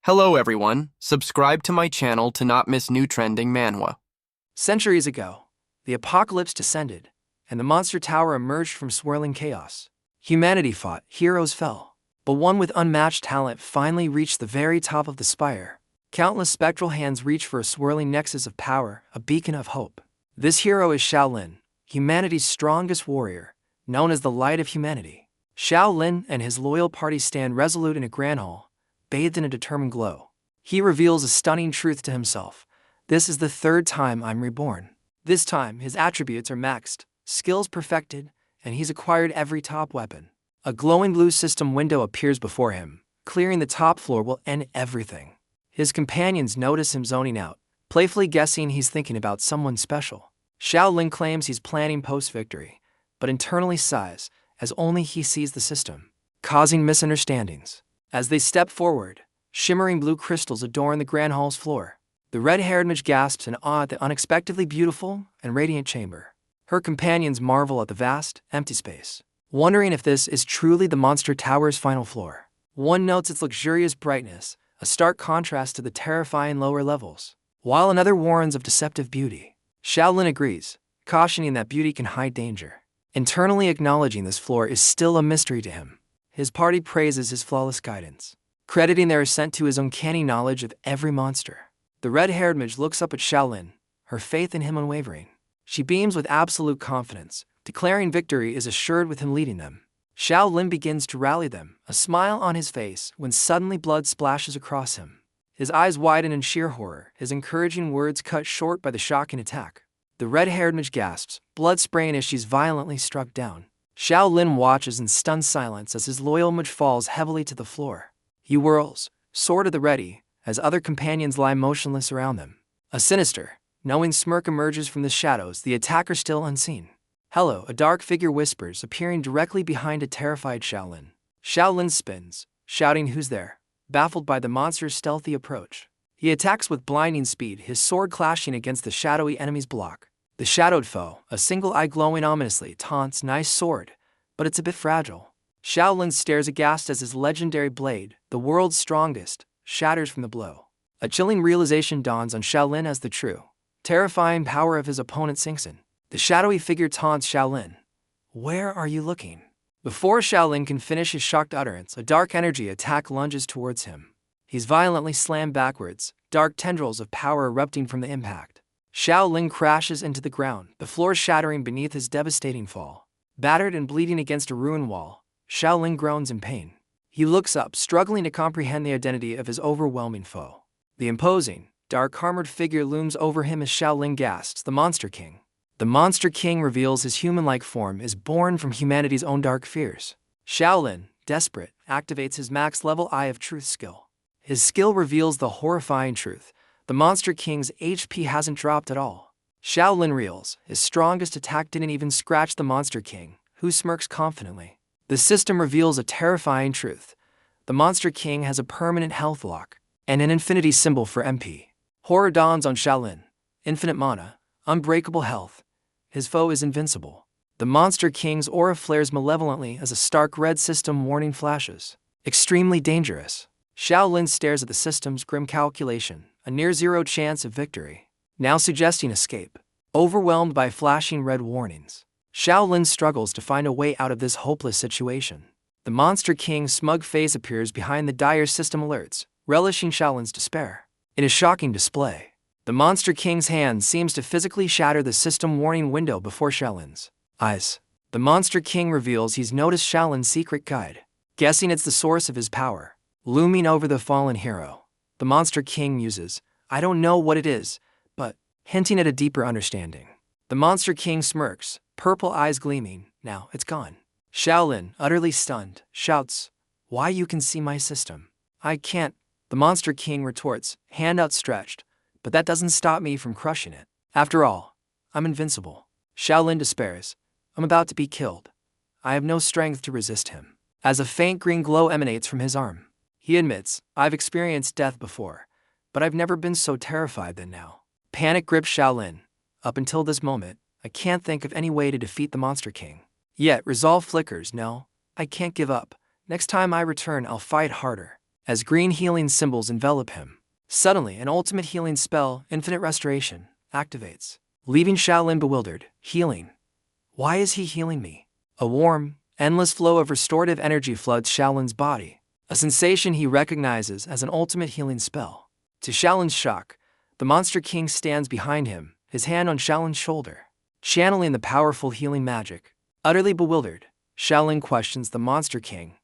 Hello everyone, subscribe to my channel to not miss new trending manhwa. Centuries ago, the apocalypse descended, and the monster tower emerged from swirling chaos. Humanity fought, heroes fell, but one with unmatched talent finally reached the very top of the spire. Countless spectral hands reach for a swirling nexus of power, a beacon of hope. This hero is Shaolin, humanity's strongest warrior, known as the Light of Humanity. Shaolin and his loyal party stand resolute in a grand hall, bathed in a determined glow. He reveals a stunning truth to himself. This is the third time I'm reborn. This time, his attributes are maxed, skills perfected, and he's acquired every top weapon. A glowing blue system window appears before him. Clearing the top floor will end everything. His companions notice him zoning out, playfully guessing he's thinking about someone special. Shaolin claims he's planning post-victory, but internally sighs, as only he sees the system, causing misunderstandings. As they step forward, shimmering blue crystals adorn the grand hall's floor. The red-haired mage gasps in awe at the unexpectedly beautiful and radiant chamber. Her companions marvel at the vast, empty space, wondering if this is truly the monster tower's final floor. One notes its luxurious brightness, a stark contrast to the terrifying lower levels, while another warns of deceptive beauty. Shaolin agrees, cautioning that beauty can hide danger. Internally acknowledging this floor is still a mystery to him. His party praises his flawless guidance, crediting their ascent to his uncanny knowledge of every monster. The red-haired mage looks up at Shaolin, her faith in him unwavering. She beams with absolute confidence, declaring victory is assured with him leading them. Shaolin begins to rally them, a smile on his face, when suddenly blood splashes across him. His eyes widen in sheer horror, his encouraging words cut short by the shocking attack. The red-haired mage gasps, blood spraying as she's violently struck down. Shaolin watches in stunned silence as his loyal mage falls heavily to the floor. He whirls, sword at the ready, as other companions lie motionless around them. A sinister, knowing smirk emerges from the shadows, the attacker still unseen. "Hello," a dark figure whispers, appearing directly behind a terrified Shaolin. Shaolin spins, shouting, "Who's there?" baffled by the monster's stealthy approach. He attacks with blinding speed, his sword clashing against the shadowy enemy's block. The shadowed foe, a single eye glowing ominously, taunts, "Nice sword, but it's a bit fragile." Shaolin stares aghast as his legendary blade, the world's strongest, shatters from the blow. A chilling realization dawns on Shaolin as the true, terrifying power of his opponent sinks in. The shadowy figure taunts Shaolin, "Where are you looking?" Before Shaolin can finish his shocked utterance, a dark energy attack lunges towards him. He's violently slammed backwards, dark tendrils of power erupting from the impact. Shaolin crashes into the ground, the floor shattering beneath his devastating fall. Battered and bleeding against a ruined wall, Shaolin groans in pain. He looks up, struggling to comprehend the identity of his overwhelming foe. The imposing, dark-armored figure looms over him as Shaolin gasps, "The Monster King." The Monster King reveals his human-like form is born from humanity's own dark fears. Shaolin, desperate, activates his max-level Eye of Truth skill. His skill reveals the horrifying truth. The Monster King's HP hasn't dropped at all. Shaolin reels, his strongest attack didn't even scratch the Monster King, who smirks confidently. The system reveals a terrifying truth. The Monster King has a permanent health lock, and an infinity symbol for MP. Horror dawns on Shaolin. Infinite mana, unbreakable health. His foe is invincible. The Monster King's aura flares malevolently as a stark red system warning flashes. Extremely dangerous. Shaolin stares at the system's grim calculation, a near-zero chance of victory, now suggesting escape. Overwhelmed by flashing red warnings, Shaolin struggles to find a way out of this hopeless situation. The Monster King's smug face appears behind the dire system alerts, relishing Shaolin's despair. In a shocking display, the Monster King's hand seems to physically shatter the system warning window before Shaolin's eyes. The Monster King reveals he's noticed Shaolin's secret guide, guessing it's the source of his power. Looming over the fallen hero, the Monster King muses, "I don't know what it is, but," hinting at a deeper understanding. The Monster King smirks, purple eyes gleaming, "Now it's gone." Shaolin, utterly stunned, shouts, "Why, you can see my system." "I can't," the Monster King retorts, hand outstretched, "but that doesn't stop me from crushing it. After all, I'm invincible." Shaolin despairs, "I'm about to be killed. I have no strength to resist him." As a faint green glow emanates from his arm, he admits, "I've experienced death before, but I've never been so terrified than now." Panic grips Shaolin. "Up until this moment, I can't think of any way to defeat the Monster King." Yet resolve flickers, "No, I can't give up. Next time I return, I'll fight harder." as green healing symbols envelop him. Suddenly, an ultimate healing spell, Infinite Restoration, activates, leaving Shaolin bewildered. Healing? Why is he healing me? A warm, endless flow of restorative energy floods Shaolin's body, a sensation he recognizes as an ultimate healing spell. To Shaolin's shock, the Monster King stands behind him, his hand on Shaolin's shoulder, channeling the powerful healing magic. Utterly bewildered, Shaolin questions the Monster King.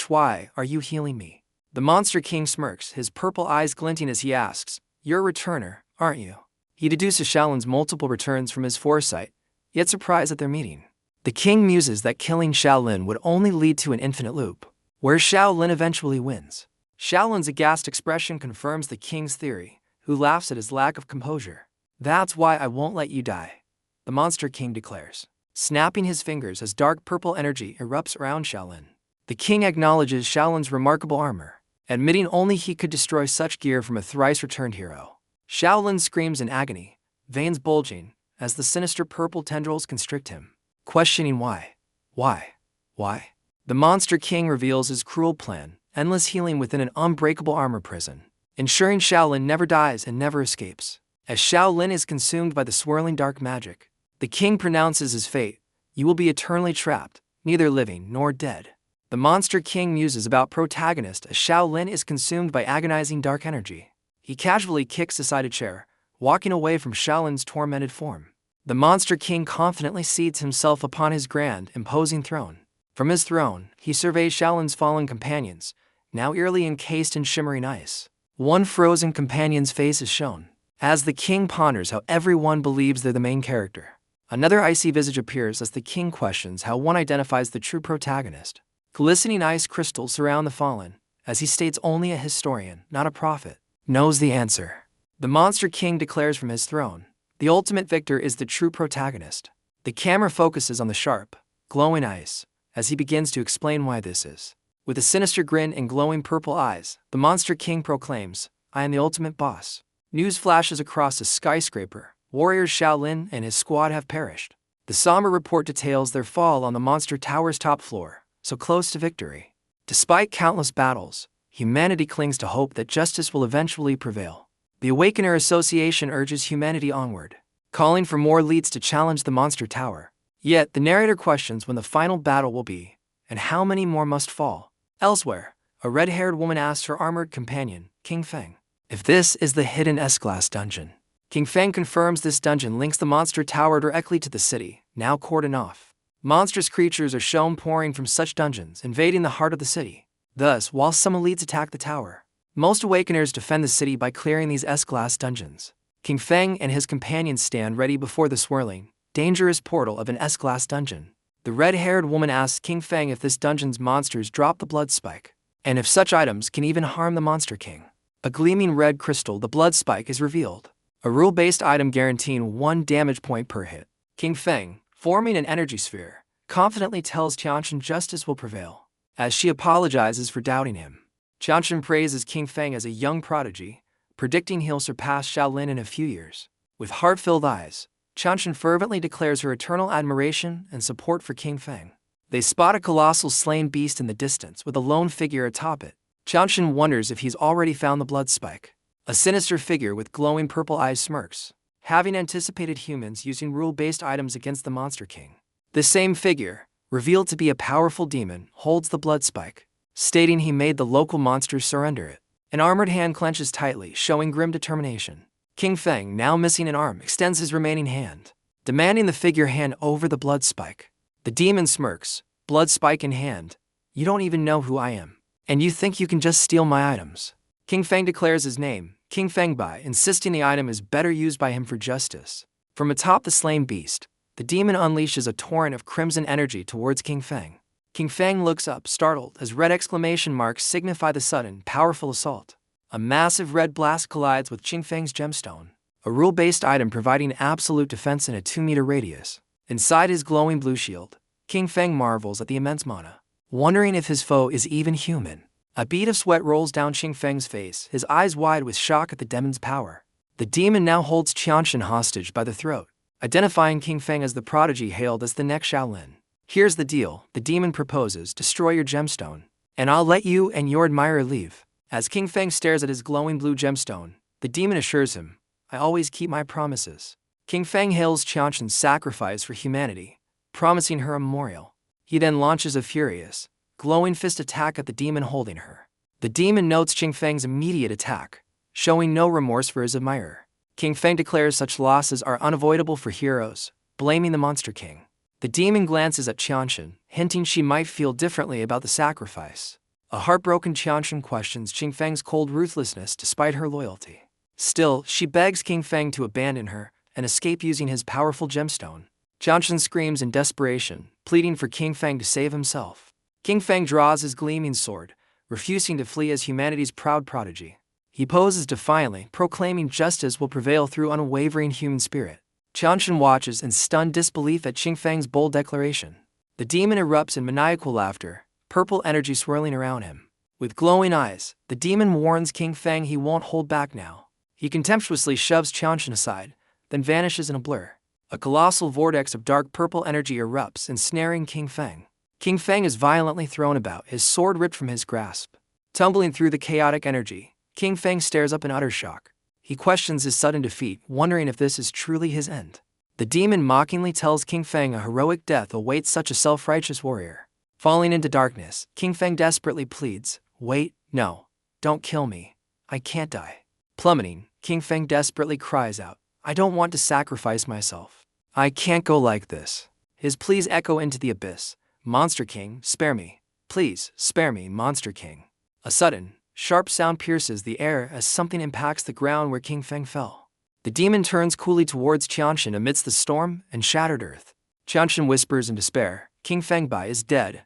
"Why are you healing me?" The Monster King smirks, his purple eyes glinting as he asks, "You're a returner, aren't you?" He deduces Shaolin's multiple returns from his foresight, yet surprised at their meeting. The king muses that killing Shaolin would only lead to an infinite loop, where Shaolin eventually wins. Shaolin's aghast expression confirms the king's theory, who laughs at his lack of composure. "That's why I won't let you die," the Monster King declares, snapping his fingers as dark purple energy erupts around Shaolin. The king acknowledges Shaolin's remarkable armor, admitting only he could destroy such gear from a thrice-returned hero. Shaolin screams in agony, veins bulging, as the sinister purple tendrils constrict him, questioning why. The Monster King reveals his cruel plan, endless healing within an unbreakable armor prison, ensuring Shaolin never dies and never escapes. As Shaolin is consumed by the swirling dark magic, the king pronounces his fate: "You will be eternally trapped, neither living nor dead." The Monster King muses about protagonist as Shaolin is consumed by agonizing dark energy. He casually kicks aside a chair, walking away from Shaolin's tormented form. The Monster King confidently seats himself upon his grand, imposing throne. From his throne, he surveys Shaolin's fallen companions, now eerily encased in shimmering ice. One frozen companion's face is shown, as the king ponders how everyone believes they're the main character. Another icy visage appears as the king questions how one identifies the true protagonist. Glistening ice crystals surround the fallen, as he states only a historian, not a prophet, knows the answer. The Monster King declares from his throne, the ultimate victor is the true protagonist. The camera focuses on the sharp, glowing ice, as he begins to explain why this is. With a sinister grin and glowing purple eyes, the Monster King proclaims, "I am the ultimate boss." News flashes across a skyscraper. Warriors Shaolin and his squad have perished. The somber report details their fall on the Monster Tower's top floor, so close to victory. Despite countless battles, humanity clings to hope that justice will eventually prevail. The Awakener Association urges humanity onward, calling for more elites to challenge the Monster Tower. Yet, the narrator questions when the final battle will be, and how many more must fall. Elsewhere, a red-haired woman asks her armored companion, King Feng, if this is the hidden S-Class dungeon. King Feng confirms this dungeon links the Monster Tower directly to the city, now cordoned off. Monstrous creatures are shown pouring from such dungeons, invading the heart of the city. Thus, while some elites attack the tower, most Awakeners defend the city by clearing these S-Class dungeons. King Feng and his companions stand ready before the swirling, dangerous portal of an S-Class dungeon. The red-haired woman asks King Feng if this dungeon's monsters drop the blood spike, and if such items can even harm the Monster King. A gleaming red crystal, the blood spike, is revealed, a rule-based item guaranteeing 1 damage point per hit. King Feng, forming an energy sphere, confidently tells Qianchen justice will prevail, as she apologizes for doubting him. Qianchen praises King Feng as a young prodigy, predicting he'll surpass Shaolin in a few years. With heart-filled eyes, Qianchen fervently declares her eternal admiration and support for King Feng. They spot a colossal slain beast in the distance with a lone figure atop it. Qianchen wonders if he's already found the blood spike. A sinister figure with glowing purple eyes smirks, having anticipated humans using rule-based items against the Monster King. The same figure, revealed to be a powerful demon, holds the blood spike, stating he made the local monsters surrender it. An armored hand clenches tightly, showing grim determination. King Feng, now missing an arm, extends his remaining hand, demanding the figure hand over the blood spike. The demon smirks, blood spike in hand. "You don't even know who I am, and you think you can just steal my items." King Feng declares his name, King Fengbai, insisting the item is better used by him for justice. From atop the slain beast, the demon unleashes a torrent of crimson energy towards King Feng. King Feng looks up, startled, as red exclamation marks signify the sudden, powerful assault. A massive red blast collides with King Feng's gemstone, a rule-based item providing absolute defense in a 2-meter radius. Inside his glowing blue shield, King Feng marvels at the immense mana, wondering if his foe is even human. A bead of sweat rolls down King Feng's face, his eyes wide with shock at the demon's power. The demon now holds Qianchen hostage by the throat, identifying King Feng as the prodigy hailed as the next Shaolin. "Here's the deal," the demon proposes, "destroy your gemstone, and I'll let you and your admirer leave. As King Feng stares at his glowing blue gemstone, the demon assures him, I always keep my promises. King Feng hails Qianshen's sacrifice for humanity, promising her a memorial. He then launches a furious, glowing fist attack at the demon holding her. The demon notes King Feng's immediate attack, showing no remorse for his admirer. King Feng declares such losses are unavoidable for heroes, blaming the Monster King. The demon glances at Qianshen, hinting she might feel differently about the sacrifice. A heartbroken Qianshen questions King Feng's cold ruthlessness despite her loyalty. Still, she begs King Feng to abandon her and escape using his powerful gemstone. Qianshen screams in desperation, pleading for King Feng to save himself. King Feng draws his gleaming sword, refusing to flee as humanity's proud prodigy. He poses defiantly, proclaiming justice will prevail through unwavering human spirit. Qianshen watches in stunned disbelief at King Feng's bold declaration. The demon erupts in maniacal laughter, purple energy swirling around him. With glowing eyes, the demon warns King Feng he won't hold back now. He contemptuously shoves Qianshen aside, then vanishes in a blur. A colossal vortex of dark purple energy erupts, ensnaring King Feng. King Feng is violently thrown about, his sword ripped from his grasp. Tumbling through the chaotic energy, King Feng stares up in utter shock. He questions his sudden defeat, wondering if this is truly his end. The demon mockingly tells King Feng a heroic death awaits such a self-righteous warrior. Falling into darkness, King Feng desperately pleads, Wait, no, don't kill me. I can't die. Plummeting, King Feng desperately cries out, I don't want to sacrifice myself. I can't go like this. His pleas echo into the abyss. Monster King, spare me. Please, spare me, Monster King. A sudden, sharp sound pierces the air as something impacts the ground where King Feng fell. The demon turns coolly towards Qianshen amidst the storm and shattered earth. Qianshen whispers in despair, King Fengbai is dead.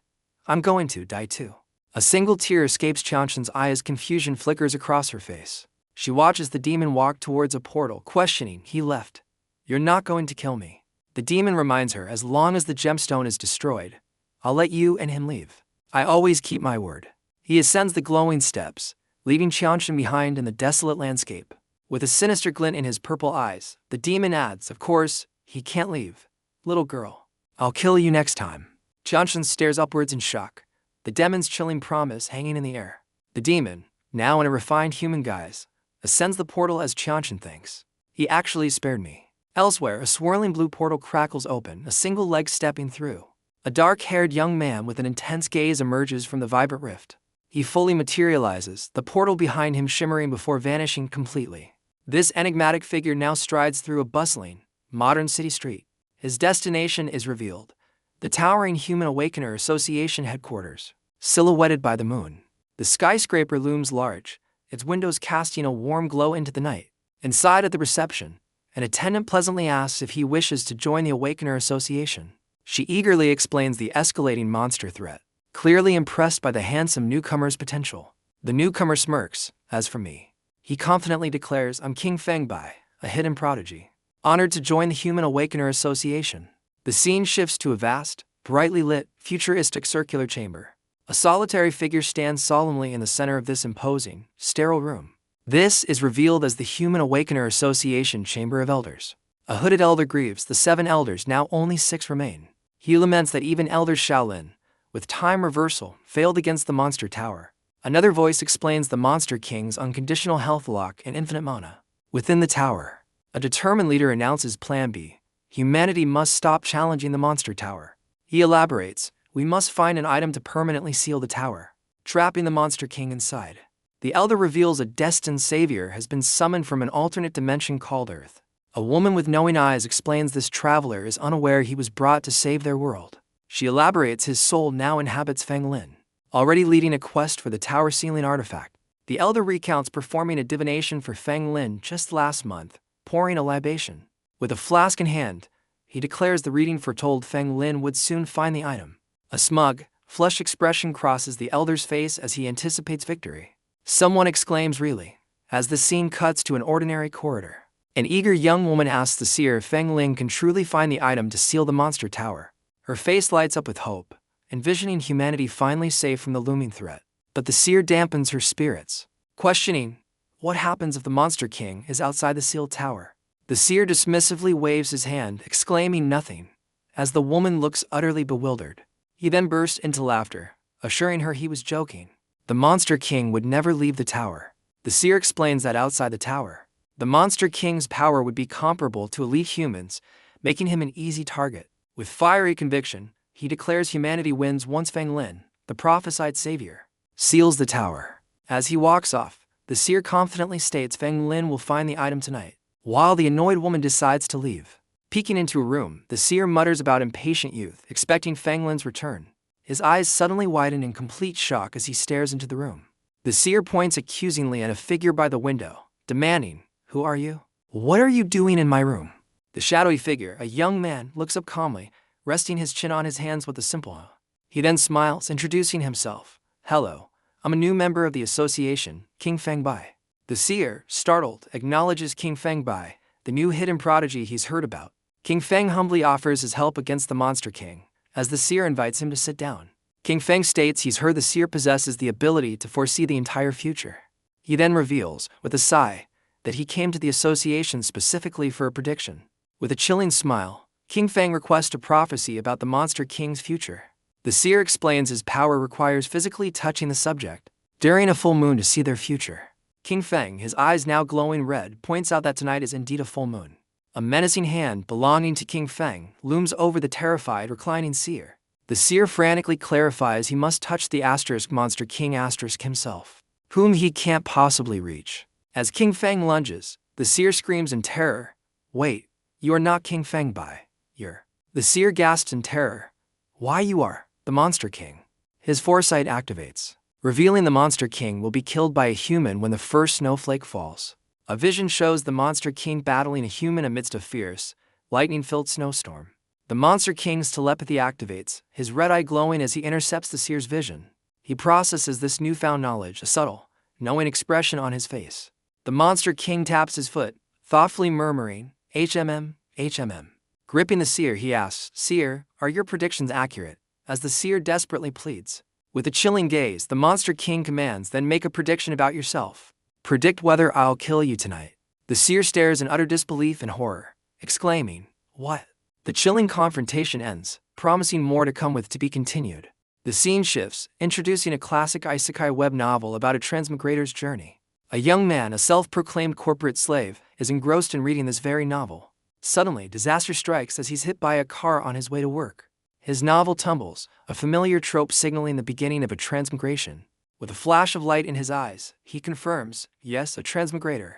I'm going to die too. A single tear escapes Qianshen's eye as confusion flickers across her face. She watches the demon walk towards a portal, questioning, he left. You're not going to kill me. The demon reminds her, as long as the gemstone is destroyed, I'll let you and him leave. I always keep my word. He ascends the glowing steps, leaving Qianshen behind in the desolate landscape. With a sinister glint in his purple eyes, the demon adds, of course, he can't leave. Little girl, I'll kill you next time. Qianshen stares upwards in shock, the demon's chilling promise hanging in the air. The demon, now in a refined human guise, ascends the portal as Qianshen thinks. He actually spared me. Elsewhere, a swirling blue portal crackles open, a single leg stepping through. A dark-haired young man with an intense gaze emerges from the vibrant rift. He fully materializes, the portal behind him shimmering before vanishing completely. This enigmatic figure now strides through a bustling, modern city street. His destination is revealed. The towering Human Awakener Association headquarters, silhouetted by the moon. The skyscraper looms large, its windows casting a warm glow into the night. Inside at the reception, an attendant pleasantly asks if he wishes to join the Awakener Association. She eagerly explains the escalating monster threat, clearly impressed by the handsome newcomer's potential. The newcomer smirks, as for me. He confidently declares, I'm King Fengbai, a hidden prodigy, honored to join the Human Awakener Association. The scene shifts to a vast, brightly lit, futuristic circular chamber. A solitary figure stands solemnly in the center of this imposing, sterile room. This is revealed as the Human Awakener Association Chamber of Elders. A hooded elder grieves, the 7 elders, now only 6 remain. He laments that even Elder Shaolin, with time reversal, failed against the Monster Tower. Another voice explains the Monster King's unconditional health lock and infinite mana. Within the tower, a determined leader announces Plan B. Humanity must stop challenging the Monster Tower. He elaborates, we must find an item to permanently seal the tower, trapping the Monster King inside. The elder reveals a destined savior has been summoned from an alternate dimension called Earth. A woman with knowing eyes explains this traveler is unaware he was brought to save their world. She elaborates his soul now inhabits Feng Lin, already leading a quest for the tower sealing artifact. The elder recounts performing a divination for Feng Lin just last month, pouring a libation. With a flask in hand, he declares the reading foretold Feng Lin would soon find the item. A smug, flushed expression crosses the elder's face as he anticipates victory. Someone exclaims really, as the scene cuts to an ordinary corridor. An eager young woman asks the seer if Feng Lin can truly find the item to seal the Monster Tower. Her face lights up with hope, envisioning humanity finally safe from the looming threat. But the seer dampens her spirits, questioning, what happens if the Monster King is outside the sealed tower? The seer dismissively waves his hand, exclaiming nothing, as the woman looks utterly bewildered. He then bursts into laughter, assuring her he was joking. The Monster King would never leave the tower. The seer explains that outside the tower, the Monster King's power would be comparable to elite humans, making him an easy target. With fiery conviction, he declares humanity wins once Feng Lin, the prophesied savior, seals the tower. As he walks off, the seer confidently states Feng Lin will find the item tonight, while the annoyed woman decides to leave. Peeking into a room, the seer mutters about impatient youth, expecting Feng Lin's return. His eyes suddenly widen in complete shock as he stares into the room. The seer points accusingly at a figure by the window, demanding, "Who are you? What are you doing in my room?" The shadowy figure, a young man, looks up calmly, resting his chin on his hands with a simple "huh." He then smiles, introducing himself. "Hello, I'm a new member of the association, King Feng Bai." The seer, startled, acknowledges King Feng Bai, the new hidden prodigy he's heard about. King Feng humbly offers his help against the Monster King, as the seer invites him to sit down. King Feng states he's heard the seer possesses the ability to foresee the entire future. He then reveals, with a sigh, that he came to the association specifically for a prediction. With a chilling smile, King Feng requests a prophecy about the Monster King's future. The seer explains his power requires physically touching the subject during a full moon to see their future. King Feng, his eyes now glowing red, points out that tonight is indeed a full moon. A menacing hand belonging to King Feng looms over the terrified, reclining seer. The seer frantically clarifies he must touch the Monster King himself, whom he can't possibly reach. As King Feng lunges, the seer screams in terror, "Wait, you are not King Feng Bai, you're..." The seer gasps in terror, "Why, you are the Monster King." His foresight activates, revealing the Monster King will be killed by a human when the first snowflake falls. A vision shows the Monster King battling a human amidst a fierce, lightning-filled snowstorm. The Monster King's telepathy activates, his red eye glowing as he intercepts the seer's vision. He processes this newfound knowledge, a subtle, knowing expression on his face. The Monster King taps his foot, thoughtfully murmuring, "HMM, HMM." Gripping the seer, he asks, "Seer, are your predictions accurate?" As the seer desperately pleads. With a chilling gaze, the Monster King commands, "Then make a prediction about yourself. Predict whether I'll kill you tonight." The seer stares in utter disbelief and horror, exclaiming, "What?" The chilling confrontation ends, promising more to come with to be continued. The scene shifts, introducing a classic isekai web novel about a transmigrator's journey. A young man, a self-proclaimed corporate slave, is engrossed in reading this very novel. Suddenly, disaster strikes as he's hit by a car on his way to work. His novel tumbles, a familiar trope signaling the beginning of a transmigration. With a flash of light in his eyes, he confirms, "Yes, a transmigrator.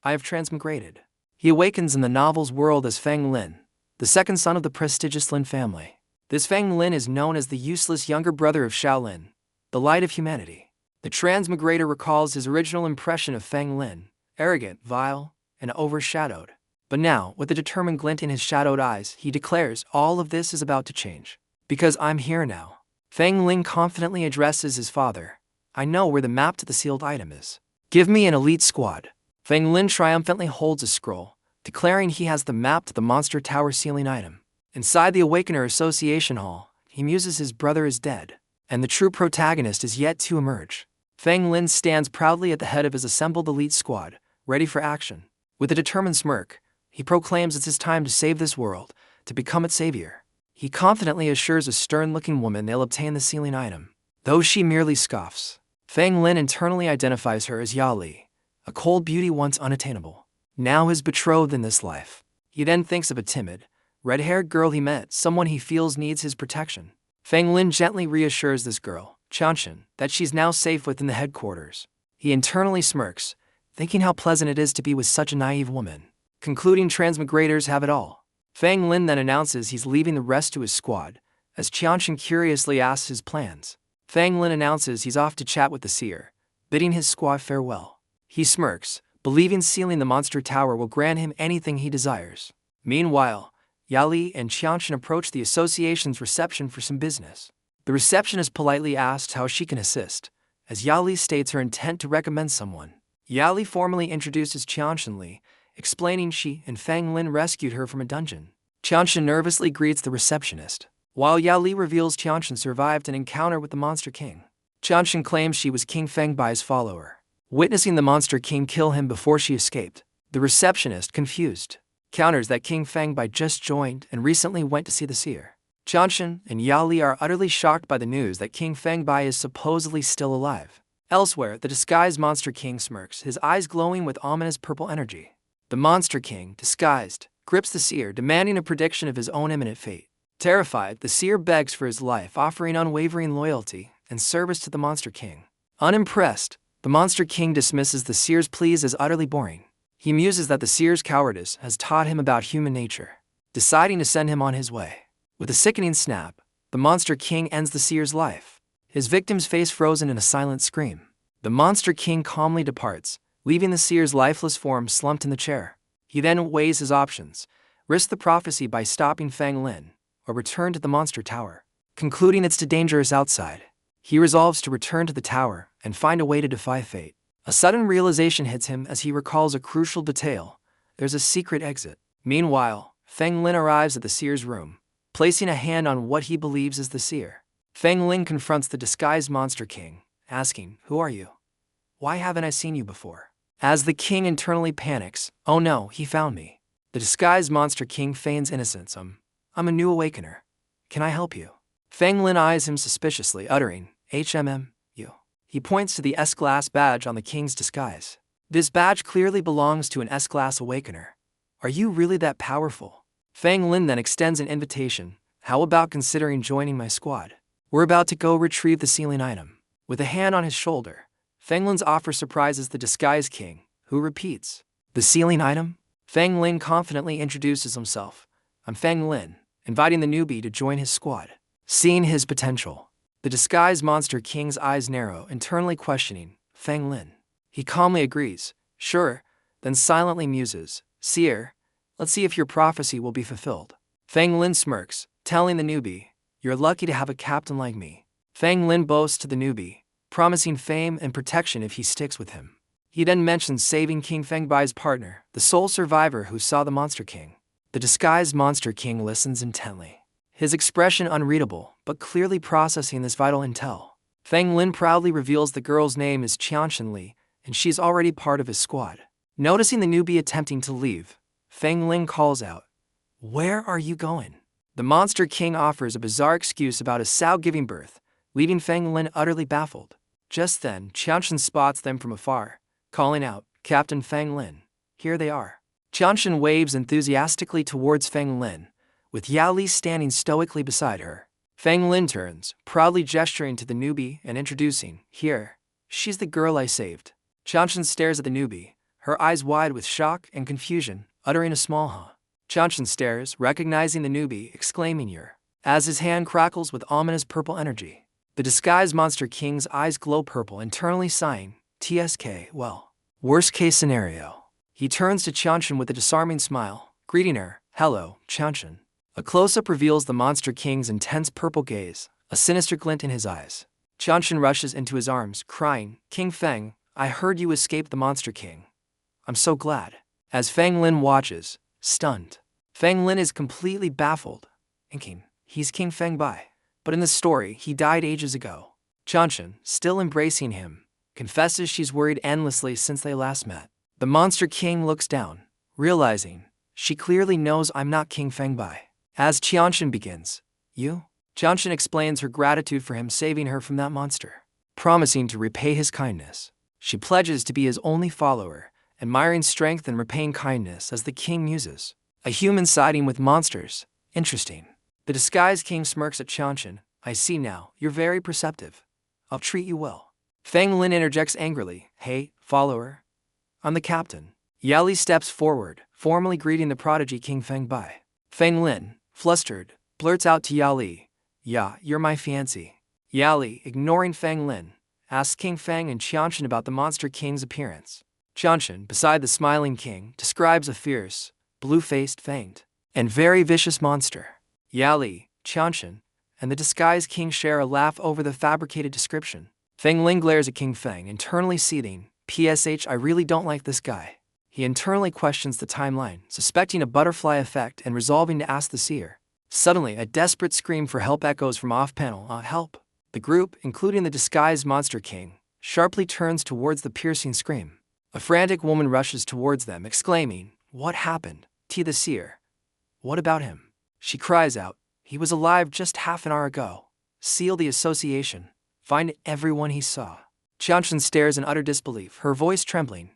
I have transmigrated." He awakens in the novel's world as Feng Lin, the second son of the prestigious Lin family. This Feng Lin is known as the useless younger brother of Shaolin, the light of humanity. The transmigrator recalls his original impression of Feng Lin, arrogant, vile, and overshadowed. But now, with a determined glint in his shadowed eyes, he declares, "All of this is about to change. Because I'm here now." Feng Lin confidently addresses his father, "I know where the map to the sealed item is. Give me an elite squad." Feng Lin triumphantly holds a scroll, declaring he has the map to the Monster Tower sealing item. Inside the Awakener Association Hall, he muses his brother is dead, and the true protagonist is yet to emerge. Feng Lin stands proudly at the head of his assembled elite squad, ready for action. With a determined smirk, he proclaims it's his time to save this world, to become its savior. He confidently assures a stern-looking woman they'll obtain the sealing item, though she merely scoffs. Feng Lin internally identifies her as Ya Li, a cold beauty once unattainable, now his betrothed in this life. He then thinks of a timid, red-haired girl he met, someone he feels needs his protection. Feng Lin gently reassures this girl, Chanshin, that she's now safe within the headquarters. He internally smirks, thinking how pleasant it is to be with such a naive woman. Concluding transmigrators have it all. Feng Lin then announces he's leaving the rest to his squad, as Chanshin curiously asks his plans. Feng Lin announces he's off to chat with the seer, bidding his squad farewell. He smirks, believing sealing the Monster Tower will grant him anything he desires. Meanwhile, Ya Li and Chanshin approach the association's reception for some business. The receptionist politely asks how she can assist, as Ya Li states her intent to recommend someone. Ya Li formally introduces Chanshin Li, explaining she and Feng Lin rescued her from a dungeon. Chanshin nervously greets the receptionist, while Ya Li reveals Chanshin survived an encounter with the Monster King. Chanshin claims she was King Feng Bai's follower, witnessing the Monster King kill him before she escaped. The receptionist, confused, counters that King Feng Bai just joined and recently went to see the seer. Chanshan and Yali are utterly shocked by the news that King Fengbai is supposedly still alive. Elsewhere, the disguised Monster King smirks, his eyes glowing with ominous purple energy. The Monster King, disguised, grips the seer, demanding a prediction of his own imminent fate. Terrified, the seer begs for his life, offering unwavering loyalty and service to the Monster King. Unimpressed, the Monster King dismisses the seer's pleas as utterly boring. He muses that the seer's cowardice has taught him about human nature, deciding to send him on his way. With a sickening snap, the Monster King ends the seer's life, his victim's face frozen in a silent scream. The Monster King calmly departs, leaving the seer's lifeless form slumped in the chair. He then weighs his options, risk the prophecy by stopping Fang Lin, or return to the Monster Tower. Concluding it's too dangerous outside, he resolves to return to the tower and find a way to defy fate. A sudden realization hits him as he recalls a crucial detail: there's a secret exit. Meanwhile, Fang Lin arrives at the seer's room, placing a hand on what he believes is the seer. Fang Lin confronts the disguised Monster King, asking, "Who are you? Why haven't I seen you before?" As the king internally panics, "Oh no, he found me." The disguised Monster King feigns innocence. I'm a new awakener. Can I help you?" Fang Lin eyes him suspiciously, uttering, you. He points to the S-Class badge on the king's disguise. This badge clearly belongs to an S-Class awakener. "Are you really that powerful?" Fang Lin then extends an invitation. "How about considering joining my squad? We're about to go retrieve the sealing item." With a hand on his shoulder, Fang Lin's offer surprises the disguised king, who repeats, "The sealing item?" Fang Lin confidently introduces himself. "I'm Fang Lin," inviting the newbie to join his squad. Seeing his potential, the disguised Monster King's eyes narrow, internally questioning Fang Lin. He calmly agrees, "Sure," then silently muses, "Seer, let's see if your prophecy will be fulfilled." Fang Lin smirks, telling the newbie, "You're lucky to have a captain like me." Fang Lin boasts to the newbie, promising fame and protection if he sticks with him. He then mentions saving King Fengbai's partner, the sole survivor who saw the Monster King. The disguised Monster King listens intently, his expression unreadable, but clearly processing this vital intel. Fang Lin proudly reveals the girl's name is Qianshan Li, and she's already part of his squad. Noticing the newbie attempting to leave, Fang Lin calls out, "Where are you going?" The Monster King offers a bizarre excuse about his sow giving birth, leaving Fang Lin utterly baffled. Just then, Qianshan spots them from afar, calling out, "Captain Fang Lin, here they are." Qianshan waves enthusiastically towards Fang Lin, with Yao Li standing stoically beside her. Fang Lin turns, proudly gesturing to the newbie and introducing, "Here, she's the girl I saved." Qianshan stares at the newbie, her eyes wide with shock and confusion, uttering a small huh. Qianshan stares, recognizing the newbie, exclaiming, "You're," as his hand crackles with ominous purple energy. The disguised Monster King's eyes glow purple, internally sighing, "TSK, well, worst case scenario." He turns to Qianshan with a disarming smile, greeting her, "Hello, Qianshan." A close-up reveals the Monster King's intense purple gaze, a sinister glint in his eyes. Qianshan rushes into his arms, crying, "King Feng, I heard you escaped the Monster King. I'm so glad." As Fang Lin watches, stunned, Fang Lin is completely baffled, thinking, he's King Fengbai. But in the story, he died ages ago. Qianshan, still embracing him, confesses she's worried endlessly since they last met. The Monster King looks down, realizing, she clearly knows I'm not King Fengbai. As Qianshan begins, "You?" Qianshan explains her gratitude for him saving her from that monster. Promising to repay his kindness, she pledges to be his only follower, admiring strength and repaying kindness as the king muses. A human siding with monsters. Interesting. The disguised king smirks at Qianshan. "I see now, you're very perceptive. I'll treat you well." Fang Lin interjects angrily, "Hey, follower. I'm the captain." Yao Li steps forward, formally greeting the prodigy King Fengbai. Fang Lin, flustered, blurts out to Yao Li, "Yeah, you're my fiancé." Yao Li, ignoring Fang Lin, asks King Feng and Qianshan about the Monster King's appearance. Qianshan, beside the smiling king, describes a fierce, blue-faced, fanged, and very vicious monster. Yao Li, Qianshan, and the disguised king share a laugh over the fabricated description. Fang Lin glares at King Feng, internally seething, "PSH, I really don't like this guy." He internally questions the timeline, suspecting a butterfly effect and resolving to ask the seer. Suddenly, a desperate scream for help echoes from off-panel, "Help!" The group, including the disguised Monster King, sharply turns towards the piercing scream. A frantic woman rushes towards them, exclaiming, "What happened? T the seer. What about him?" She cries out, He was alive just half an hour ago. Seal the association. Find everyone he saw. Qianchen stares in utter disbelief, her voice trembling.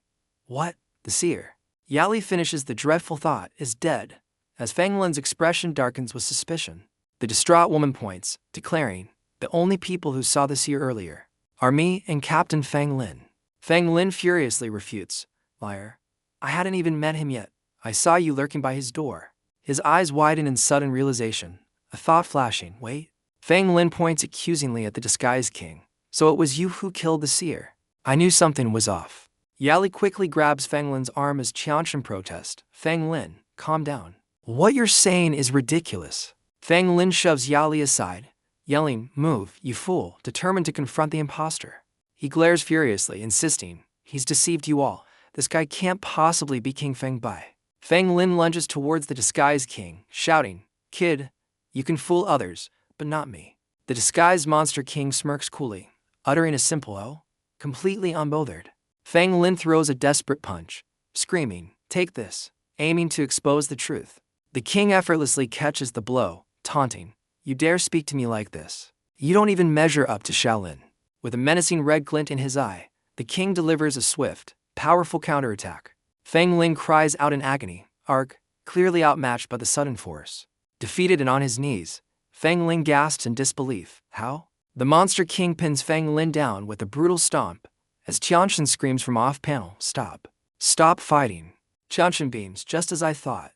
What? The seer. Yali finishes the dreadful thought, is dead, as Fang Lin's expression darkens with suspicion. The distraught woman points, declaring, the only people who saw the seer earlier are me and Captain Fang Lin. Fang Lin furiously refutes, liar. I hadn't even met him yet. I saw you lurking by his door. His eyes widen in sudden realization, a thought flashing, wait. Fang Lin points accusingly at the disguised king. So it was you who killed the seer. I knew something was off. Yali quickly grabs Fang Lin's arm as Qianchen protests. Fang Lin, calm down. What you're saying is ridiculous. Fang Lin shoves Yali aside, yelling, move, you fool, determined to confront the imposter. He glares furiously, insisting, he's deceived you all. This guy can't possibly be King Feng Bai. Fang Lin lunges towards the disguised king, shouting, kid, you can fool others, but not me. The disguised monster king smirks coolly, uttering a simple "oh," completely unbothered. Fang Lin throws a desperate punch, screaming, take this, aiming to expose the truth. The king effortlessly catches the blow, taunting, you dare speak to me like this? You don't even measure up to Shaolin. With a menacing red glint in his eye, the king delivers a swift, powerful counterattack. Fang Lin cries out in agony, arg, clearly outmatched by the sudden force. Defeated and on his knees, Fang Lin gasps in disbelief. How? The monster king pins Fang Lin down with a brutal stomp, as Qianchen screams from off-panel, stop. Stop fighting. Qianchen beams, just as I thought.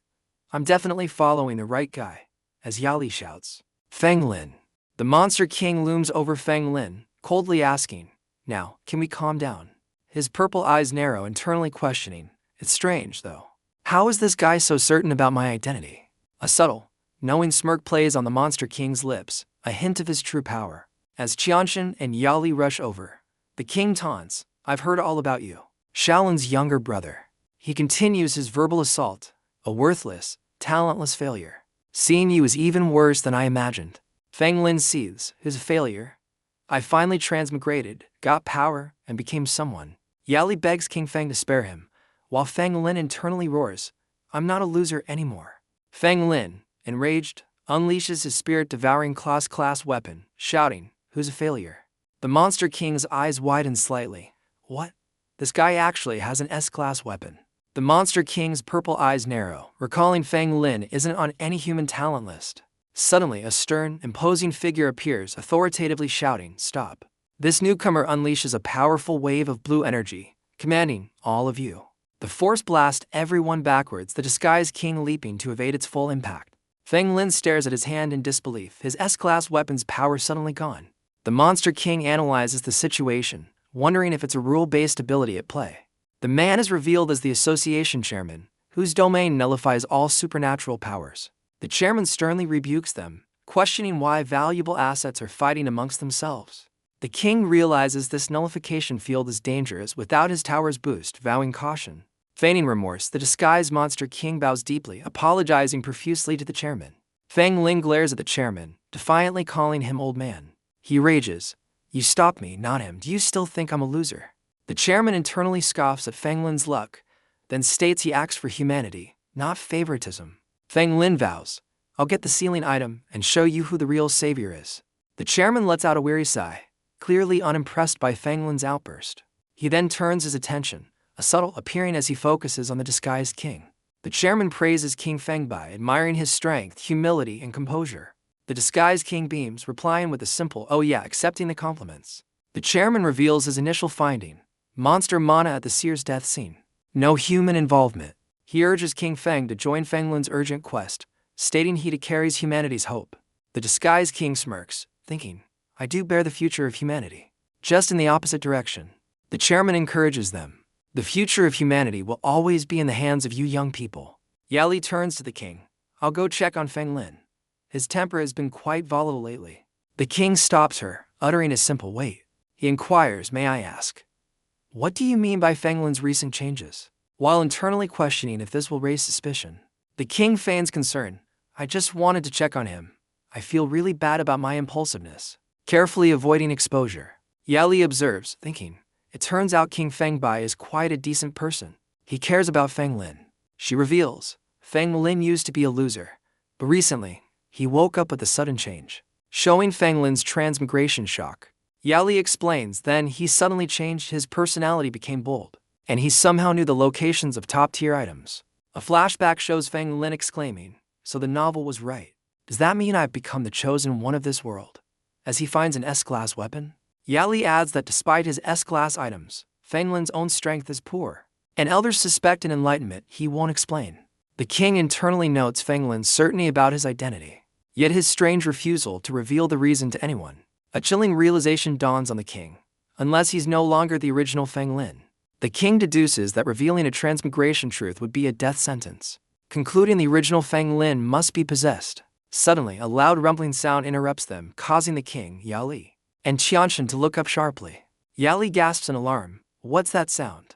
I'm definitely following the right guy, as Yali shouts. Fang Lin. The monster king looms over Fang Lin, coldly asking, now, can we calm down? His purple eyes narrow, internally questioning. It's strange, though. How is this guy so certain about my identity? A subtle, knowing smirk plays on the monster king's lips, a hint of his true power. As Qianchen and Yali rush over, the king taunts, I've heard all about you. Shaolin's younger brother. He continues his verbal assault, a worthless, talentless failure. Seeing you is even worse than I imagined. Fang Lin seethes, his failure. I finally transmigrated, got power, and became someone. Yali begs King Feng to spare him, while Fang Lin internally roars, I'm not a loser anymore. Fang Lin, enraged, unleashes his spirit-devouring class weapon, shouting, who's a failure? The monster king's eyes widen slightly. What? This guy actually has an S-class weapon. The monster king's purple eyes narrow, recalling Fang Lin isn't on any human talent list. Suddenly, a stern, imposing figure appears, authoritatively shouting, stop. This newcomer unleashes a powerful wave of blue energy, commanding, all of you. The force blasts everyone backwards, the disguised king leaping to evade its full impact. Fang Lin stares at his hand in disbelief, his S-class weapon's power suddenly gone. The monster king analyzes the situation, wondering if it's a rule-based ability at play. The man is revealed as the association chairman, whose domain nullifies all supernatural powers. The chairman sternly rebukes them, questioning why valuable assets are fighting amongst themselves. The king realizes this nullification field is dangerous without his tower's boost, vowing caution. Feigning remorse, the disguised monster king bows deeply, apologizing profusely to the chairman. Fang Lin glares at the chairman, defiantly calling him old man. He rages, you stopped me, not him. Do you still think I'm a loser? The chairman internally scoffs at Fang Lin's luck, then states he acts for humanity, not favoritism. Fang Lin vows, I'll get the sealing item and show you who the real savior is. The chairman lets out a weary sigh, clearly unimpressed by Fang Lin's outburst. He then turns his attention, a subtle appearing as he focuses on the disguised king. The chairman praises King Feng Bai, admiring his strength, humility, and composure. The disguised king beams, replying with a simple, oh yeah, accepting the compliments. The chairman reveals his initial finding, monster mana at the seer's death scene. No human involvement. He urges King Feng to join Fang Lin's urgent quest, stating he carries humanity's hope. The disguised king smirks, thinking, I do bear the future of humanity. Just in the opposite direction. The chairman encourages them. The future of humanity will always be in the hands of you young people. Yali turns to the king. I'll go check on Fang Lin. His temper has been quite volatile lately. The king stops her, uttering a simple wait. He inquires, may I ask? What do you mean by Fang Lin's recent changes? While internally questioning if this will raise suspicion, the king feigns concern. I just wanted to check on him. I feel really bad about my impulsiveness. Carefully avoiding exposure, Yali observes, thinking, it turns out King Feng Bai is quite a decent person. He cares about Fang Lin. She reveals, Fang Lin used to be a loser, but recently, He woke up with a sudden change, showing Feng Lin's transmigration shock. Yao Li explains then he suddenly changed, his personality became bold, and he somehow knew the locations of top-tier items. A flashback shows Feng Lin exclaiming, "So the novel was right. Does that mean I've become the chosen one of this world?" As he finds an S-class weapon. Yao Li adds that despite his S-class items, Feng Lin's own strength is poor, and elders suspect an enlightenment he won't explain. The king internally notes Feng Lin's certainty about his identity, yet his strange refusal to reveal the reason to anyone. A chilling realization dawns on the king. Unless he's no longer the original Feng Lin, the king deduces that revealing a transmigration truth would be a death sentence, concluding the original Feng Lin must be possessed. Suddenly, a loud rumbling sound interrupts them, causing the king, Yao Li, and Qianshan to look up sharply. Yao Li gasps in alarm. What's that sound?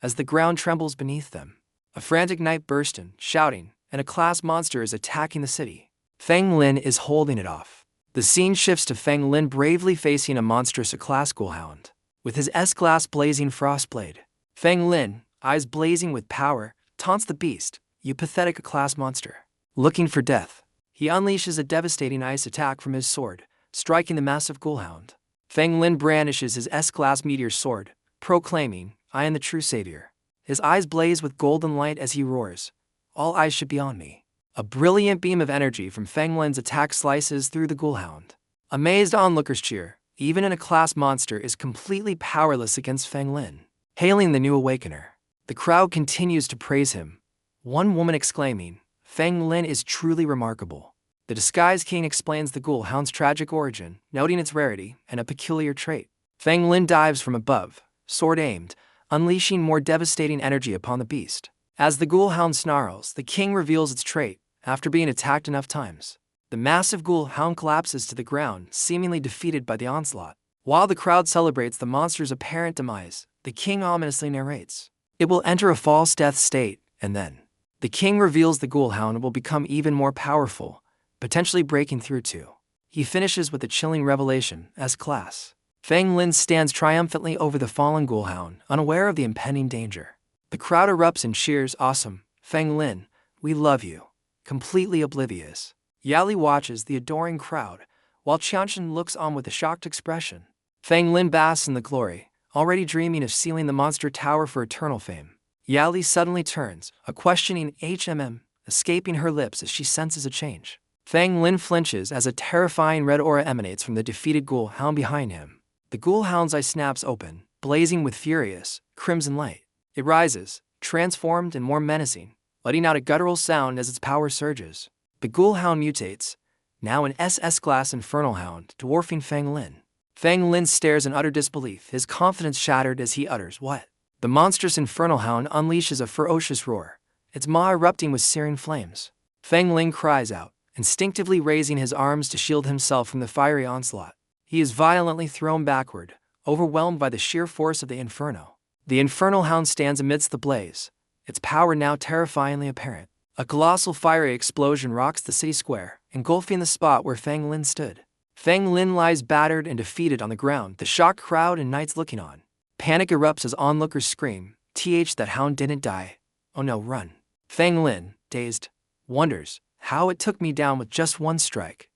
As the ground trembles beneath them, a frantic knight bursts in, shouting, and a class monster is attacking the city. Feng Lin is holding it off. The scene shifts to Feng Lin bravely facing a monstrous class ghoulhound, with his S-class blazing frostblade. Feng Lin, eyes blazing with power, taunts the beast, "You pathetic class monster." Looking for death, he unleashes a devastating ice attack from his sword, striking the massive ghoulhound. Feng Lin brandishes his S-class meteor sword, proclaiming, "I am the true savior." His eyes blaze with golden light as he roars, "All eyes should be on me." A brilliant beam of energy from Feng Lin's attack slices through the ghoulhound. Amazed onlookers cheer. Even a class monster is completely powerless against Feng Lin. Hailing the new awakener, the crowd continues to praise him, one woman exclaiming, "Feng Lin is truly remarkable." The disguised king explains the ghoulhound's tragic origin, noting its rarity and a peculiar trait. Feng Lin dives from above, sword aimed, unleashing more devastating energy upon the beast. As the ghoulhound snarls, the king reveals its trait. After being attacked enough times, the massive ghoulhound collapses to the ground, seemingly defeated by the onslaught. While the crowd celebrates the monster's apparent demise, the king ominously narrates, "It will enter a false death state," and then the king reveals the ghoulhound will become even more powerful, potentially breaking through too. He finishes with a chilling revelation, S-class. Feng Lin stands triumphantly over the fallen ghoulhound, unaware of the impending danger. The crowd erupts in cheers. "Awesome, Feng Lin, we love you." Completely oblivious, Yao Li watches the adoring crowd, while Qianshan looks on with a shocked expression. Feng Lin basks in the glory, already dreaming of sealing the monster tower for eternal fame. Yao Li suddenly turns, a questioning escaping her lips as she senses a change. Feng Lin flinches as a terrifying red aura emanates from the defeated ghoulhound behind him. The ghoulhound's eye snaps open, blazing with furious, crimson light. It rises, transformed and more menacing, letting out a guttural sound as its power surges. The ghoulhound mutates, now an SS-class infernal hound, dwarfing Feng Lin. Feng Lin stares in utter disbelief, his confidence shattered as he utters, "What?" The monstrous infernal hound unleashes a ferocious roar, its maw erupting with searing flames. Feng Lin cries out, instinctively raising his arms to shield himself from the fiery onslaught. He is violently thrown backward, overwhelmed by the sheer force of the inferno. The infernal hound stands amidst the blaze, its power now terrifyingly apparent. A colossal fiery explosion rocks the city square, engulfing the spot where Feng Lin stood. Feng Lin lies battered and defeated on the ground, the shocked crowd and knights looking on. Panic erupts as onlookers scream, that hound didn't die. Oh no, run." Feng Lin, dazed, wonders how it took me down with just one strike.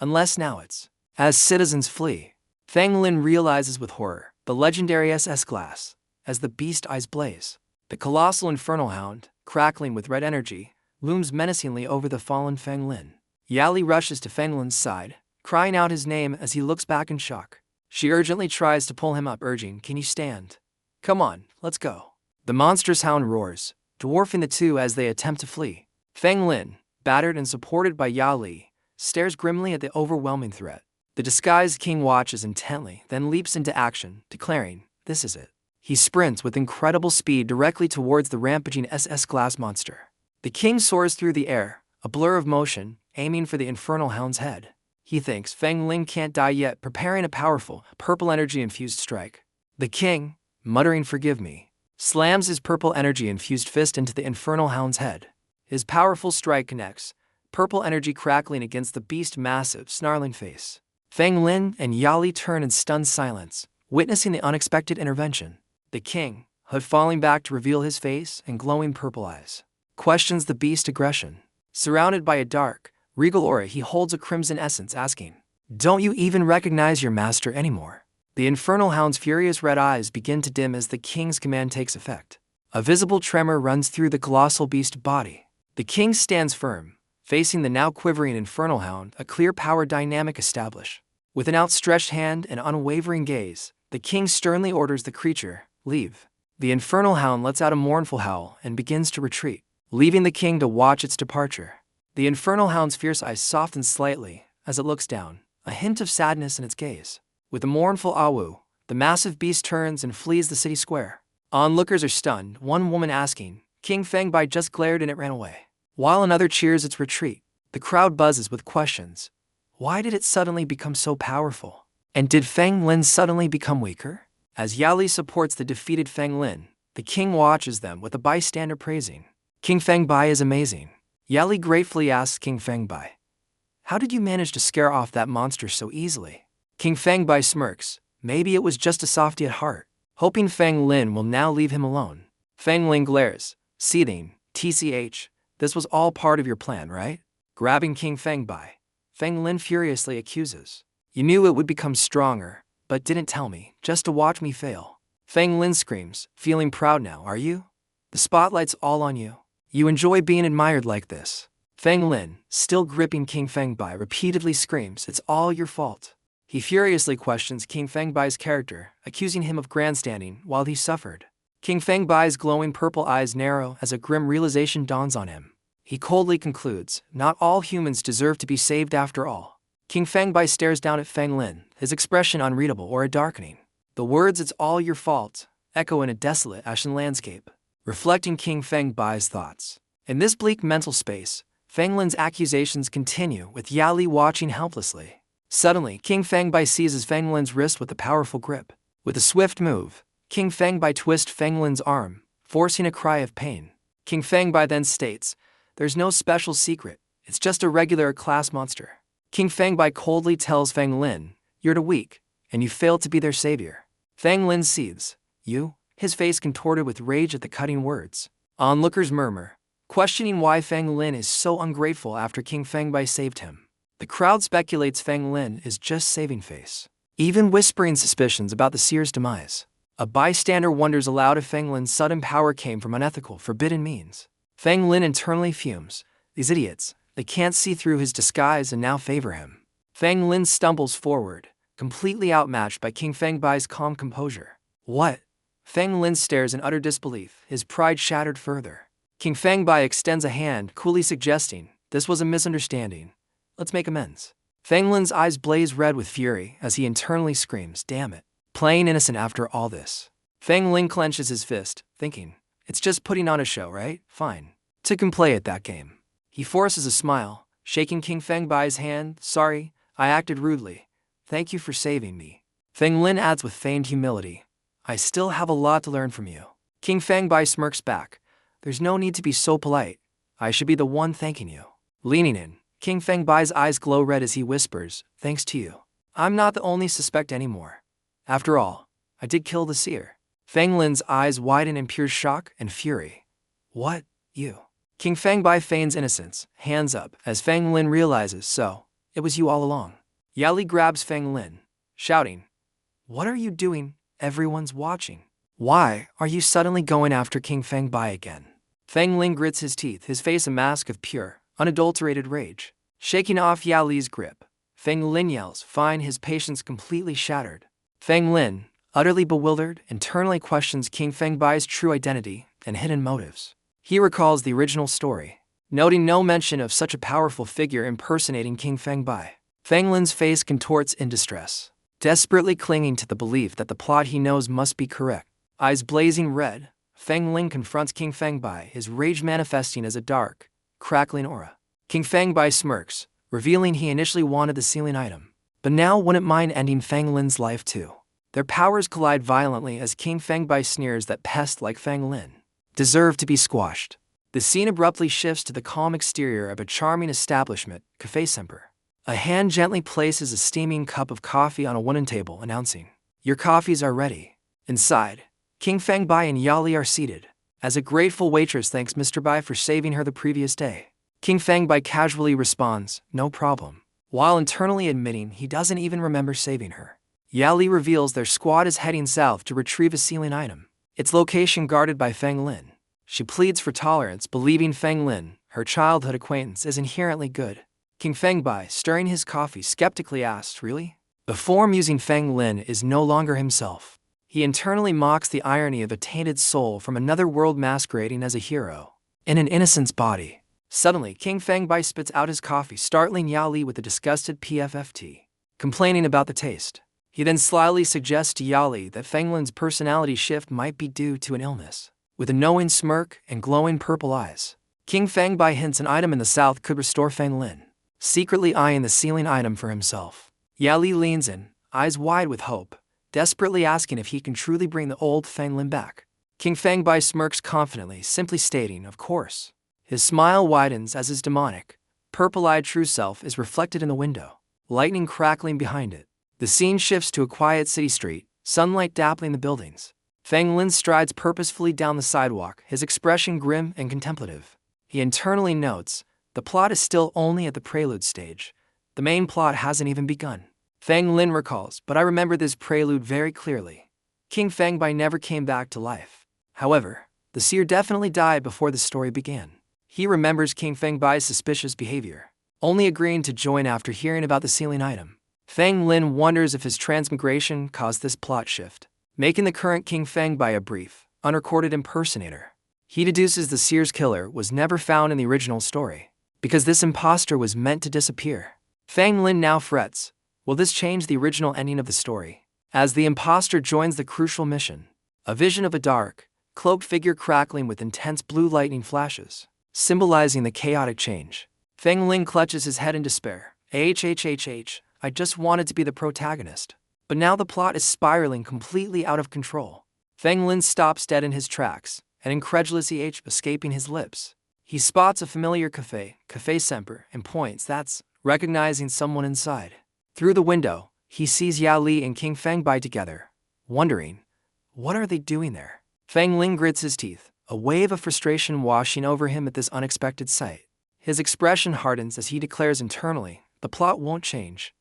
Unless now it's. As citizens flee, Feng Lin realizes with horror the legendary SS-class, as the beast eyes blaze. The colossal infernal hound, crackling with red energy, looms menacingly over the fallen Feng Lin. Yao Li rushes to Feng Lin's side, crying out his name as he looks back in shock. She urgently tries to pull him up, urging, "Can you stand? Come on, let's go." The monstrous hound roars, dwarfing the two as they attempt to flee. Feng Lin, battered and supported by Yao Li, stares grimly at the overwhelming threat. The disguised king watches intently, then leaps into action, declaring, "This is it." He sprints with incredible speed directly towards the rampaging SS-class monster. The king soars through the air, a blur of motion, aiming for the infernal hound's head. He thinks Feng Lin can't die yet, preparing a powerful, purple energy-infused strike. The king, muttering "Forgive me," slams his purple energy-infused fist into the infernal hound's head. His powerful strike connects, purple energy crackling against the beast's massive, snarling face. Feng Lin and Yao Li turn in stunned silence, witnessing the unexpected intervention. The king, hood falling back to reveal his face and glowing purple eyes, questions the beast's aggression. Surrounded by a dark, regal aura, he holds a crimson essence, asking, "Don't you even recognize your master anymore?" The infernal hound's furious red eyes begin to dim as the king's command takes effect. A visible tremor runs through the colossal beast body. The king stands firm, facing the now quivering infernal hound, a clear power dynamic established. With an outstretched hand and unwavering gaze, the king sternly orders the creature, "Leave." The infernal hound lets out a mournful howl and begins to retreat, leaving the king to watch its departure. The infernal hound's fierce eyes soften slightly as it looks down, a hint of sadness in its gaze. With a mournful awu, the massive beast turns and flees the city square. Onlookers are stunned, one woman asking, "King Fengbai just glared and it ran away," while another cheers its retreat. The crowd buzzes with questions. Why did it suddenly become so powerful? And did Feng Lin suddenly become weaker? As Yali supports the defeated Feng Lin, the king watches them with a bystander praising. "King Fengbai is amazing." Yali gratefully asks King Fengbai, "How did you manage to scare off that monster so easily?" King Fengbai smirks. Maybe it was just a softy at heart, hoping Feng Lin will now leave him alone. Feng Lin glares, seething, "TCH, this was all part of your plan, right?" Grabbing King Fengbai, Feng Lin furiously accuses, "You knew it would become stronger, but didn't tell me, just to watch me fail." Feng Lin screams, "Feeling proud now, are you? The spotlight's all on you. You enjoy being admired like this." Feng Lin, still gripping King Fengbai, repeatedly screams, "It's all your fault." He furiously questions King Fengbai's character, accusing him of grandstanding while he suffered. King Fengbai's glowing purple eyes narrow as a grim realization dawns on him. He coldly concludes, "Not all humans deserve to be saved after all." King Fengbai stares down at Feng Lin, his expression unreadable or a darkening. The words "it's all your fault" echo in a desolate ashen landscape, reflecting King Fengbai's thoughts. In this bleak mental space, Feng Lin's accusations continue, with Yali watching helplessly. Suddenly, King Fengbai seizes Feng Lin's wrist with a powerful grip. With a swift move, King Fengbai twists Feng Lin's arm, forcing a cry of pain. King Fengbai then states, "There's no special secret, it's just a regular class monster." King Fengbai coldly tells Feng Lin, "You're too weak, and you failed to be their savior." Feng Lin seethes, "You?" his face contorted with rage at the cutting words. Onlookers murmur, questioning why Feng Lin is so ungrateful after King Fengbai saved him. The crowd speculates Feng Lin is just saving face, even whispering suspicions about the seer's demise. A bystander wonders aloud if Feng Lin's sudden power came from unethical, forbidden means. Feng Lin internally fumes. These idiots, they can't see through his disguise and now favor him. Feng Lin stumbles forward, completely outmatched by King Fengbai's calm composure. "What?" Feng Lin stares in utter disbelief, his pride shattered further. King Fengbai extends a hand, coolly suggesting, "This was a misunderstanding. Let's make amends." Feng Lin's eyes blaze red with fury as he internally screams, "Damn it. Playing innocent after all this." Feng Lin clenches his fist, thinking, "It's just putting on a show, right? Fine. Two can play at that game." He forces a smile, shaking King Fengbai's hand. "Sorry, I acted rudely. Thank you for saving me." Feng Lin adds with feigned humility, "I still have a lot to learn from you." King Fengbai smirks back, "There's no need to be so polite. I should be the one thanking you." Leaning in, King Fengbai's eyes glow red as he whispers, "Thanks to you, I'm not the only suspect anymore. After all, I did kill the seer." Feng Lin's eyes widen in pure shock and fury. "What? You?" King Fengbai feigns innocence, hands up, as Feng Lin realizes, "So, it was you all along." Yali grabs Feng Lin, shouting, "What are you doing? Everyone's watching. Why are you suddenly going after King Fengbai again?" Feng Lin grits his teeth, his face a mask of pure, unadulterated rage. Shaking off Yali's grip, Feng Lin yells, "Fine," his patience completely shattered. Feng Lin, utterly bewildered, internally questions King Fengbai's true identity and hidden motives. He recalls the original story, noting no mention of such a powerful figure impersonating King Fengbai. Feng Lin's face contorts in distress, desperately clinging to the belief that the plot he knows must be correct. Eyes blazing red, Feng Lin confronts King Fengbai, his rage manifesting as a dark, crackling aura. King Fengbai smirks, revealing he initially wanted the sealing item, but now wouldn't mind ending Feng Lin's life too. Their powers collide violently as King Fengbai sneers that pests like Feng Lin deserve to be squashed. The scene abruptly shifts to the calm exterior of a charming establishment, Café Semper. A hand gently places a steaming cup of coffee on a wooden table, announcing, "Your coffees are ready." Inside, King Fengbai and Yali are seated, as a grateful waitress thanks Mr. Bai for saving her the previous day. King Fangbai casually responds, "No problem," while internally admitting he doesn't even remember saving her. Yao Li reveals their squad is heading south to retrieve a ceiling item. Its location guarded by Feng Lin. She pleads for tolerance, believing Feng Lin, her childhood acquaintance, is inherently good. King Fangbai, stirring his coffee, skeptically asks, "Really?" The form using Feng Lin is no longer himself. He internally mocks the irony of a tainted soul from another world masquerading as a hero in an innocent's body. Suddenly, King Fangbai spits out his coffee, startling Yao Li with a disgusted PFFT, complaining about the taste. He then slyly suggests to Yao Li that Feng Lin's personality shift might be due to an illness. With a knowing smirk and glowing purple eyes, King Fangbai hints an item in the south could restore Feng Lin, secretly eyeing the ceiling item for himself. Yao Li leans in, eyes wide with hope, desperately asking if he can truly bring the old Feng Lin back. King Fangbai smirks confidently, simply stating, "Of course." His smile widens as his demonic, purple-eyed true self is reflected in the window, lightning crackling behind it. The scene shifts to a quiet city street, sunlight dappling the buildings. Feng Lin strides purposefully down the sidewalk, his expression grim and contemplative. He internally notes, the plot is still only at the prelude stage. The main plot hasn't even begun. Feng Lin recalls, "But I remember this prelude very clearly. King Fangbai never came back to life. However, the seer definitely died before the story began." He remembers King Fangbai's suspicious behavior, only agreeing to join after hearing about the ceiling item. Feng Lin wonders if his transmigration caused this plot shift, making the current King Fangbai a brief, unrecorded impersonator. He deduces the seer's killer was never found in the original story, because this imposter was meant to disappear. Feng Lin now frets, will this change the original ending of the story? As the imposter joins the crucial mission, a vision of a dark, cloaked figure crackling with intense blue lightning flashes, symbolizing the chaotic change. Feng Lin clutches his head in despair. I just wanted to be the protagonist. But now the plot is spiraling completely out of control. Feng Lin stops dead in his tracks, an incredulous escaping his lips. He spots a familiar cafe Semper, and points, "That's," recognizing someone inside. Through the window, he sees Yao Li and King Fangbai together, wondering, what are they doing there? Feng Lin grits his teeth, a wave of frustration washing over him at this unexpected sight. His expression hardens as he declares internally, "The plot won't change.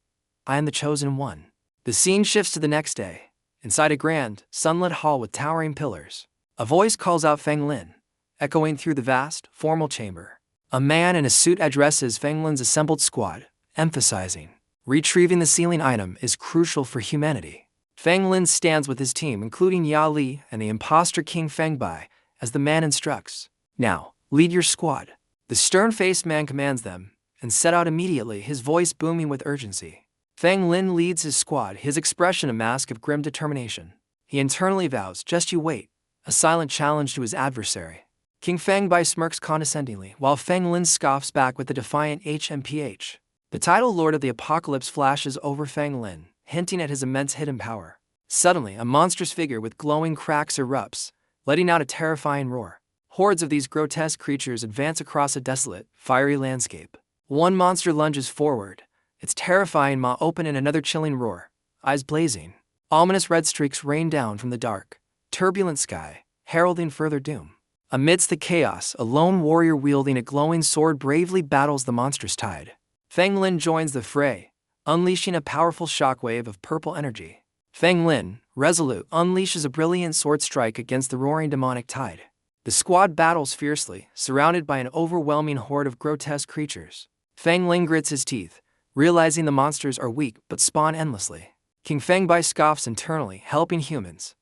I am the chosen one." The scene shifts to the next day, inside a grand, sunlit hall with towering pillars. A voice calls out Feng Lin, echoing through the vast, formal chamber. A man in a suit addresses Feng Lin's assembled squad, emphasizing, retrieving the ceiling item is crucial for humanity. Feng Lin stands with his team, including Yao Li and the imposter King Fangbai, as the man instructs. "Now, lead your squad." The stern-faced man commands them, and set out immediately, his voice booming with urgency. Feng Lin leads his squad, his expression a mask of grim determination. He internally vows, "Just you wait," a silent challenge to his adversary. King Fangbai smirks condescendingly, while Feng Lin scoffs back with a defiant HMPH. The title Lord of the Apocalypse flashes over Feng Lin, hinting at his immense hidden power. Suddenly, a monstrous figure with glowing cracks erupts, letting out a terrifying roar. Hordes of these grotesque creatures advance across a desolate, fiery landscape. One monster lunges forward, its terrifying maw open in another chilling roar, eyes blazing. Ominous red streaks rain down from the dark, turbulent sky, heralding further doom. Amidst the chaos, a lone warrior wielding a glowing sword bravely battles the monstrous tide. Feng Lin joins the fray, unleashing a powerful shockwave of purple energy. Feng Lin, resolute, unleashes a brilliant sword strike against the roaring demonic tide. The squad battles fiercely, surrounded by an overwhelming horde of grotesque creatures. Feng Lin grits his teeth, realizing the monsters are weak but spawn endlessly. King Fangbai scoffs internally, helping humans.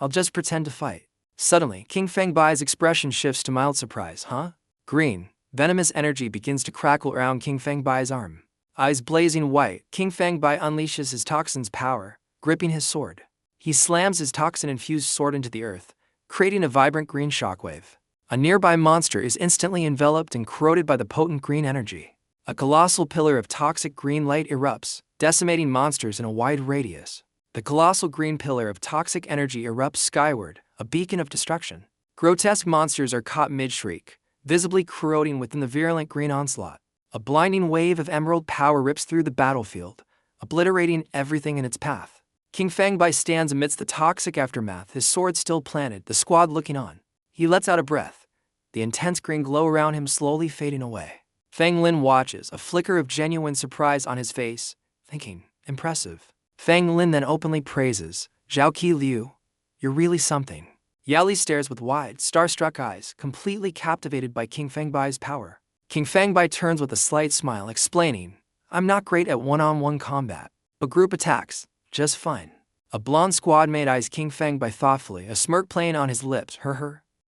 "I'll just pretend to fight." Suddenly, King Fangbai's expression shifts to mild surprise. "Huh?" Green, venomous energy begins to crackle around King Fangbai's arm. Eyes blazing white, King Fangbai unleashes his toxin's power, gripping his sword. He slams his toxin-infused sword into the earth, creating a vibrant green shockwave. A nearby monster is instantly enveloped and corroded by the potent green energy. A colossal pillar of toxic green light erupts, decimating monsters in a wide radius. The colossal green pillar of toxic energy erupts skyward, a beacon of destruction. Grotesque monsters are caught mid-shriek, visibly corroding within the virulent green onslaught. A blinding wave of emerald power rips through the battlefield, obliterating everything in its path. King Fangbai stands amidst the toxic aftermath, his sword still planted, the squad looking on. He lets out a breath, the intense green glow around him slowly fading away. Fang Lin watches, a flicker of genuine surprise on his face, thinking, impressive. Fang Lin then openly praises, Zhao Qi Liu, you're really something. Yali stares with wide, starstruck eyes, completely captivated by King Fangbai's power. King Fangbai turns with a slight smile, explaining, I'm not great at one-on-one combat, but group attacks, just fine. A blonde squad mate eyes King Fangbai thoughtfully, a smirk playing on his lips,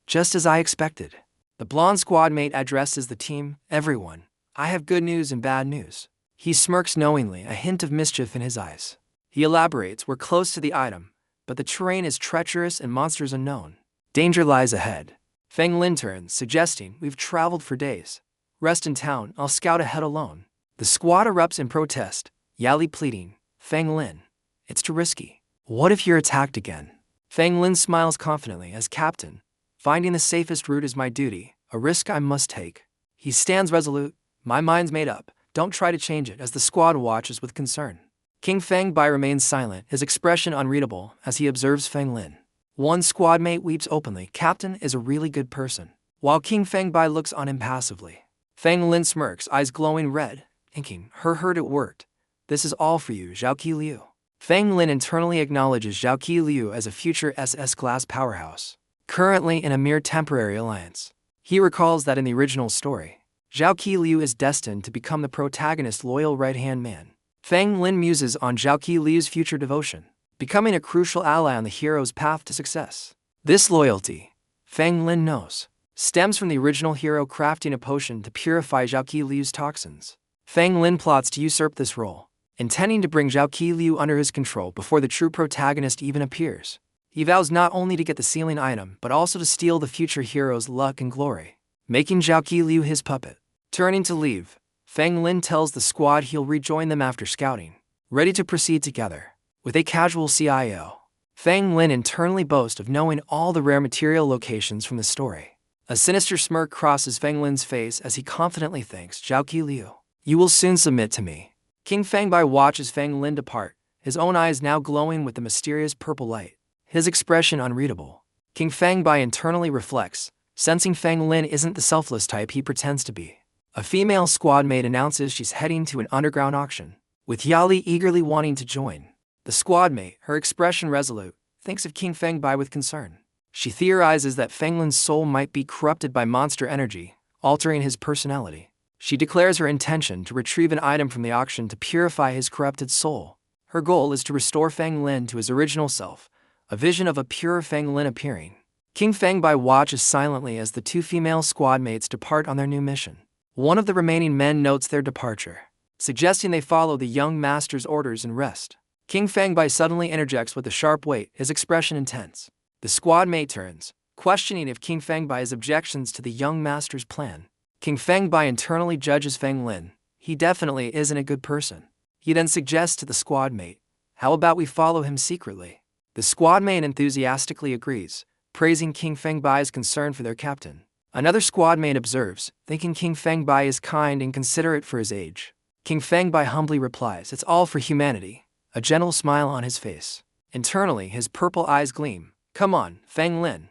just as I expected. The blonde squad mate addresses the team, everyone, I have good news and bad news. He smirks knowingly, a hint of mischief in his eyes. He elaborates, we're close to the item, but the terrain is treacherous and monsters unknown. Danger lies ahead. Fang Lin turns, suggesting, we've traveled for days. Rest in town, I'll scout ahead alone. The squad erupts in protest, Yali pleading, Fang Lin, it's too risky. What if you're attacked again? Fang Lin smiles confidently as captain. Finding the safest route is my duty, a risk I must take. He stands resolute, my mind's made up, don't try to change it, as the squad watches with concern. King Fangbai remains silent, his expression unreadable, as he observes Fang Lin. One squad mate weeps openly, Captain is a really good person. While King Fangbai looks on impassively. Fang Lin smirks, eyes glowing red, thinking, heard it worked. This is all for you, Zhao Qi Liu. Fang Lin internally acknowledges Zhao Qi Liu as a future SS-class powerhouse, currently in a mere temporary alliance. He recalls that in the original story, Zhao Qi Liu is destined to become the protagonist's loyal right-hand man. Fang Lin muses on Zhao Qi Liu's future devotion, becoming a crucial ally on the hero's path to success. This loyalty, Fang Lin knows, stems from the original hero crafting a potion to purify Zhao Qi Liu's toxins. Fang Lin plots to usurp this role, intending to bring Zhao Qi Liu under his control before the true protagonist even appears. He vows not only to get the sealing item, but also to steal the future hero's luck and glory, making Zhao Qi Liu his puppet. Turning to leave, Fang Lin tells the squad he'll rejoin them after scouting, ready to proceed together. With a casual CIO, Fang Lin internally boasts of knowing all the rare material locations from the story. A sinister smirk crosses Fang Lin's face as he confidently thanks Zhao Qi Liu. You will soon submit to me. King Fangbai watches Fang Lin depart, his own eyes now glowing with the mysterious purple light, his expression unreadable. King Fangbai internally reflects, sensing Fang Lin isn't the selfless type he pretends to be. A female squad mate announces she's heading to an underground auction, with Yali eagerly wanting to join. The squad mate, her expression resolute, thinks of King Fangbai with concern. She theorizes that Fang Lin's soul might be corrupted by monster energy, altering his personality. She declares her intention to retrieve an item from the auction to purify his corrupted soul. Her goal is to restore Fang Lin to his original self, a vision of a pure Fang Lin appearing. King Fangbai watches silently as the two female squad mates depart on their new mission. One of the remaining men notes their departure, suggesting they follow the young master's orders and rest. King Fangbai suddenly interjects with a sharp weight, his expression intense. The squad mate turns, questioning if King Fangbai's objections to the young master's plan. King Fangbai internally judges Fang Lin. He definitely isn't a good person. He then suggests to the squad mate, how about we follow him secretly? The squad mate enthusiastically agrees, praising King Fangbai's concern for their captain. Another squad mate observes, thinking King Fangbai is kind and considerate for his age. King Fangbai humbly replies, it's all for humanity, a gentle smile on his face. Internally, his purple eyes gleam. Come on, Fang Lin.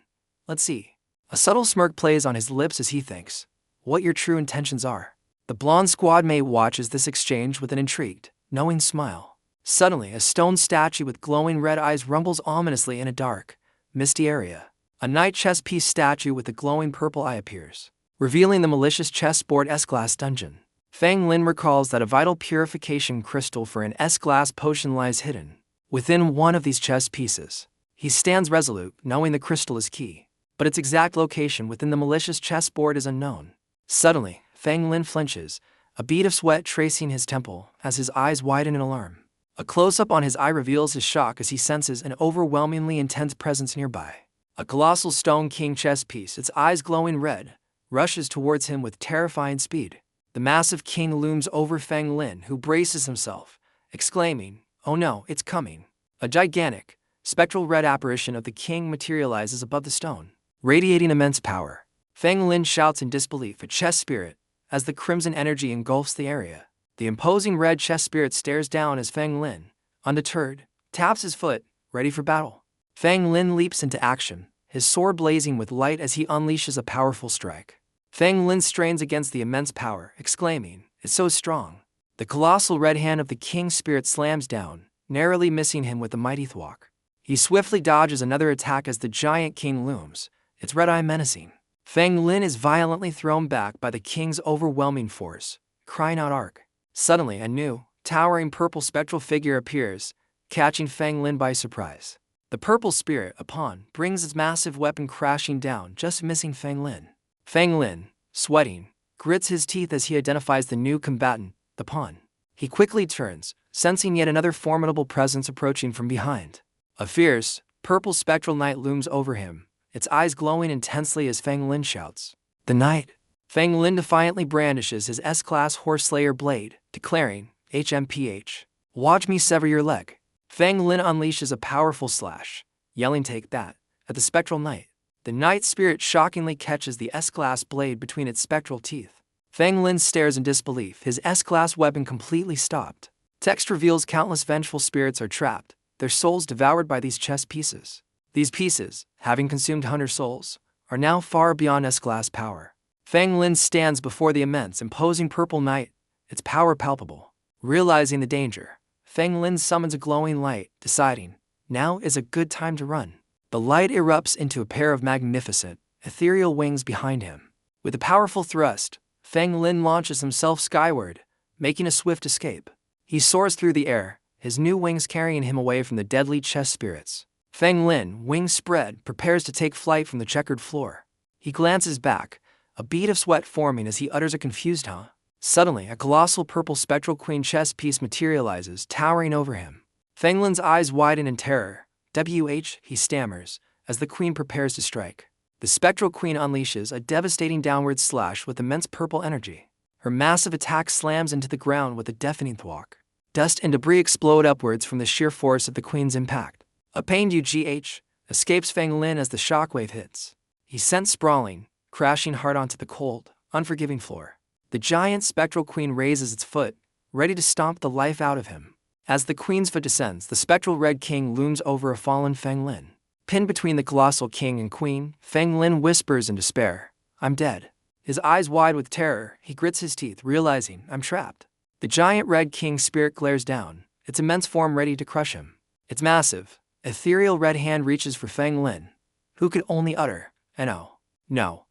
Let's see. A subtle smirk plays on his lips as he thinks, what your true intentions are. The blonde squad mate watches this exchange with an intrigued, knowing smile. Suddenly, a stone statue with glowing red eyes rumbles ominously in a dark, misty area. A knight chess piece statue with a glowing purple eye appears, revealing the malicious chessboard S-Glass dungeon. Fang Lin recalls that a vital purification crystal for an S-Glass potion lies hidden within one of these chess pieces. He stands resolute, knowing the crystal is key, but its exact location within the malicious chessboard is unknown. Suddenly, Fang Lin flinches, a bead of sweat tracing his temple as his eyes widen in alarm. A close-up on his eye reveals his shock as he senses an overwhelmingly intense presence nearby. A colossal stone king chess piece, its eyes glowing red, rushes towards him with terrifying speed. The massive king looms over Fang Lin, who braces himself, exclaiming, oh no, it's coming. A gigantic, spectral red apparition of the king materializes above the stone, radiating immense power. Fang Lin shouts in disbelief at chess spirit as the crimson energy engulfs the area. The imposing red chess spirit stares down as Fang Lin, undeterred, taps his foot, ready for battle. Fang Lin leaps into action, his sword blazing with light as he unleashes a powerful strike. Feng Lin strains against the immense power, exclaiming, "It's so strong." The colossal red hand of the king's spirit slams down, narrowly missing him with a mighty thwack. He swiftly dodges another attack as the giant king looms, its red eye menacing. Feng Lin is violently thrown back by the king's overwhelming force, crying out "Arc!" Suddenly, a new, towering purple spectral figure appears, catching Feng Lin by surprise. The purple spirit, upon, brings its massive weapon crashing down, just missing Feng Lin. Feng Lin, sweating, grits his teeth as he identifies the new combatant, the pawn. He quickly turns, sensing yet another formidable presence approaching from behind. A fierce, purple spectral knight looms over him, its eyes glowing intensely as Feng Lin shouts, "The knight!" Feng Lin defiantly brandishes his S-Class Horseslayer blade, declaring, "HMPH. Watch me sever your leg." Feng Lin unleashes a powerful slash, yelling "Take that," at the spectral knight. The knight's spirit shockingly catches the S-Class blade between its spectral teeth. Feng Lin stares in disbelief, his S-Class weapon completely stopped. Text reveals countless vengeful spirits are trapped, their souls devoured by these chess pieces. These pieces, having consumed 100 souls, are now far beyond S-Class power. Feng Lin stands before the immense, imposing purple knight, its power palpable. Realizing the danger, Feng Lin summons a glowing light, deciding, now is a good time to run. The light erupts into a pair of magnificent, ethereal wings behind him. With a powerful thrust, Feng Lin launches himself skyward, making a swift escape. He soars through the air, his new wings carrying him away from the deadly chess spirits. Feng Lin, wings spread, prepares to take flight from the checkered floor. He glances back, a bead of sweat forming as he utters a confused "huh?" Suddenly, a colossal purple spectral queen chess piece materializes, towering over him. Feng Lin's eyes widen in terror. "WH," he stammers, as the queen prepares to strike. The spectral queen unleashes a devastating downward slash with immense purple energy. Her massive attack slams into the ground with a deafening thwack. Dust and debris explode upwards from the sheer force of the queen's impact. A pained UGH escapes Feng Lin as the shockwave hits. He's sent sprawling, crashing hard onto the cold, unforgiving floor. The giant spectral queen raises its foot, ready to stomp the life out of him. As the queen's foot descends, the spectral red king looms over a fallen Feng Lin. Pinned between the colossal king and queen, Feng Lin whispers in despair, "I'm dead." His eyes wide with terror, he grits his teeth, realizing, "I'm trapped." The giant red king's spirit glares down, its immense form ready to crush him. Its massive, ethereal red hand reaches for Feng Lin, who could only utter, "No. No.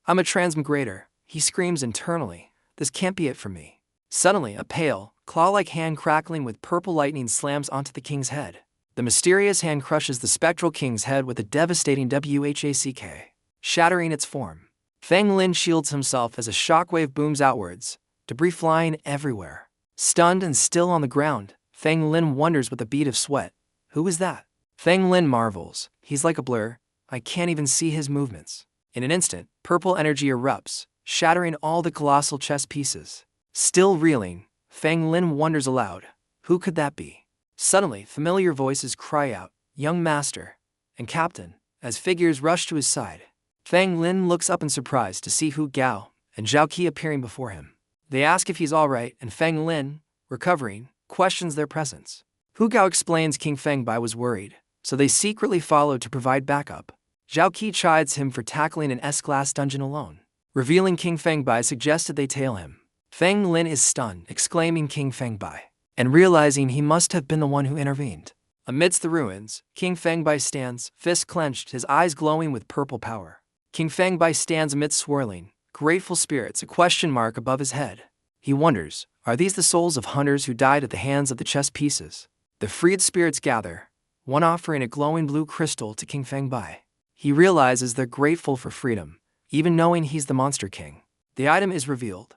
I'm a transmigrator," he screams internally. "This can't be it for me." Suddenly, a pale, claw-like hand crackling with purple lightning slams onto the king's head. The mysterious hand crushes the spectral king's head with a devastating whack, shattering its form. Feng Lin shields himself as a shockwave booms outwards, debris flying everywhere. Stunned and still on the ground, Feng Lin wonders with a bead of sweat, "Who is that?" Feng Lin marvels, "He's like a blur, I can't even see his movements." In an instant, purple energy erupts, shattering all the colossal chess pieces. Still reeling, Feng Lin wonders aloud, "Who could that be?" Suddenly, familiar voices cry out, "Young master," and "Captain," as figures rush to his side. Feng Lin looks up in surprise to see Hu Gao and Zhao Qi appearing before him. They ask if he's all right, and Feng Lin, recovering, questions their presence. Hu Gao explains King Feng Bai was worried, so they secretly followed to provide backup. Zhao Qi chides him for tackling an S-Class dungeon alone. Revealing King Feng Bai suggested they tail him. Feng Lin is stunned, exclaiming "King Feng Bai," and realizing he must have been the one who intervened. Amidst the ruins, King Feng Bai stands, fists clenched, his eyes glowing with purple power. King Feng Bai stands amidst swirling, grateful spirits, a question mark above his head. He wonders, are these the souls of hunters who died at the hands of the chess pieces? The freed spirits gather, one offering a glowing blue crystal to King Feng Bai. He realizes they're grateful for freedom, even knowing he's the Monster King. The item is revealed,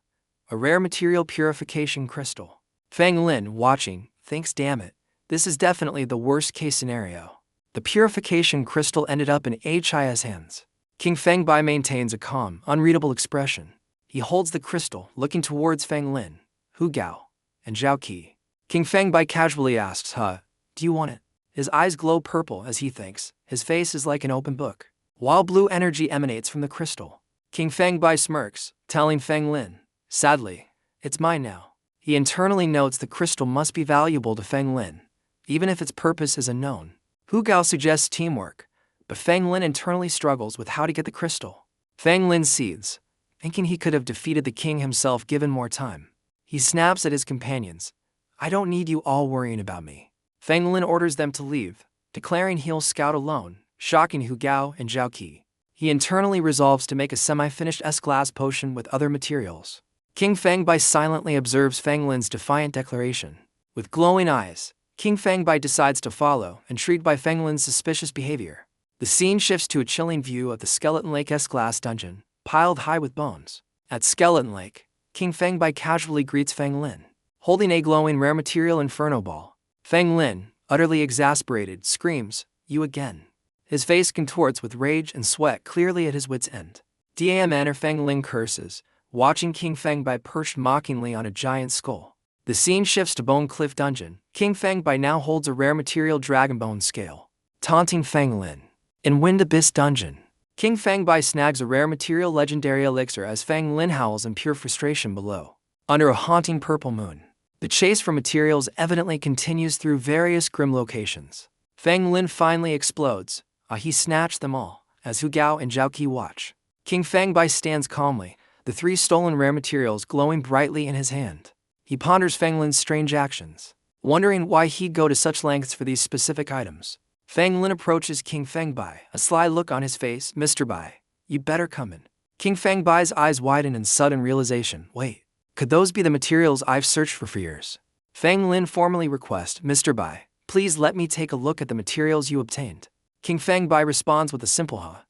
a rare material purification crystal. Feng Lin, watching, thinks, "Damn it, this is definitely the worst-case scenario." The purification crystal ended up in HI's hands. King Feng Bai maintains a calm, unreadable expression. He holds the crystal, looking towards Feng Lin, Hu Gao, and Zhao Qi. King Feng Bai casually asks, "Do you want it?" His eyes glow purple as he thinks, his face is like an open book, while blue energy emanates from the crystal. King Feng Bai smirks, telling Feng Lin, "Sadly, it's mine now." He internally notes the crystal must be valuable to Feng Lin, even if its purpose is unknown. Hu Gao suggests teamwork, but Feng Lin internally struggles with how to get the crystal. Feng Lin seethes, thinking he could have defeated the king himself given more time. He snaps at his companions. I don't need you all worrying about me. Feng Lin orders them to leave, declaring he'll scout alone, shocking Hu Gao and Zhao Qi. He internally resolves to make a semi-finished S-glass potion with other materials. King Fangbai silently observes Feng Lin's defiant declaration. With glowing eyes, King Fangbai decides to follow, intrigued by Feng Lin's suspicious behavior. The scene shifts to a chilling view of the Skeleton Lake S-glass dungeon, piled high with bones. At Skeleton Lake, King Fangbai casually greets Feng Lin, holding a glowing rare material inferno ball. Feng Lin, utterly exasperated, screams, "You again." His face contorts with rage and sweat, clearly at his wit's end. Damn, Feng Lin curses, watching King Fangbai perched mockingly on a giant skull. The scene shifts to Bone Cliff Dungeon. King Fangbai now holds a rare material dragon bone scale, taunting Feng Lin. In Wind Abyss Dungeon, King Fangbai snags a rare material legendary elixir as Feng Lin howls in pure frustration below. Under a haunting purple moon, the chase for materials evidently continues through various grim locations. Feng Lin finally explodes. He snatched them all, as Hu Gao and Zhao Qi watch. King Fangbai stands calmly, the 3 stolen rare materials glowing brightly in his hand. He ponders Feng Lin's strange actions, wondering why he'd go to such lengths for these specific items. Feng Lin approaches King Fangbai, a sly look on his face. "Mr. Bai, you better come in." King Fangbai's eyes widen in sudden realization. Wait, could those be the materials I've searched for years? Feng Lin formally requests, "Mr. Bai, please let me take a look at the materials you obtained." King Fangbai responds with a simple "huh,"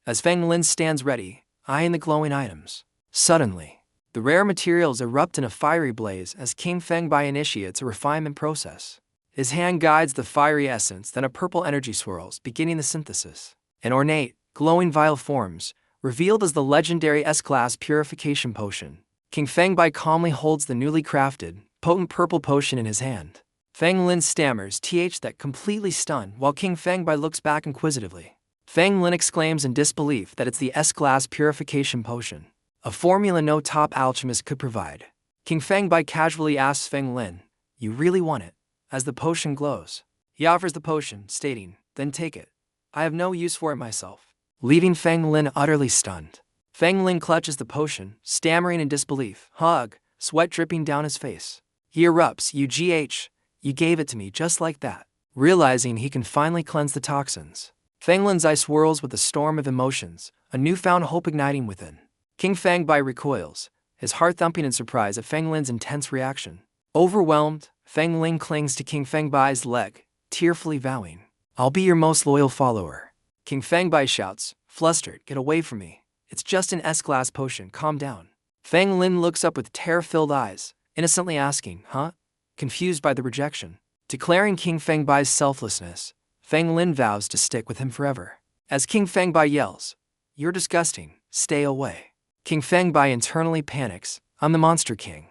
as Feng Lin stands ready, eyeing the glowing items. Suddenly, the rare materials erupt in a fiery blaze as King Fangbai initiates a refinement process. His hand guides the fiery essence, then a purple energy swirls, beginning the synthesis. An ornate, glowing vial forms, revealed as the legendary S-Class Purification Potion. King Fangbai calmly holds the newly crafted, potent purple potion in his hand. Feng Lin stammers that completely stunned, while King Fangbai looks back inquisitively. Feng Lin exclaims in disbelief that it's the S-Class Purification Potion, a formula no top alchemist could provide. King Fangbai casually asks Feng Lin, "You really want it?" As the potion glows, he offers the potion, stating, "Then take it. I have no use for it myself," leaving Feng Lin utterly stunned. Feng Lin clutches the potion, stammering in disbelief, sweat dripping down his face. He erupts, You gave it to me just like that." Realizing he can finally cleanse the toxins, Feng Lin's eye swirls with a storm of emotions, a newfound hope igniting within. King Fangbai recoils, his heart thumping in surprise at Feng Lin's intense reaction. Overwhelmed, Feng Lin clings to King Fangbai's leg, tearfully vowing, "I'll be your most loyal follower." King Fangbai shouts, flustered, "Get away from me. It's just an S-glass potion, calm down." Feng Lin looks up with terror-filled eyes, innocently asking, "Huh?" confused by the rejection. Declaring King Fangbai's selflessness, Feng Lin vows to stick with him forever. As King Fangbai yells, "You're disgusting, stay away," King Fangbai internally panics, "I'm the Monster King.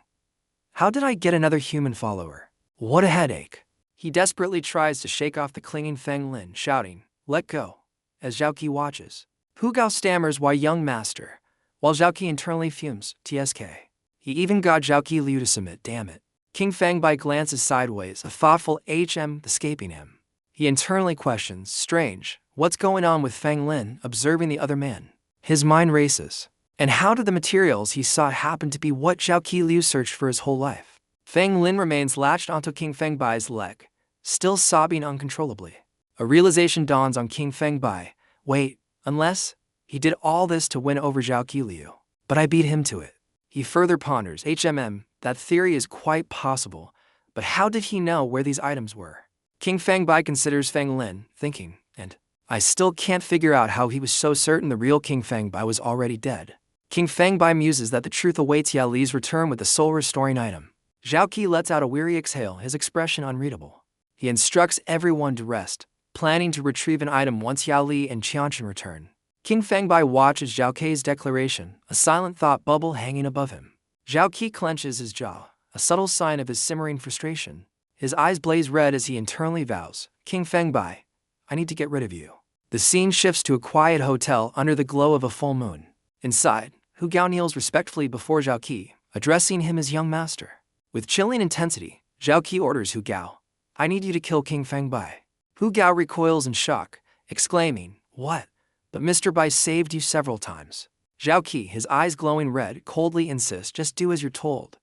How did I get another human follower? What a headache." He desperately tries to shake off the clinging Feng Lin, shouting, "Let go," as Zhao Qi watches. Hu Gao stammers, "Why, young master?" while Zhao Qi internally fumes, "TSK. He even got Zhao Qi Liu to submit, damn it." King Fangbai glances sideways, a thoughtful escaping him. He internally questions, "Strange, what's going on with Feng Lin?" observing the other man. His mind races. And how did the materials he sought happen to be what Zhao Qi Liu searched for his whole life? Feng Lin remains latched onto King Fangbai's leg, still sobbing uncontrollably. A realization dawns on King Fangbai. Wait, unless he did all this to win over Zhao Qi Liu, but I beat him to it. He further ponders, that theory is quite possible, but how did he know where these items were? King Fangbai considers Feng Lin, thinking, and I still can't figure out how he was so certain the real King Fangbai was already dead. King Fangbai muses that the truth awaits Yao Li's return with the soul-restoring item. Zhao Qi lets out a weary exhale, his expression unreadable. He instructs everyone to rest, planning to retrieve an item once Yao Li and Qianchen return. King Fangbai watches Zhao Qi's declaration, a silent thought bubble hanging above him. Zhao Qi clenches his jaw, a subtle sign of his simmering frustration. His eyes blaze red as he internally vows, "King Fangbai, I need to get rid of you." The scene shifts to a quiet hotel under the glow of a full moon. Inside, Hu Gao kneels respectfully before Zhao Qi, addressing him as young master. With chilling intensity, Zhao Qi orders Hu Gao, "I need you to kill King Fangbai." Hu Gao recoils in shock, exclaiming, "What? But Mr. Bai saved you several times." Zhao Qi, his eyes glowing red, coldly insists, just do as you're told.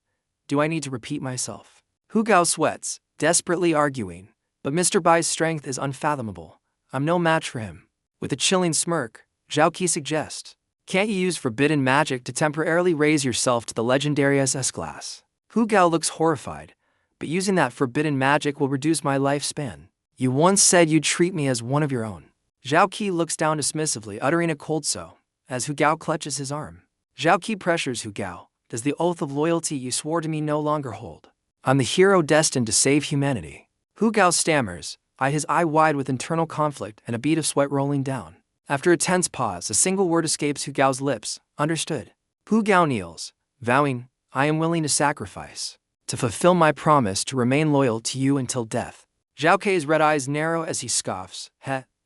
Do I need to repeat myself? Hu Gao sweats, desperately arguing, but Mr. Bai's strength is unfathomable. I'm no match for him. With a chilling smirk, Zhao Qi suggests, can't you use forbidden magic to temporarily raise yourself to the legendary SS class? Hu Gao looks horrified, but using that forbidden magic will reduce my lifespan. You once said you'd treat me as one of your own. Zhao Qi looks down dismissively, uttering a cold so, as Hu Gao clutches his arm. Zhao Qi pressures Hu Gao. Does the oath of loyalty you swore to me no longer hold? I'm the hero destined to save humanity. Hu Gao stammers, his eye wide with internal conflict and a bead of sweat rolling down. After a tense pause, a single word escapes Hu Gao's lips, understood. Hu Gao kneels, vowing, I am willing to sacrifice, to fulfill my promise to remain loyal to you until death. Zhao Kei's red eyes narrow as he scoffs,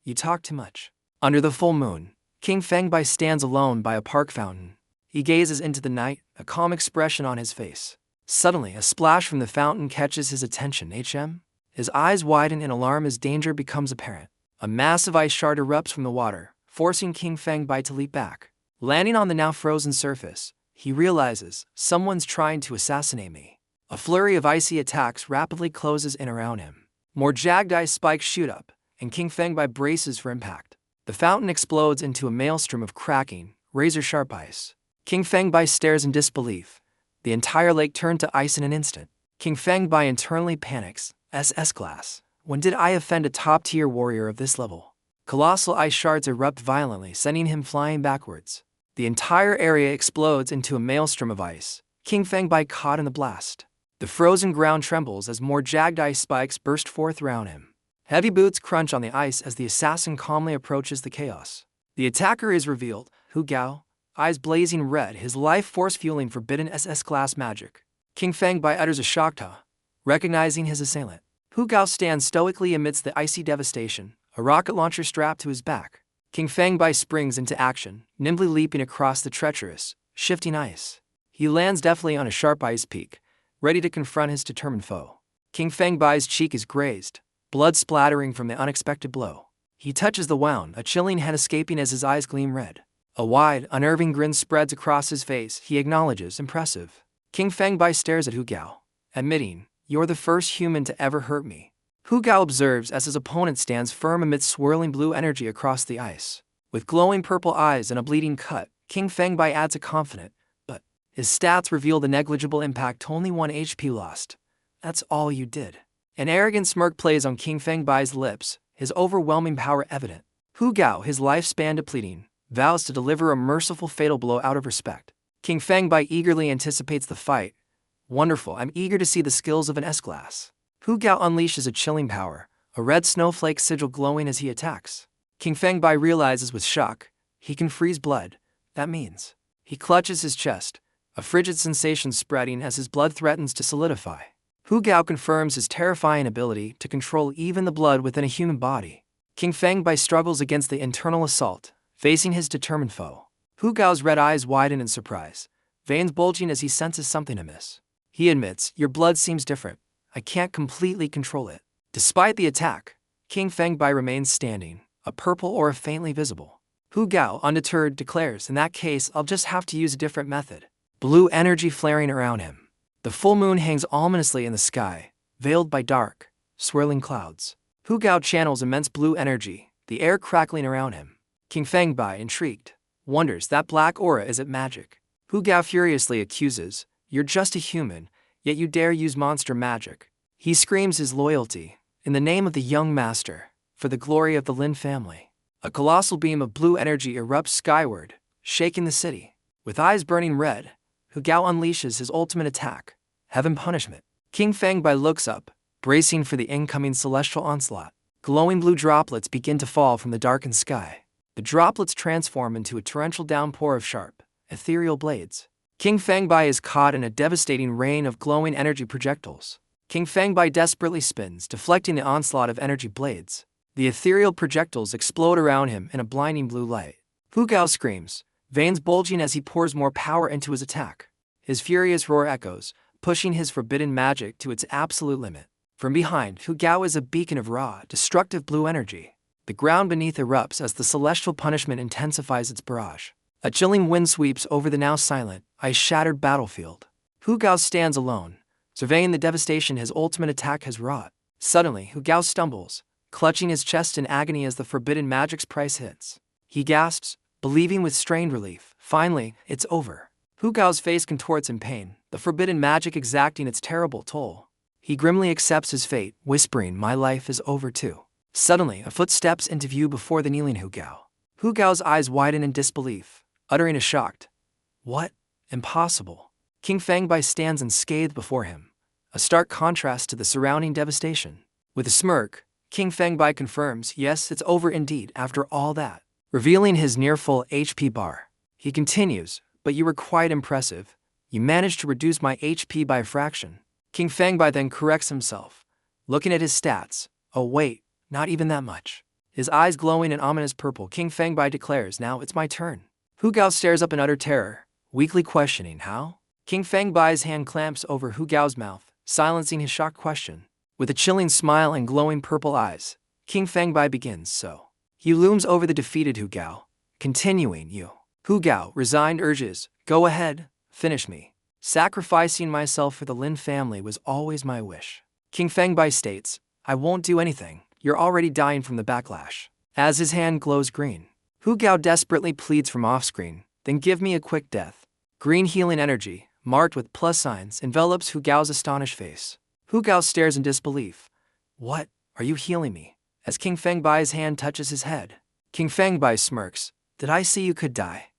you talk too much. Under the full moon, King Fengbai stands alone by a park fountain. He gazes into the night, a calm expression on his face. Suddenly, a splash from the fountain catches his attention. His eyes widen in alarm as danger becomes apparent. A massive ice shard erupts from the water, forcing King Fengbai to leap back. Landing on the now frozen surface, he realizes, someone's trying to assassinate me. A flurry of icy attacks rapidly closes in around him. More jagged ice spikes shoot up, and King Fengbai braces for impact. The fountain explodes into a maelstrom of cracking, razor-sharp ice. King Fengbai stares in disbelief. The entire lake turned to ice in an instant. King Fengbai internally panics. SS class. When did I offend a top-tier warrior of this level? Colossal ice shards erupt violently, sending him flying backwards. The entire area explodes into a maelstrom of ice. King Fengbai caught in the blast. The frozen ground trembles as more jagged ice spikes burst forth around him. Heavy boots crunch on the ice as the assassin calmly approaches the chaos. The attacker is revealed, Hu Gao, eyes blazing red, his life force fueling forbidden SS-class magic. King Fengbai utters a shocked recognizing his assailant. Hu Gao stands stoically amidst the icy devastation, a rocket launcher strapped to his back. King Fengbai springs into action, nimbly leaping across the treacherous, shifting ice. He lands deftly on a sharp ice peak, ready to confront his determined foe. King Fengbai's cheek is grazed, blood splattering from the unexpected blow. He touches the wound, a chilling head escaping as his eyes gleam red. A wide, unnerving grin spreads across his face. He acknowledges, impressive. King Fengbai stares at Hu Gao, admitting, you're the first human to ever hurt me. Hu Gao observes as his opponent stands firm amidst swirling blue energy across the ice. With glowing purple eyes and a bleeding cut, King Fengbai adds a confident, but his stats reveal the negligible impact, only 1 HP lost. That's all you did. An arrogant smirk plays on King Fengbai's lips, his overwhelming power evident. Hu Gao, his lifespan depleting, vows to deliver a merciful fatal blow out of respect. King Fengbai eagerly anticipates the fight. Wonderful, I'm eager to see the skills of an S-class. Hu Gao unleashes a chilling power, a red snowflake sigil glowing as he attacks. King Fengbai realizes with shock, he can freeze blood. That means. He clutches his chest, a frigid sensation spreading as his blood threatens to solidify. Hu Gao confirms his terrifying ability to control even the blood within a human body. King Fengbai struggles against the internal assault, facing his determined foe. Hu Gao's red eyes widen in surprise, veins bulging as he senses something amiss. He admits, your blood seems different. I can't completely control it. Despite the attack, King Fengbai remains standing, a purple aura faintly visible. Hu Gao, undeterred, declares, in that case, I'll just have to use a different method. Blue energy flaring around him. The full moon hangs ominously in the sky, veiled by dark, swirling clouds. Hu Gao channels immense blue energy, the air crackling around him. King Fengbai, intrigued, wonders, that black aura, is it magic? Hu Gao furiously accuses, you're just a human, yet you dare use monster magic. He screams his loyalty, in the name of the young master, for the glory of the Lin family. A colossal beam of blue energy erupts skyward, shaking the city. With eyes burning red, Hu Gao unleashes his ultimate attack, Heaven Punishment. King Fengbai looks up, bracing for the incoming celestial onslaught. Glowing blue droplets begin to fall from the darkened sky. The droplets transform into a torrential downpour of sharp, ethereal blades. King Fengbai is caught in a devastating rain of glowing energy projectiles. King Fengbai desperately spins, deflecting the onslaught of energy blades. The ethereal projectiles explode around him in a blinding blue light. Hu Gao screams, veins bulging as he pours more power into his attack. His furious roar echoes, pushing his forbidden magic to its absolute limit. From behind, Hu Gao is a beacon of raw, destructive blue energy. The ground beneath erupts as the celestial punishment intensifies its barrage. A chilling wind sweeps over the now silent, ice-shattered battlefield. Hu Gao stands alone, surveying the devastation his ultimate attack has wrought. Suddenly, Hu Gao stumbles, clutching his chest in agony as the forbidden magic's price hits. He gasps, believing with strained relief. Finally, it's over. Hu Gao's face contorts in pain, the forbidden magic exacting its terrible toll. He grimly accepts his fate, whispering, "My life is over too." Suddenly, a foot steps into view before the kneeling Hu Gao. Hu Gao's eyes widen in disbelief, uttering a shocked, "What? Impossible." King Fangbai stands unscathed before him, a stark contrast to the surrounding devastation. With a smirk, King Fangbai confirms, "Yes, it's over indeed after all that." Revealing his near-full HP bar, he continues, "But you were quite impressive. You managed to reduce my HP by a fraction." King Fangbai then corrects himself, looking at his stats. "Oh wait, not even that much." His eyes glowing in ominous purple, King Fangbai declares, "Now it's my turn." Hu Gao stares up in utter terror, weakly questioning, "How?" King Fangbai's hand clamps over Hu Gao's mouth, silencing his shocked question. With a chilling smile and glowing purple eyes, King Fangbai begins, "So." He looms over the defeated Hu Gao, continuing, "You." Hu Gao, resigned, urges, "Go ahead, finish me. Sacrificing myself for the Lin family was always my wish." King Fangbai states, "I won't do anything. You're already dying from the backlash." As his hand glows green, Hu Gao desperately pleads from off-screen, "Then give me a quick death." Green healing energy, marked with plus signs, envelops Hu Gao's astonished face. Hu Gao stares in disbelief. "What? Are you healing me?" As King Fangbai's hand touches his head, King Fangbai smirks, "Did I say you could die?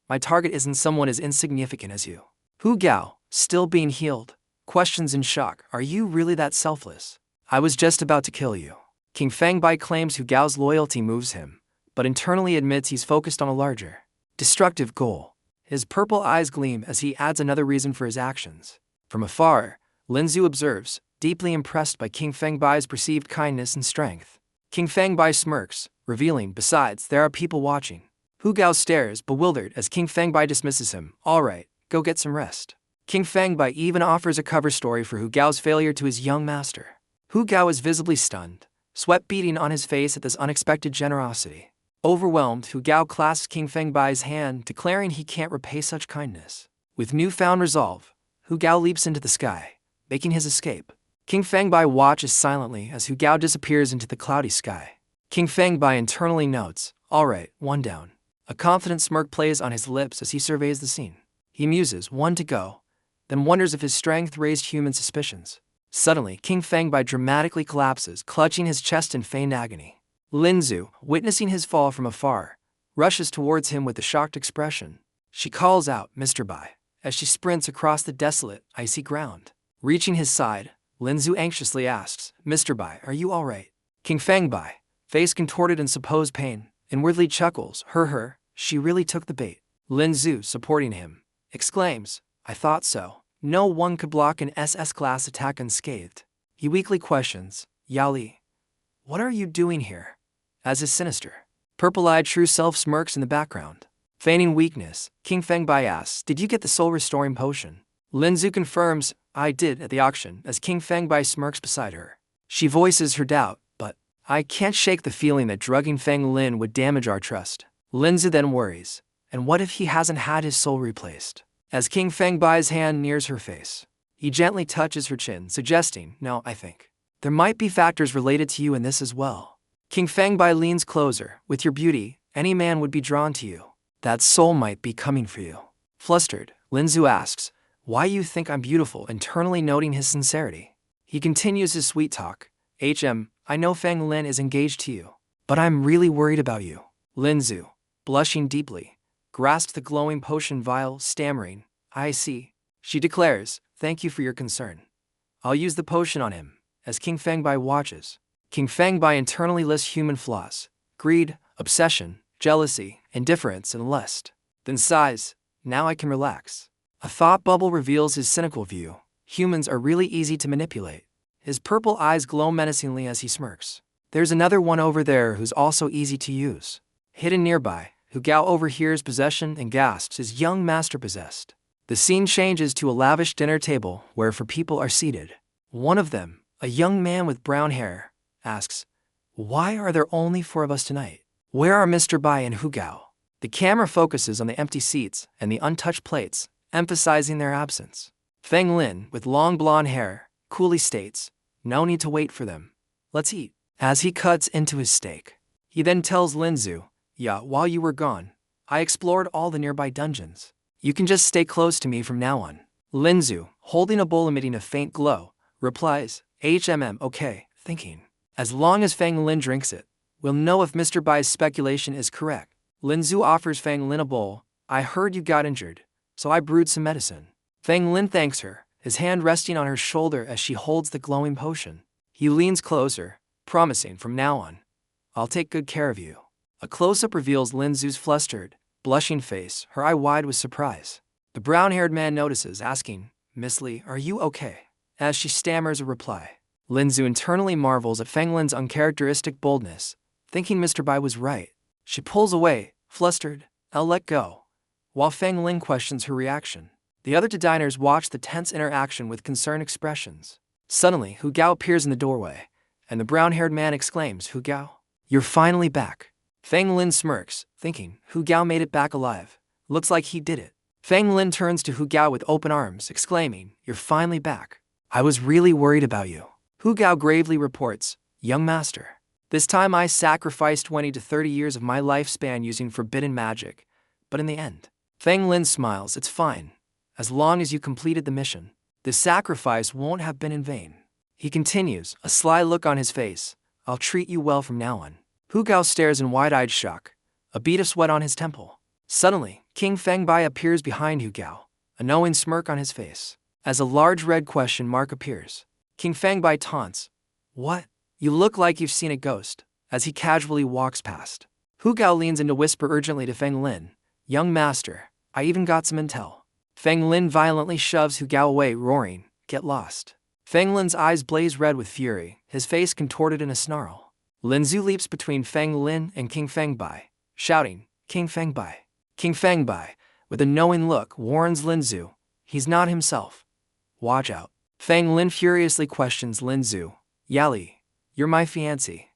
My target isn't someone as insignificant as you." Hu Gao, still being healed, questions in shock, "Are you really that selfless?" "I was just about to kill you." King Fangbai claims Hu Gao's loyalty moves him, but internally admits he's focused on a larger, destructive goal. His purple eyes gleam as he adds another reason for his actions. From afar, Lin Zhu observes, deeply impressed by King Fangbai's perceived kindness and strength. King Fangbai smirks, revealing, "Besides, there are people watching." Hu Gao stares, bewildered, as King Fangbai dismisses him. "All right, go get some rest." King Fangbai even offers a cover story for Hu Gao's failure to his young master. Hu Gao is visibly stunned, sweat beading on his face at this unexpected generosity. Overwhelmed, Hu Gao clasps King Fangbai's hand, declaring he can't repay such kindness. With newfound resolve, Hu Gao leaps into the sky, making his escape. King Fangbai watches silently as Hu Gao disappears into the cloudy sky. King Fangbai internally notes, "All right, one down." A confident smirk plays on his lips as he surveys the scene. He muses, "One to go," then wonders if his strength raised human suspicions. Suddenly, King Fangbai dramatically collapses, clutching his chest in feigned agony. Lin Zhu, witnessing his fall from afar, rushes towards him with a shocked expression. She calls out, "Mr. Bai," as she sprints across the desolate, icy ground. Reaching his side, Lin Zhu anxiously asks, "Mr. Bai, are you all right?" King Fangbai, face contorted in supposed pain, inwardly chuckles, her, she really took the bait. Lin Zhu, supporting him, exclaims, "I thought so. No one could block an SS-class attack unscathed." He weakly questions, "Yao Li, what are you doing here?" As his sinister, purple-eyed true self smirks in the background. Feigning weakness, King Fangbai asks, "Did you get the soul-restoring potion?" Lin Zhu confirms, "I did at the auction," as King Fangbai smirks beside her. She voices her doubt, "But I can't shake the feeling that drugging Fang Lin would damage our trust." Lin Zhu then worries, "And what if he hasn't had his soul replaced?" As King Fangbai's hand nears her face, he gently touches her chin, suggesting, "No, I think there might be factors related to you in this as well." King Fangbai leans closer, "With your beauty, any man would be drawn to you. That soul might be coming for you." Flustered, Lin Zhu asks, "Why you think I'm beautiful?" internally noting his sincerity. He continues his sweet talk, I know Fang Lin is engaged to you, but I'm really worried about you." Lin Zhu, blushing deeply, grasps the glowing potion vial, stammering, "I see." She declares, "Thank you for your concern. I'll use the potion on him." As King Fangbai watches, King Fangbai internally lists human flaws: greed, obsession, jealousy, indifference, and lust. Then sighs, "Now I can relax." A thought bubble reveals his cynical view: humans are really easy to manipulate. His purple eyes glow menacingly as he smirks. "There's another one over there who's also easy to use." Hidden nearby, Hu Gao overhears possession and gasps, his young master possessed. The scene changes to a lavish dinner table where 4 people are seated. One of them, a young man with brown hair, asks, "Why are there only 4 of us tonight? Where are Mr. Bai and Hu Gao?" The camera focuses on the empty seats and the untouched plates, emphasizing their absence. Feng Lin, with long blonde hair, coolly states, "No need to wait for them. Let's eat." As he cuts into his steak, he then tells Lin Zhu, "Yeah, while you were gone, I explored all the nearby dungeons. You can just stay close to me from now on." Lin Zhu, holding a bowl emitting a faint glow, replies, okay, thinking. As long as Feng Lin drinks it, we'll know if Mr. Bai's speculation is correct. Lin Zhu offers Feng Lin a bowl. "I heard you got injured, so I brewed some medicine." Feng Lin thanks her, his hand resting on her shoulder as she holds the glowing potion. He leans closer, promising, "From now on, I'll take good care of you." A close-up reveals Lin Zhu's flustered, blushing face, her eye wide with surprise. The brown-haired man notices, asking, "Miss Li, are you okay?" As she stammers a reply. Lin Zhu internally marvels at Feng Lin's uncharacteristic boldness, thinking Mr. Bai was right. She pulls away, flustered, "I'll let go," while Feng Lin questions her reaction. The other two diners watch the tense interaction with concerned expressions. Suddenly, Hu Gao appears in the doorway, and the brown-haired man exclaims, "Hu Gao, you're finally back." Feng Lin smirks, thinking, Hu Gao made it back alive. Looks like he did it. Feng Lin turns to Hu Gao with open arms, exclaiming, "You're finally back. I was really worried about you." Hu Gao gravely reports, "Young master, this time I sacrificed 20 to 30 years of my lifespan using forbidden magic, but in the end." Feng Lin smiles, "It's fine. As long as you completed the mission, the sacrifice won't have been in vain." He continues, a sly look on his face, "I'll treat you well from now on." Hu Gao stares in wide-eyed shock, a bead of sweat on his temple. Suddenly, King Feng Bai appears behind Hu Gao, a knowing smirk on his face. As a large red question mark appears, King Feng Bai taunts, "What? You look like you've seen a ghost," as he casually walks past. Hu Gao leans in to whisper urgently to Feng Lin, "Young master, I even got some intel." Feng Lin violently shoves Hu Gao away, roaring, "Get lost." Feng Lin's eyes blaze red with fury, his face contorted in a snarl. Lin Zhu leaps between Feng Lin and King Feng Bai, shouting, "King Feng Bai." King Feng Bai, with a knowing look, warns Lin Zhu, "He's not himself. Watch out." Feng Lin furiously questions Lin Zhu, "Yali, you're my fiancé.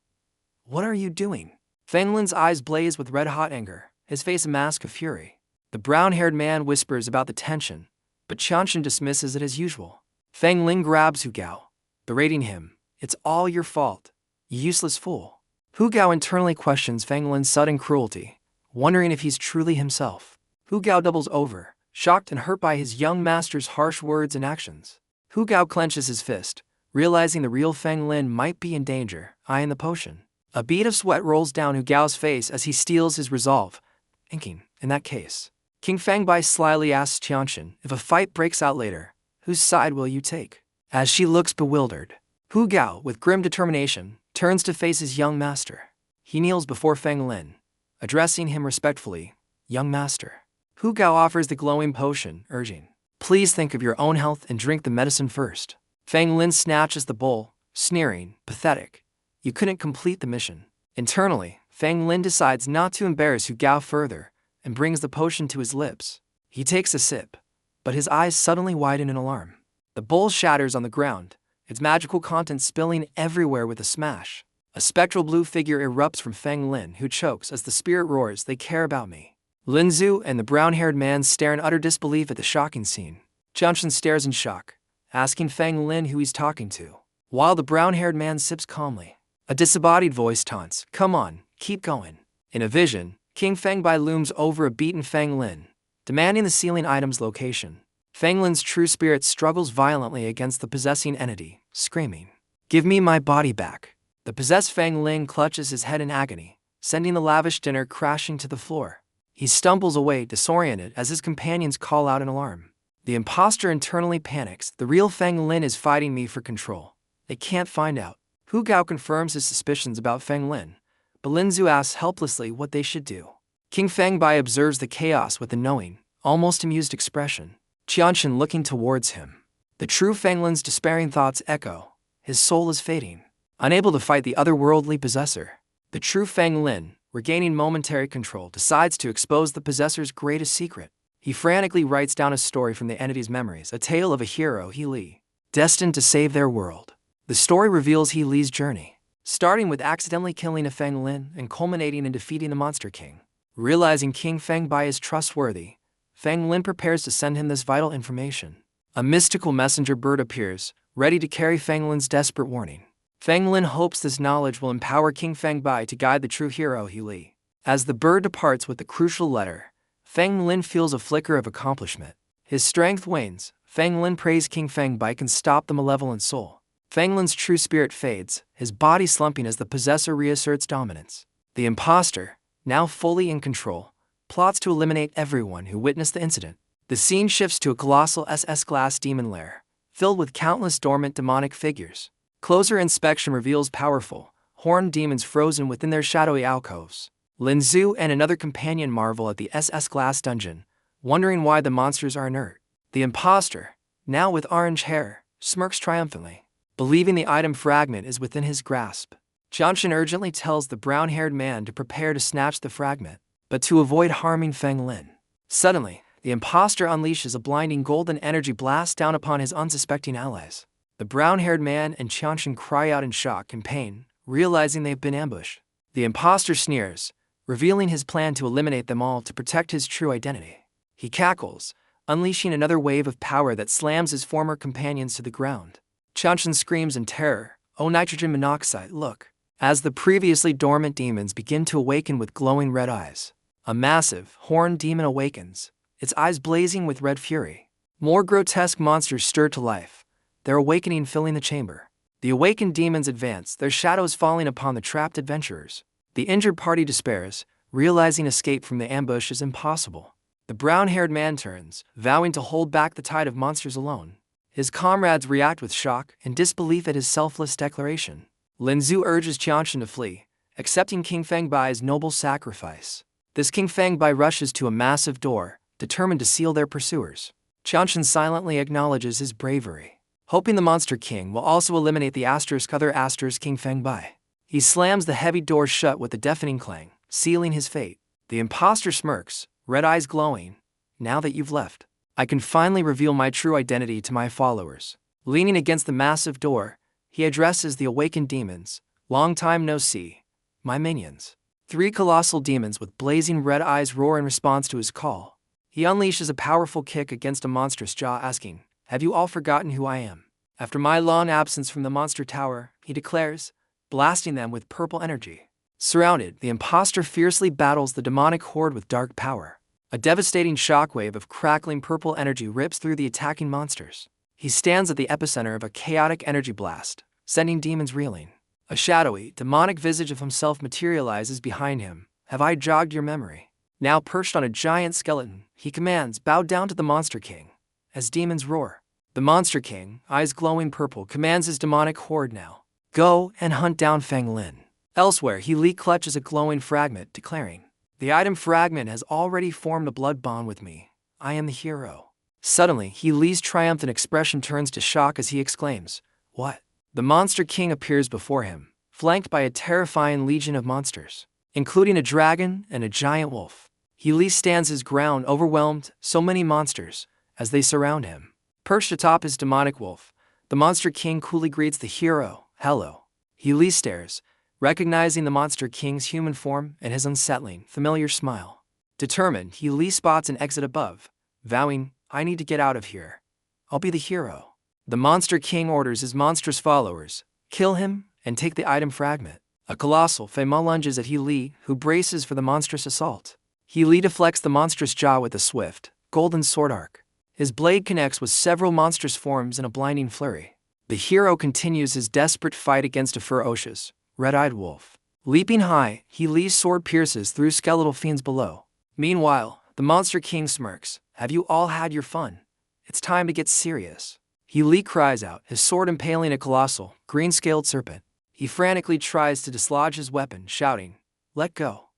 What are you doing?" Feng Lin's eyes blaze with red-hot anger, his face a mask of fury. The brown-haired man whispers about the tension, but Qianchen dismisses it as usual. Feng Lin grabs Hu Gao, berating him, "It's all your fault, you useless fool." Hu Gao internally questions Feng Lin's sudden cruelty, wondering if he's truly himself. Hu Gao doubles over, shocked and hurt by his young master's harsh words and actions. Hu Gao clenches his fist, realizing the real Feng Lin might be in danger, eyeing the potion. A bead of sweat rolls down Hu Gao's face as he steels his resolve, thinking, in that case. King Feng Bai slyly asks Qianchen, "If a fight breaks out later, whose side will you take?" As she looks bewildered, Hu Gao, with grim determination, turns to face his young master. He kneels before Feng Lin, addressing him respectfully, "Young master." Hu Gao offers the glowing potion, urging, "Please think of your own health and drink the medicine first." Feng Lin snatches the bowl, sneering, "Pathetic. You couldn't complete the mission." Internally, Feng Lin decides not to embarrass Hu Gao further and brings the potion to his lips. He takes a sip, but his eyes suddenly widen in alarm. The bowl shatters on the ground, its magical contents spilling everywhere with a smash. A spectral blue figure erupts from Feng Lin, who chokes as the spirit roars, "They care about me." Lin Zhu and the brown-haired man stare in utter disbelief at the shocking scene. Qianchen stares in shock, asking Feng Lin who he's talking to, while the brown-haired man sips calmly. A disembodied voice taunts, "Come on, keep going." In a vision, King Feng Bai looms over a beaten Feng Lin, demanding the sealing item's location. Feng Lin's true spirit struggles violently against the possessing entity, screaming, "Give me my body back." The possessed Feng Lin clutches his head in agony, sending the lavish dinner crashing to the floor. He stumbles away, disoriented, as his companions call out in alarm. The imposter internally panics, "The real Feng Lin is fighting me for control. They can't find out." Hu Gao confirms his suspicions about Feng Lin, but Lin Zhu asks helplessly what they should do. King Feng Bai observes the chaos with a knowing, almost amused expression, Qianchen looking towards him. The true Feng Lin's despairing thoughts echo, his soul is fading. Unable to fight the otherworldly possessor, the true Feng Lin, regaining momentary control, decides to expose the possessor's greatest secret. He frantically writes down a story from the entity's memories, a tale of a hero, He Li, destined to save their world. The story reveals He Li's journey, starting with accidentally killing a Feng Lin and culminating in defeating the Monster King. Realizing King Feng Bai is trustworthy, Feng Lin prepares to send him this vital information. A mystical messenger bird appears, ready to carry Feng Lin's desperate warning. Feng Lin hopes this knowledge will empower King Feng Bai to guide the true hero He Li. As the bird departs with the crucial letter, Feng Lin feels a flicker of accomplishment. His strength wanes. Feng Lin prays King Feng Bai can stop the malevolent soul. Feng Lin's true spirit fades, his body slumping as the possessor reasserts dominance. The imposter, now fully in control, plots to eliminate everyone who witnessed the incident. The scene shifts to a colossal SS glass demon lair, filled with countless dormant demonic figures. Closer inspection reveals powerful, horned demons frozen within their shadowy alcoves. Lin Zhu and another companion marvel at the SS glass dungeon, wondering why the monsters are inert. The imposter, now with orange hair, smirks triumphantly, believing the item fragment is within his grasp. Jianshan urgently tells the brown-haired man to prepare to snatch the fragment, but to avoid harming Feng Lin. Suddenly, the imposter unleashes a blinding golden energy blast down upon his unsuspecting allies. The brown-haired man and Jianshan cry out in shock and pain, realizing they've been ambushed. The imposter sneers, revealing his plan to eliminate them all to protect his true identity. He cackles, unleashing another wave of power that slams his former companions to the ground. Jianshan screams in terror, "Oh nitrogen monoxide, look!" as the previously dormant demons begin to awaken with glowing red eyes. A massive, horned demon awakens, its eyes blazing with red fury. More grotesque monsters stir to life, their awakening filling the chamber. The awakened demons advance, their shadows falling upon the trapped adventurers. The injured party despairs, realizing escape from the ambush is impossible. The brown-haired man turns, vowing to hold back the tide of monsters alone. His comrades react with shock and disbelief at his selfless declaration. Lin Zhu urges Jianshan to flee, accepting King Feng Bai's noble sacrifice. This King Feng Bai rushes to a massive door, determined to seal their pursuers. Jianshan silently acknowledges his bravery, hoping the Monster King will also eliminate the other Asters King Feng Bai. He slams the heavy door shut with a deafening clang, sealing his fate. The imposter smirks, red eyes glowing. "Now that you've left, I can finally reveal my true identity to my followers." Leaning against the massive door, he addresses the awakened demons. "Long time no see, my minions." 3 colossal demons with blazing red eyes roar in response to his call. He unleashes a powerful kick against a monstrous jaw, asking, "Have you all forgotten who I am?" After my long absence from the monster tower, he declares, blasting them with purple energy. Surrounded, the imposter fiercely battles the demonic horde with dark power. A devastating shockwave of crackling purple energy rips through the attacking monsters. He stands at the epicenter of a chaotic energy blast, sending demons reeling. A shadowy, demonic visage of himself materializes behind him. "Have I jogged your memory?" Now perched on a giant skeleton, he commands, "Bow down to the Monster King." As demons roar, the Monster King, eyes glowing purple, commands his demonic horde now, "Go and hunt down Feng Lin." Elsewhere, He Li clutches a glowing fragment, declaring, "The item fragment has already formed a blood bond with me. I am the hero." Suddenly, He Li's triumphant expression turns to shock as he exclaims, "What?" The Monster King appears before him, flanked by a terrifying legion of monsters, including a dragon and a giant wolf. He Li stands his ground, overwhelmed, so many monsters, as they surround him. Perched atop his demonic wolf, the Monster King coolly greets the hero, "Hello." He Li stares, recognizing the Monster King's human form and his unsettling, familiar smile. Determined, He Li spots an exit above, vowing, "I need to get out of here. I'll be the hero." The Monster King orders his monstrous followers, "Kill him and take the item fragment." A colossal Fema lunges at He Li, who braces for the monstrous assault. He Li deflects the monstrous jaw with a swift, golden sword arc. His blade connects with several monstrous forms in a blinding flurry. The hero continues his desperate fight against a ferocious, red-eyed wolf. Leaping high, He Li's sword pierces through skeletal fiends below. Meanwhile, the Monster King smirks, "Have you all had your fun? It's time to get serious." He Li cries out, his sword impaling a colossal, green-scaled serpent. He frantically tries to dislodge his weapon, shouting, "Let go!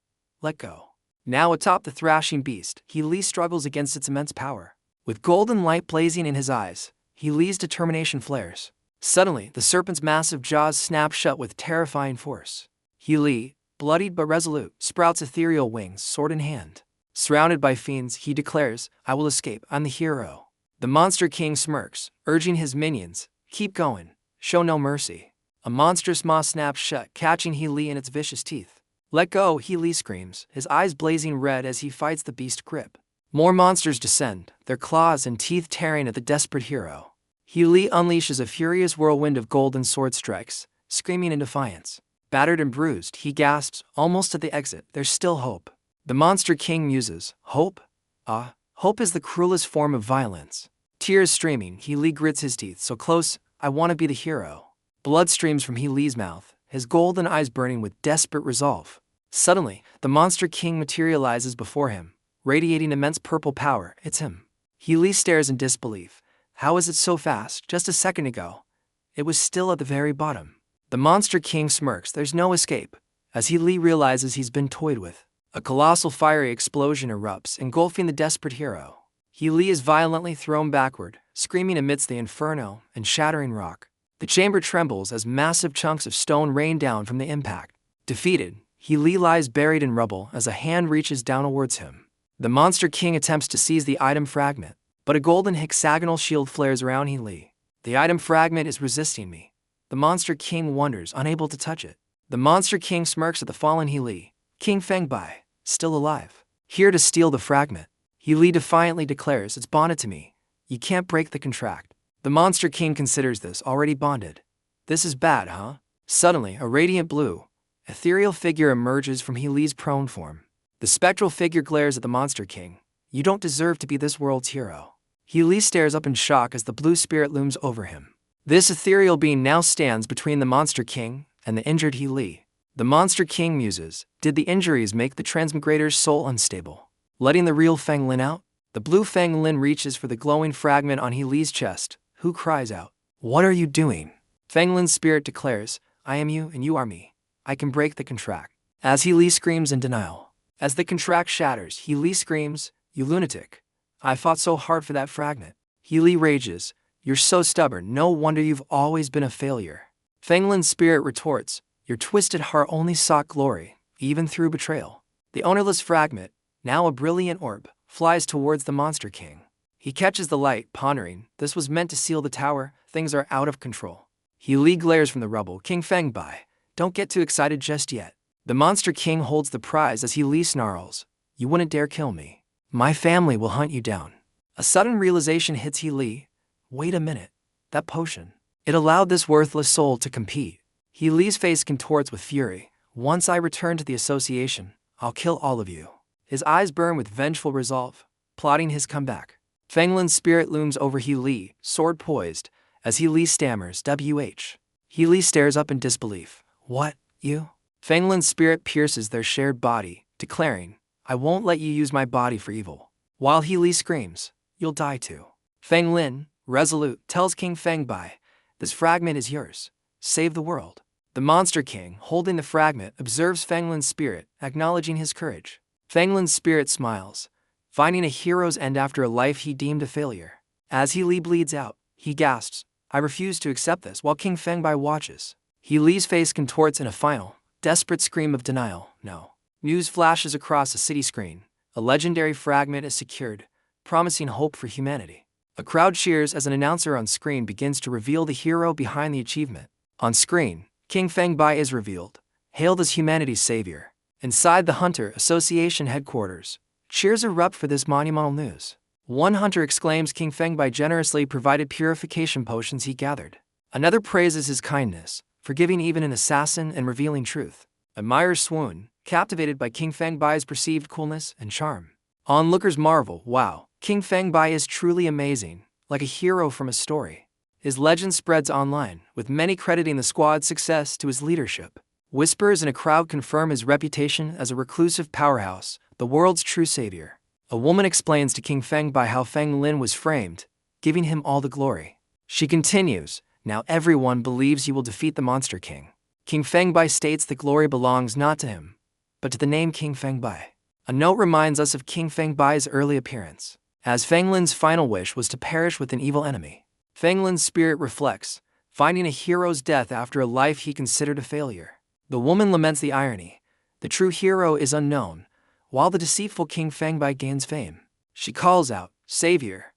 Let go!" Now atop the thrashing beast, He Li struggles against its immense power. With golden light blazing in his eyes, He Li's determination flares. Suddenly, the serpent's massive jaws snap shut with terrifying force. He Li, bloodied but resolute, sprouts ethereal wings, sword in hand. Surrounded by fiends, he declares, "I will escape, I'm the hero." The Monster King smirks, urging his minions, "Keep going, show no mercy." A monstrous maw snaps shut, catching He Li in its vicious teeth. Let go, He Li screams, his eyes blazing red as he fights the beast grip. More monsters descend, their claws and teeth tearing at the desperate hero. He Li unleashes a furious whirlwind of golden sword strikes, screaming in defiance. Battered and bruised, he gasps, almost at the exit, there's still hope. The Monster King muses, hope? Hope is the cruelest form of violence. Tears streaming, He Li grits his teeth, so close, I want to be the hero. Blood streams from He Li's mouth, his golden eyes burning with desperate resolve. Suddenly, the Monster King materializes before him, radiating immense purple power. It's him. He Li stares in disbelief. How is it so fast? Just a second ago, it was still at the very bottom. The Monster King smirks, there's no escape, as He Li realizes he's been toyed with. A colossal fiery explosion erupts, engulfing the desperate hero. He Li is violently thrown backward, screaming amidst the inferno and shattering rock. The chamber trembles as massive chunks of stone rain down from the impact. Defeated, He Li lies buried in rubble as a hand reaches down towards him. The Monster King attempts to seize the item fragment, but a golden hexagonal shield flares around He Li. The item fragment is resisting me. The Monster King wonders, unable to touch it. The Monster King smirks at the fallen He Li. King Fengbai, still alive, here to steal the fragment. He Li defiantly declares, it's bonded to me. You can't break the contract. The Monster King considers this already bonded. This is bad, huh? Suddenly, a radiant blue, ethereal figure emerges from He Li's prone form. The spectral figure glares at the Monster King. You don't deserve to be this world's hero. He Li stares up in shock as the blue spirit looms over him. This ethereal being now stands between the Monster King and the injured He Li. The Monster King muses, did the injuries make the transmigrator's soul unstable? Letting the real Feng Lin out? The blue Feng Lin reaches for the glowing fragment on He Li's chest, who cries out, what are you doing? Feng Lin's spirit declares, I am you and you are me. I can break the contract. As He Li screams in denial. As the contract shatters, He Li screams, you lunatic. I fought so hard for that fragment. He Li rages, you're so stubborn, no wonder you've always been a failure. Feng Lin's spirit retorts, your twisted heart only sought glory, even through betrayal. The ownerless fragment, now a brilliant orb, flies towards the Monster King. He catches the light, pondering, this was meant to seal the tower, things are out of control. He Li glares from the rubble, King Fengbai, don't get too excited just yet. The Monster King holds the prize as He Li snarls, you wouldn't dare kill me. My family will hunt you down. A sudden realization hits He Li. Wait a minute, that potion. It allowed this worthless soul to compete. He Li's face contorts with fury. Once I return to the association, I'll kill all of you. His eyes burn with vengeful resolve, plotting his comeback. Feng Lin's spirit looms over He Li, sword poised, as He Li stammers, WH. He Li stares up in disbelief. What, you? Feng Lin's spirit pierces their shared body, declaring, I won't let you use my body for evil. While He Li screams, you'll die too. Feng Lin, resolute, tells King Fengbai, this fragment is yours. Save the world. The Monster King, holding the fragment, observes Feng Lin's spirit, acknowledging his courage. Feng Lin's spirit smiles, finding a hero's end after a life he deemed a failure. As He Li bleeds out, he gasps, I refuse to accept this, while King Fengbai watches. He Li's face contorts in a final, desperate scream of denial. No. News flashes across a city screen. A legendary fragment is secured, promising hope for humanity. A crowd cheers as an announcer on screen begins to reveal the hero behind the achievement. On screen, King Fengbai is revealed, hailed as humanity's savior. Inside the Hunter Association headquarters, cheers erupt for this monumental news. One hunter exclaims King Fengbai generously provided purification potions he gathered. Another praises his kindness, forgiving even an assassin and revealing truth. Admirers swoon, captivated by King Fengbai's perceived coolness and charm. Onlookers marvel, wow, King Fengbai is truly amazing, like a hero from a story. His legend spreads online, with many crediting the squad's success to his leadership. Whispers in a crowd confirm his reputation as a reclusive powerhouse, the world's true savior. A woman explains to King Fengbai how Feng Lin was framed, giving him all the glory. She continues, now everyone believes you will defeat the Monster King. King Fengbai states the glory belongs not to him, but to the name King Fengbai. A note reminds us of King Fengbai's early appearance, as Feng Lin's final wish was to perish with an evil enemy. Feng Lin's spirit reflects, finding a hero's death after a life he considered a failure. The woman laments the irony. The true hero is unknown, while the deceitful King Fengbai gains fame. She calls out, Savior,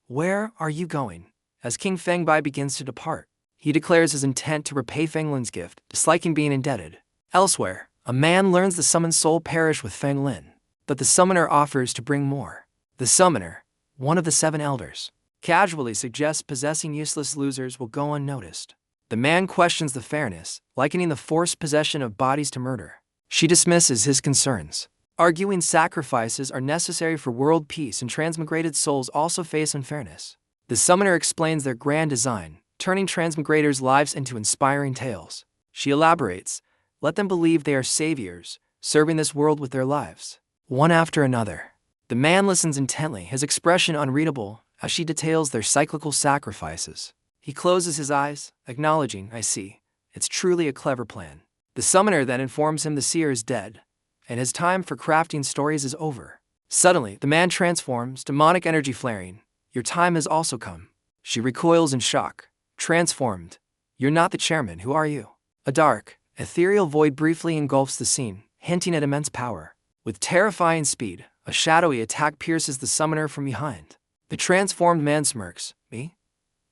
where are you going? As King Fengbai begins to depart, he declares his intent to repay Feng Lin's gift, disliking being indebted. Elsewhere, A man learns the summoned soul perish with Feng Lin, but the summoner offers to bring more. The summoner, one of the 7 elders, casually suggests possessing useless losers will go unnoticed. The man questions the fairness, likening the forced possession of bodies to murder. She dismisses his concerns, arguing sacrifices are necessary for world peace and transmigrated souls also face unfairness. The summoner explains their grand design, turning transmigrators' lives into inspiring tales. She elaborates, let them believe they are saviors, serving this world with their lives. One after another. The man listens intently, his expression unreadable, as she details their cyclical sacrifices. He closes his eyes, acknowledging, I see, it's truly a clever plan. The summoner then informs him the seer is dead, and his time for crafting stories is over. Suddenly, the man transforms, demonic energy flaring. Your time has also come. She recoils in shock. Transformed. You're not the chairman, who are you? A dark, ethereal void briefly engulfs the scene, hinting at immense power. With terrifying speed, a shadowy attack pierces the summoner from behind. The transformed man smirks. Me?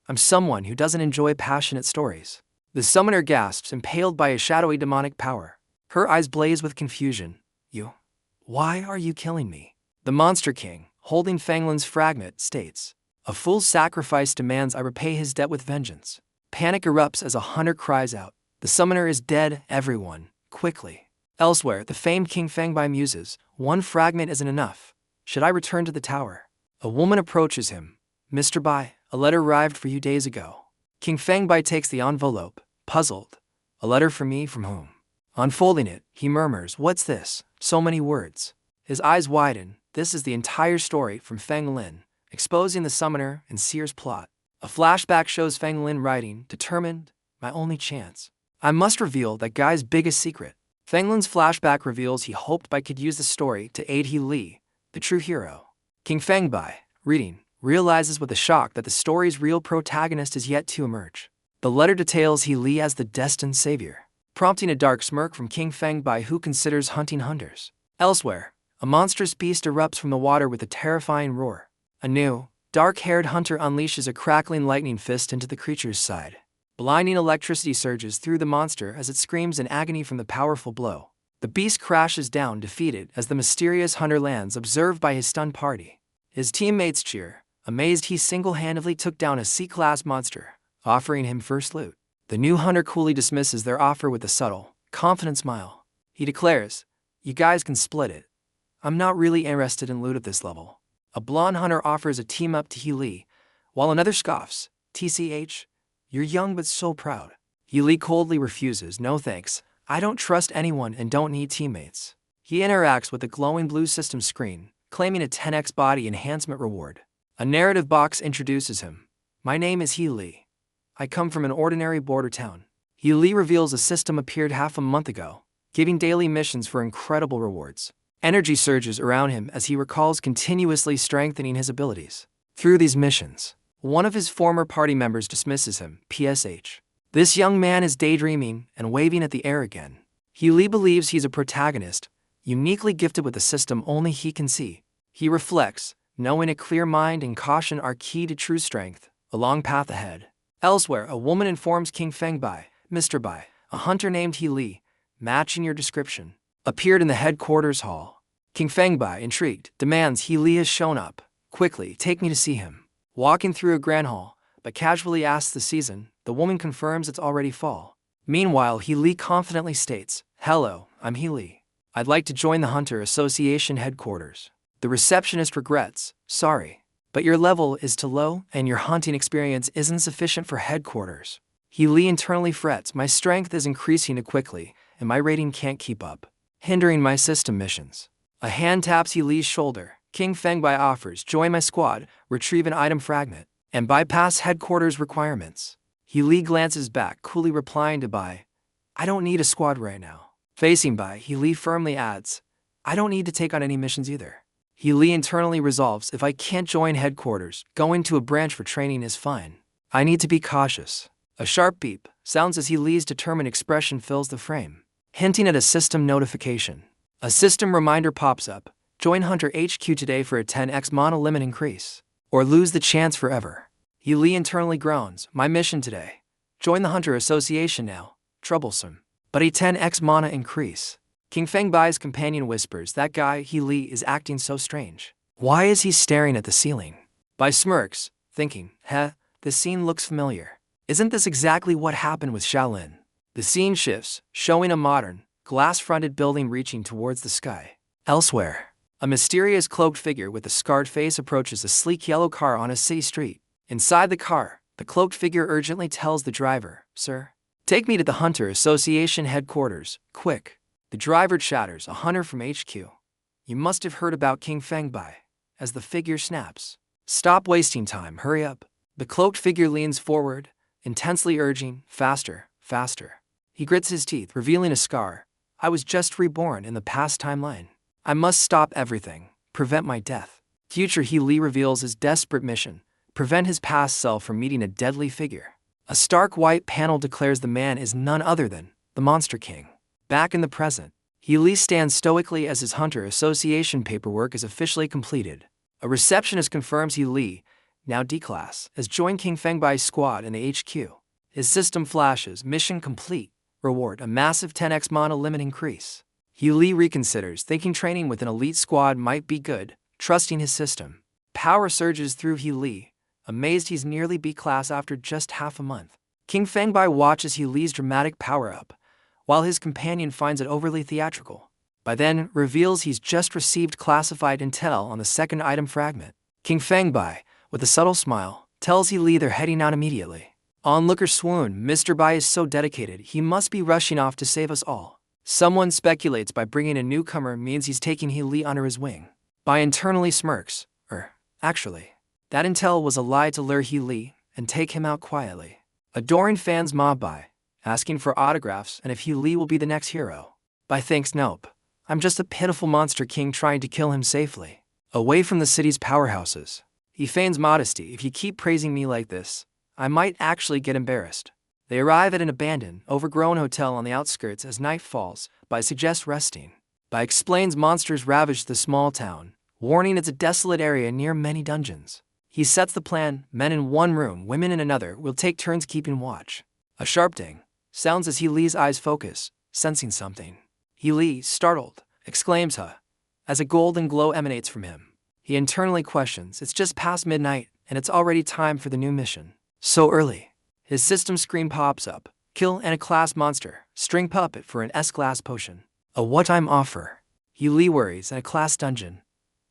I'm someone who doesn't enjoy passionate stories. The summoner gasps, impaled by a shadowy demonic power. Her eyes blaze with confusion. You? Why are you killing me? The Monster King, holding Feng Lin's fragment, states, a fool's sacrifice demands I repay his debt with vengeance. Panic erupts as a hunter cries out, the summoner is dead, everyone, quickly. Elsewhere, the famed King Fengbai muses, one fragment isn't enough. Should I return to the tower? A woman approaches him. Mr. Bai, a letter arrived for you days ago. King Fengbai takes the envelope, puzzled. A letter for me from whom? Unfolding it, he murmurs, what's this? So many words. His eyes widen. This is the entire story from Feng Lin, exposing the summoner and seer's plot. A flashback shows Feng Lin writing, determined, my only chance. I must reveal that guy's biggest secret. Feng Lin's flashback reveals he hoped Bai could use the story to aid He Li, the true hero. King Fengbai, reading, realizes with a shock that the story's real protagonist is yet to emerge. The letter details He Li as the destined savior, prompting a dark smirk from King Fengbai, who considers hunting hunters. Elsewhere, a monstrous beast erupts from the water with a terrifying roar. A new, dark-haired hunter unleashes a crackling lightning fist into the creature's side. Blinding electricity surges through the monster as it screams in agony from the powerful blow. The beast crashes down defeated as the mysterious hunter lands, observed by his stunned party. His teammates cheer, amazed he single-handedly took down a C-class monster, offering him first loot. The new hunter coolly dismisses their offer with a subtle, confident smile. He declares, you guys can split it. I'm not really interested in loot at this level. A blonde hunter offers a team-up to He Li, while another scoffs, TCH, you're young but so proud. He Li coldly refuses, no thanks, I don't trust anyone and don't need teammates. He interacts with the glowing blue system screen, claiming a 10x body enhancement reward. A narrative box introduces him. My name is He Li. I come from an ordinary border town. He Li reveals a system appeared half a month ago, giving daily missions for incredible rewards. Energy surges around him as he recalls continuously strengthening his abilities. Through these missions, one of his former party members dismisses him, PSH. This young man is daydreaming and waving at the air again. He Li believes he's a protagonist, uniquely gifted with a system only he can see. He reflects, knowing a clear mind and caution are key to true strength, a long path ahead. Elsewhere, a woman informs King Fengbai, Mr. Bai, a hunter named He Li, matching your description, appeared in the headquarters hall. King Fengbai, intrigued, demands He Li has shown up. Quickly, take me to see him. Walking through a grand hall, but casually asks the season, the woman confirms it's already fall. Meanwhile, He Li confidently states, hello, I'm He Li. I'd like to join the Hunter Association headquarters. The receptionist regrets, sorry, but your level is too low and your hunting experience isn't sufficient for headquarters. He Li internally frets, my strength is increasing too quickly and my rating can't keep up, hindering my system missions. A hand taps He Li's shoulder. King Fengbai offers, join my squad, retrieve an item fragment, and bypass headquarters requirements. He Li glances back, coolly replying to Bai, I don't need a squad right now. Facing Bai, He Li firmly adds, I don't need to take on any missions either. He Li internally resolves, if I can't join headquarters, going to a branch for training is fine. I need to be cautious. A sharp beep sounds as He Li's determined expression fills the frame, hinting at a system notification. A system reminder pops up. Join Hunter HQ today for a 10x mana limit increase, or lose the chance forever. He Li internally groans, my mission today. Join the Hunter Association now, troublesome, but a 10x mana increase. King Fengbai's companion whispers, "That guy, He Li, is acting so strange. Why is he staring at the ceiling?" Bai smirks, thinking, this scene looks familiar. Isn't this exactly what happened with Shaolin? The scene shifts, showing a modern, glass-fronted building reaching towards the sky. Elsewhere, a mysterious cloaked figure with a scarred face approaches a sleek yellow car on a city street. Inside the car, the cloaked figure urgently tells the driver, "Sir, take me to the Hunter Association headquarters, quick." The driver chatters, "A hunter from HQ. You must have heard about King Fengbai," as the figure snaps. "Stop wasting time, hurry up." The cloaked figure leans forward, intensely urging, "Faster, faster." He grits his teeth, revealing a scar. "I was just reborn in the past timeline. I must stop everything, prevent my death." Future He Li reveals his desperate mission: prevent his past self from meeting a deadly figure. A stark white panel declares the man is none other than the Monster King. Back in the present, He Li stands stoically as his Hunter Association paperwork is officially completed. A receptionist confirms He Li, now D-Class, has joined King Fengbai's squad in the HQ. His system flashes, "Mission complete. Reward, a massive 10x mana limit increase." He Li reconsiders, thinking training with an elite squad might be good, trusting his system. Power surges through He Li, amazed he's nearly B-Class after just half a month. King Fengbai watches He Li's dramatic power-up, while his companion finds it overly theatrical. By then, reveals he's just received classified intel on the second item fragment. King Fengbai, with a subtle smile, tells He Li they're heading out immediately. Onlookers swoon, "Mr. Bai is so dedicated, he must be rushing off to save us all." Someone speculates by bringing a newcomer means he's taking He Li under his wing. Bai internally smirks, actually, that intel was a lie to lure He Li and take him out quietly. Adoring fans mob Bai, asking for autographs and if He Li will be the next hero. Bai thinks, "Nope, I'm just a pitiful monster king trying to kill him safely, away from the city's powerhouses." He feigns modesty, "If you keep praising me like this, I might actually get embarrassed." They arrive at an abandoned, overgrown hotel on the outskirts as night falls. Bai suggests resting. Bai explains monsters ravage the small town, warning it's a desolate area near many dungeons. He sets the plan: men in one room, women in another, will take turns keeping watch. A sharp ding sounds as He Li's eyes focus, sensing something. He Li, startled, exclaims, "Huh," as a golden glow emanates from him. He internally questions, it's just past midnight, and it's already time for the new mission. So early. His system screen pops up, "Kill an A-class monster, string puppet for an S-class potion." A what-time offer. He Li worries, in a class dungeon.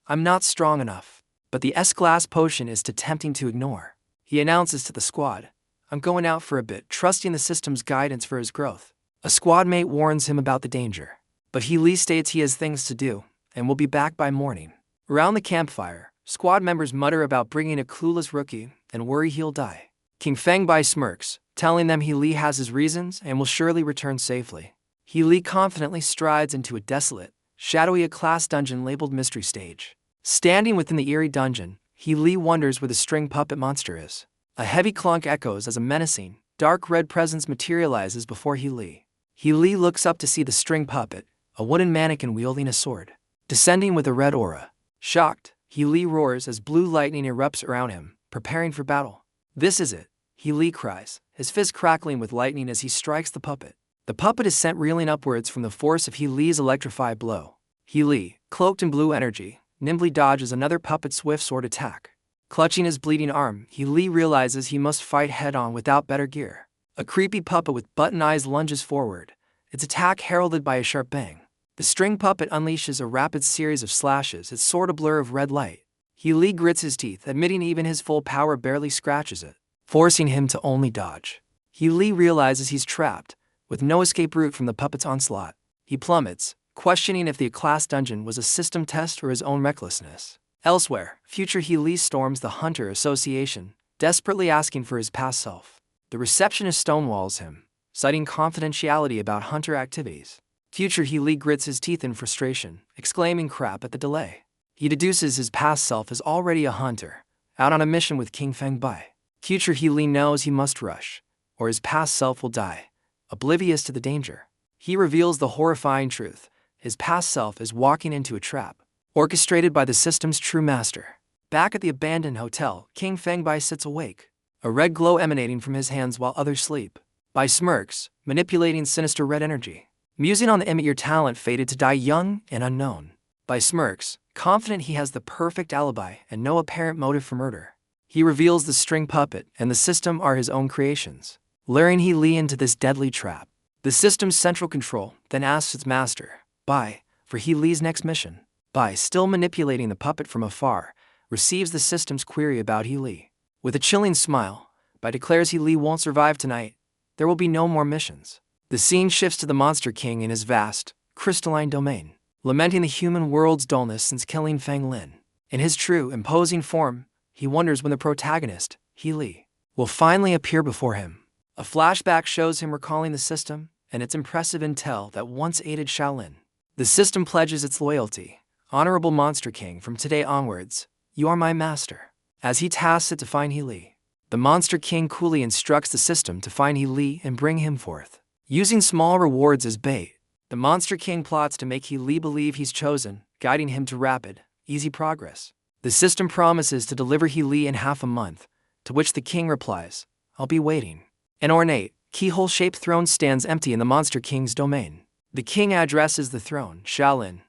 "I'm not strong enough." But the S-class potion is too tempting to ignore. He announces to the squad, "I'm going out for a bit," trusting the system's guidance for his growth. A squad mate warns him about the danger, but He Li states he has things to do, and will be back by morning. Around the campfire, squad members mutter about bringing a clueless rookie and worry he'll die. King Fengbai smirks, telling them He Li has his reasons and will surely return safely. He Li confidently strides into a desolate, shadowy A-class dungeon labeled Mystery Stage. Standing within the eerie dungeon, He Li wonders where the string puppet monster is. A heavy clunk echoes as a menacing, dark red presence materializes before He Li. He Li looks up to see the string puppet, a wooden mannequin wielding a sword, descending with a red aura. Shocked, He Li roars as blue lightning erupts around him, preparing for battle. "This is it," He Li cries, his fist crackling with lightning as he strikes the puppet. The puppet is sent reeling upwards from the force of He Li's electrified blow. He Li, cloaked in blue energy, nimbly dodges another puppet's swift sword attack. Clutching his bleeding arm, He Li realizes he must fight head-on without better gear. A creepy puppet with button eyes lunges forward, its attack heralded by a sharp bang. The string puppet unleashes a rapid series of slashes, its sword a blur of red light. He Li grits his teeth, admitting even his full power barely scratches it, forcing him to only dodge. He Li realizes he's trapped, with no escape route from the puppet's onslaught. He plummets, questioning if the A-class dungeon was a system test or his own recklessness. Elsewhere, future He Li storms the Hunter Association, desperately asking for his past self. The receptionist stonewalls him, citing confidentiality about Hunter activities. Future He Li grits his teeth in frustration, exclaiming crap at the delay. He deduces his past self is already a hunter, out on a mission with King Fengbai. Future He Li knows he must rush, or his past self will die, oblivious to the danger. He reveals the horrifying truth: his past self is walking into a trap, orchestrated by the system's true master. Back at the abandoned hotel, King Fengbai sits awake, a red glow emanating from his hands while others sleep. Bai smirks, manipulating sinister red energy. Musing on the image, your talent fated to die young and unknown. Bai smirks, confident he has the perfect alibi and no apparent motive for murder. He reveals the string puppet and the system are his own creations, luring He Li into this deadly trap. The system's central control then asks its master, Bai, for He Li's next mission. Bai, still manipulating the puppet from afar, receives the system's query about He Li. With a chilling smile, Bai declares He Li won't survive tonight. There will be no more missions. The scene shifts to the Monster King in his vast, crystalline domain, lamenting the human world's dullness since killing Feng Lin. In his true, imposing form, he wonders when the protagonist, He Li, will finally appear before him. A flashback shows him recalling the system and its impressive intel that once aided Shaolin. The system pledges its loyalty. Honorable Monster King, from today onwards, you are my master. As he tasks it to find He Li, the Monster King coolly instructs the system to find He Li and bring him forth. Using small rewards as bait, the Monster King plots to make He Li believe he's chosen, guiding him to rapid, easy progress. The system promises to deliver He Li in half a month, to which the king replies, I'll be waiting. An ornate, keyhole-shaped throne stands empty in the Monster King's domain. The king addresses the throne, Shaolin.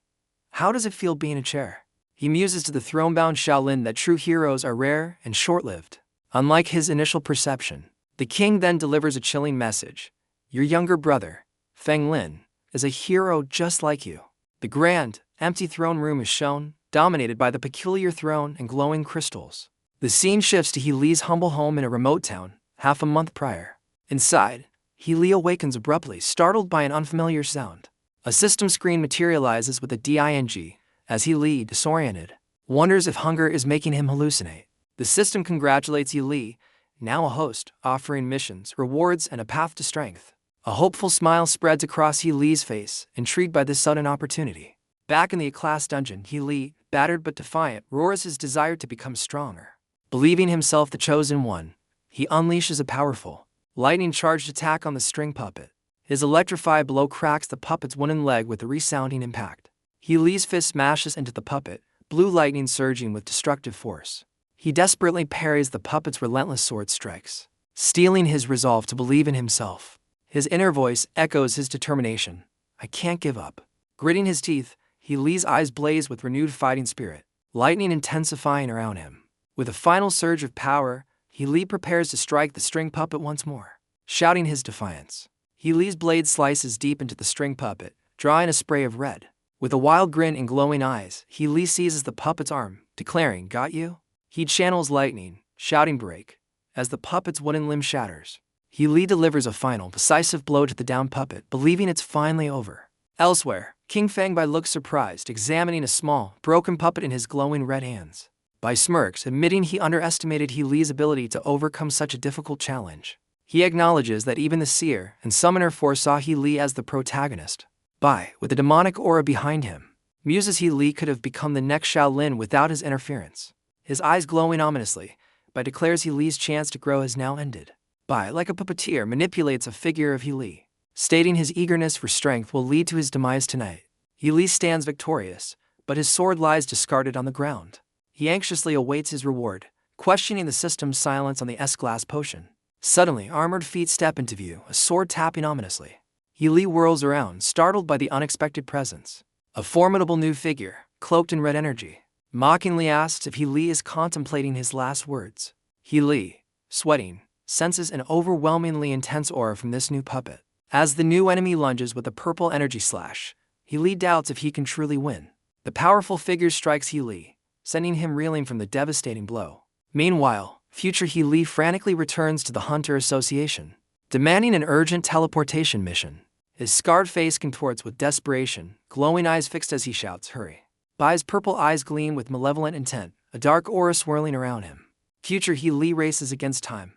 How does it feel being a chair? He muses to the throne-bound Shaolin that true heroes are rare and short-lived. Unlike his initial perception, the king then delivers a chilling message. Your younger brother, Feng Lin, is a hero just like you. The grand, empty throne room is shown, dominated by the peculiar throne and glowing crystals. The scene shifts to He Li's humble home in a remote town, half a month prior. Inside, He Li awakens abruptly, startled by an unfamiliar sound. A system screen materializes with a ding, as He Li, disoriented, wonders if hunger is making him hallucinate. The system congratulates He Li, now a host, offering missions, rewards, and a path to strength. A hopeful smile spreads across He Li's face, intrigued by this sudden opportunity. Back in the class dungeon, He Li, battered but defiant, roars his desire to become stronger. Believing himself the chosen one, he unleashes a powerful, lightning-charged attack on the string puppet. His electrified blow cracks the puppet's wooden leg with a resounding impact. He Li's fist smashes into the puppet, blue lightning surging with destructive force. He desperately parries the puppet's relentless sword strikes, steeling his resolve to believe in himself. His inner voice echoes his determination. I can't give up. Gritting his teeth, He Li's eyes blaze with renewed fighting spirit, lightning intensifying around him. With a final surge of power, He Li prepares to strike the string puppet once more, shouting his defiance. He Li's blade slices deep into the string puppet, drawing a spray of red. With a wild grin and glowing eyes, He Li seizes the puppet's arm, declaring, Got you? He channels lightning, shouting break, as the puppet's wooden limb shatters. He Li delivers a final, decisive blow to the downed puppet, believing it's finally over. Elsewhere, King Feng Bai looks surprised, examining a small, broken puppet in his glowing red hands. Bai smirks, admitting he underestimated He Li's ability to overcome such a difficult challenge. He acknowledges that even the seer and summoner foresaw He Li as the protagonist. Bai, with the demonic aura behind him, muses He Li could have become the next Shaolin without his interference. His eyes glowing ominously, Bai declares He Li's chance to grow has now ended. Bai, like a puppeteer, manipulates a figure of He Li, stating his eagerness for strength will lead to his demise tonight. He Li stands victorious, but his sword lies discarded on the ground. He anxiously awaits his reward, questioning the system's silence on the S-glass potion. Suddenly, armored feet step into view, a sword tapping ominously. He Li whirls around, startled by the unexpected presence. A formidable new figure, cloaked in red energy, mockingly asks if He Li is contemplating his last words. He Li, sweating, senses an overwhelmingly intense aura from this new puppet. As the new enemy lunges with a purple energy slash, He Li doubts if he can truly win. The powerful figure strikes He Li, sending him reeling from the devastating blow. Meanwhile, future He Li frantically returns to the Hunter Association, demanding an urgent teleportation mission. His scarred face contorts with desperation, glowing eyes fixed as he shouts, Hurry. Bai's purple eyes gleam with malevolent intent, a dark aura swirling around him. Future He Li races against time,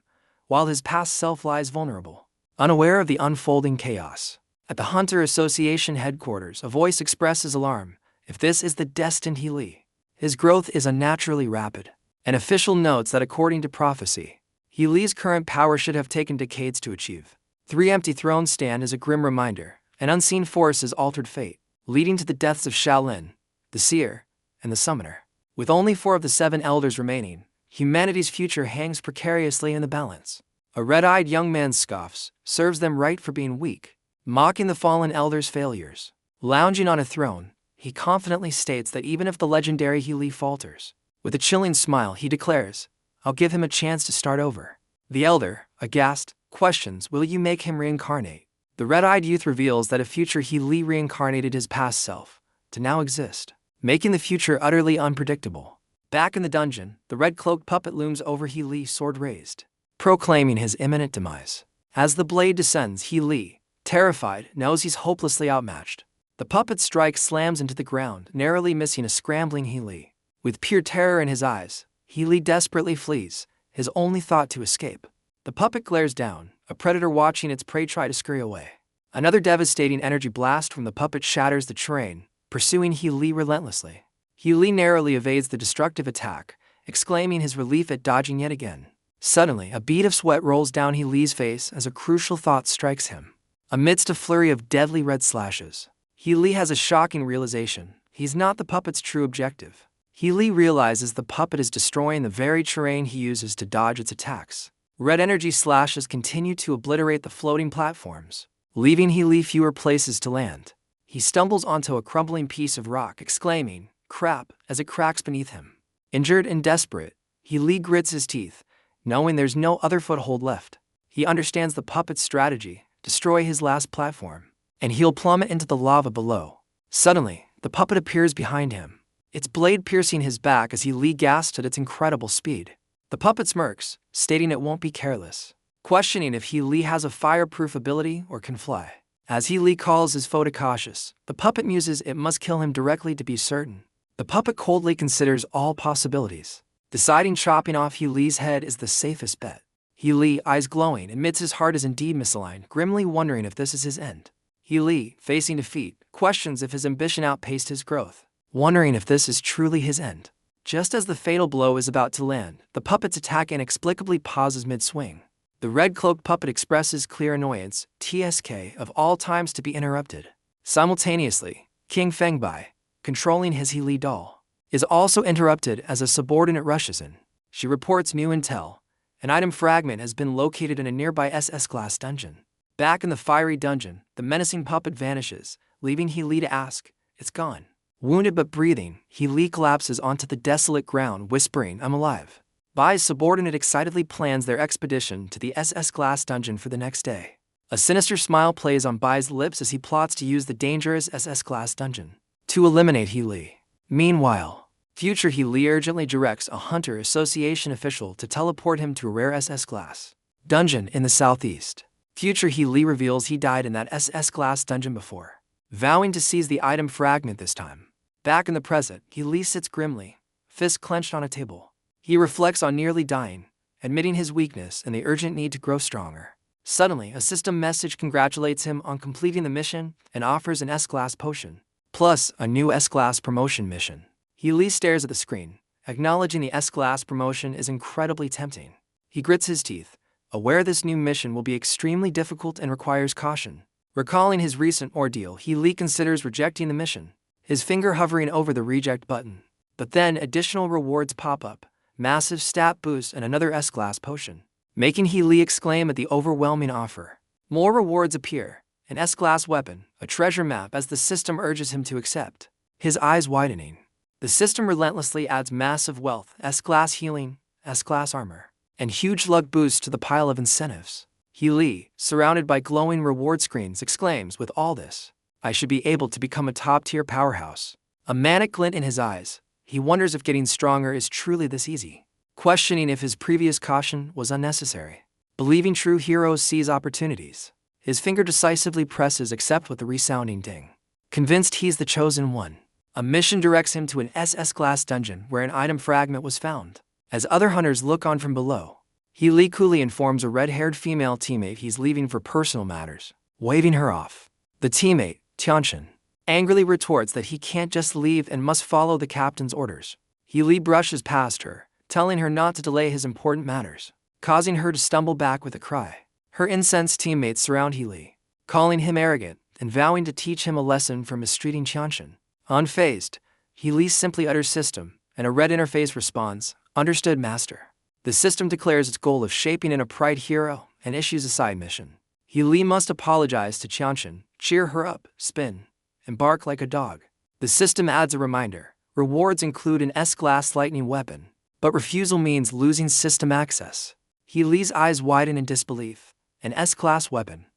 while his past self lies vulnerable, unaware of the unfolding chaos. At the Hunter Association headquarters, a voice expresses alarm. If this is the destined He Li, his growth is unnaturally rapid. An official notes that according to prophecy, He Li's current power should have taken decades to achieve. 3 empty thrones stand as a grim reminder. An unseen force has altered fate, leading to the deaths of Shaolin, the seer, and the summoner. With only 4 of the 7 elders remaining, humanity's future hangs precariously in the balance. A red-eyed young man scoffs, serves them right for being weak. mocking the fallen elder's failures. Lounging on a throne, he confidently states that even if the legendary He Li falters, with a chilling smile he declares, "I'll give him a chance to start over." The elder, aghast, questions, "Will you make him reincarnate?" The red-eyed youth reveals that a future He Li reincarnated his past self, to now exist, making the future utterly unpredictable. Back in the dungeon, the red-cloaked puppet looms over He Li, sword raised, proclaiming his imminent demise. As the blade descends, He Li, terrified, knows he's hopelessly outmatched. The puppet's strike slams into the ground, narrowly missing a scrambling He Li. With pure terror in his eyes, He Li desperately flees, his only thought to escape. The puppet glares down, a predator watching its prey try to scurry away. Another devastating energy blast from the puppet shatters the terrain, pursuing He Li relentlessly. He Li narrowly evades the destructive attack, exclaiming his relief at dodging yet again. Suddenly, a bead of sweat rolls down He Li's face as a crucial thought strikes him. Amidst a flurry of deadly red slashes, He Li has a shocking realization. He's not the puppet's true objective. He Li realizes the puppet is destroying the very terrain he uses to dodge its attacks. Red energy slashes continue to obliterate the floating platforms, leaving He Li fewer places to land. He stumbles onto a crumbling piece of rock, exclaiming, "Crap," as it cracks beneath him. Injured and desperate, He Li grits his teeth, knowing there's no other foothold left. He understands the puppet's strategy: destroy his last platform, and he'll plummet into the lava below. Suddenly, the puppet appears behind him, its blade piercing his back as He Li gasps at its incredible speed. The puppet smirks, stating it won't be careless, questioning if He Li has a fireproof ability or can fly. As He Li calls his foe cautious, the puppet muses it must kill him directly to be certain. The puppet coldly considers all possibilities, deciding chopping off He Li's head is the safest bet. He Li, eyes glowing, admits his heart is indeed misaligned, grimly wondering if this is his end. He Li, facing defeat, questions if his ambition outpaced his growth, wondering if this is truly his end. Just as the fatal blow is about to land, the puppet's attack inexplicably pauses mid-swing. The red-cloaked puppet expresses clear annoyance, TSK, of all times to be interrupted. Simultaneously, King Fengbai, controlling his He Li doll, is also interrupted as a subordinate rushes in. She reports new intel. An item fragment has been located in a nearby SS-class dungeon. Back in the fiery dungeon, the menacing puppet vanishes, leaving He Li to ask, "It's gone." Wounded but breathing, He Li collapses onto the desolate ground, whispering, "I'm alive." Bai's subordinate excitedly plans their expedition to the SS-class dungeon for the next day. A sinister smile plays on Bai's lips as he plots to use the dangerous SS-class dungeon to eliminate He Li. Meanwhile, future He Li urgently directs a Hunter Association official to teleport him to a rare SS-class dungeon in the southeast. Future He Li reveals he died in that SS-class dungeon before, vowing to seize the item fragment this time. Back in the present, He Li sits grimly, fists clenched on a table. He reflects on nearly dying, admitting his weakness and the urgent need to grow stronger. Suddenly, a system message congratulates him on completing the mission and offers an S-class potion, plus a new S-class promotion mission. He Li stares at the screen, acknowledging the S-class promotion is incredibly tempting. He grits his teeth, aware this new mission will be extremely difficult and requires caution. Recalling his recent ordeal, He Li considers rejecting the mission, his finger hovering over the reject button. But then additional rewards pop up, massive stat boost and another S-class potion, making He Li exclaim at the overwhelming offer. More rewards appear, an S-class weapon, a treasure map as the system urges him to accept. His eyes widening. The system relentlessly adds massive wealth, S-class healing, S-class armor, and huge luck boosts to the pile of incentives. He Li, surrounded by glowing reward screens, exclaims, "With all this, I should be able to become a top-tier powerhouse." A manic glint in his eyes, he wonders if getting stronger is truly this easy, questioning if his previous caution was unnecessary. Believing true heroes seize opportunities, his finger decisively presses accept with a resounding ding. Convinced he's the chosen one, a mission directs him to an SS-class dungeon where an item fragment was found. As other hunters look on from below, He Li coolly informs a red-haired female teammate he's leaving for personal matters, waving her off. The teammate, Tianchen, angrily retorts that he can't just leave and must follow the captain's orders. He Li brushes past her, telling her not to delay his important matters, causing her to stumble back with a cry. Her incensed teammates surround He Li, calling him arrogant and vowing to teach him a lesson for mistreating Tianchen. Unfazed, He Li simply utters "system," and a red interface responds, "Understood, master." The system declares its goal of shaping an upright hero and issues a side mission. He Li must apologize to Qianchen, cheer her up, spin, and bark like a dog. The system adds a reminder. Rewards include an S-class lightning weapon, but refusal means losing system access. He Li's eyes widen in disbelief. An S-class weapon.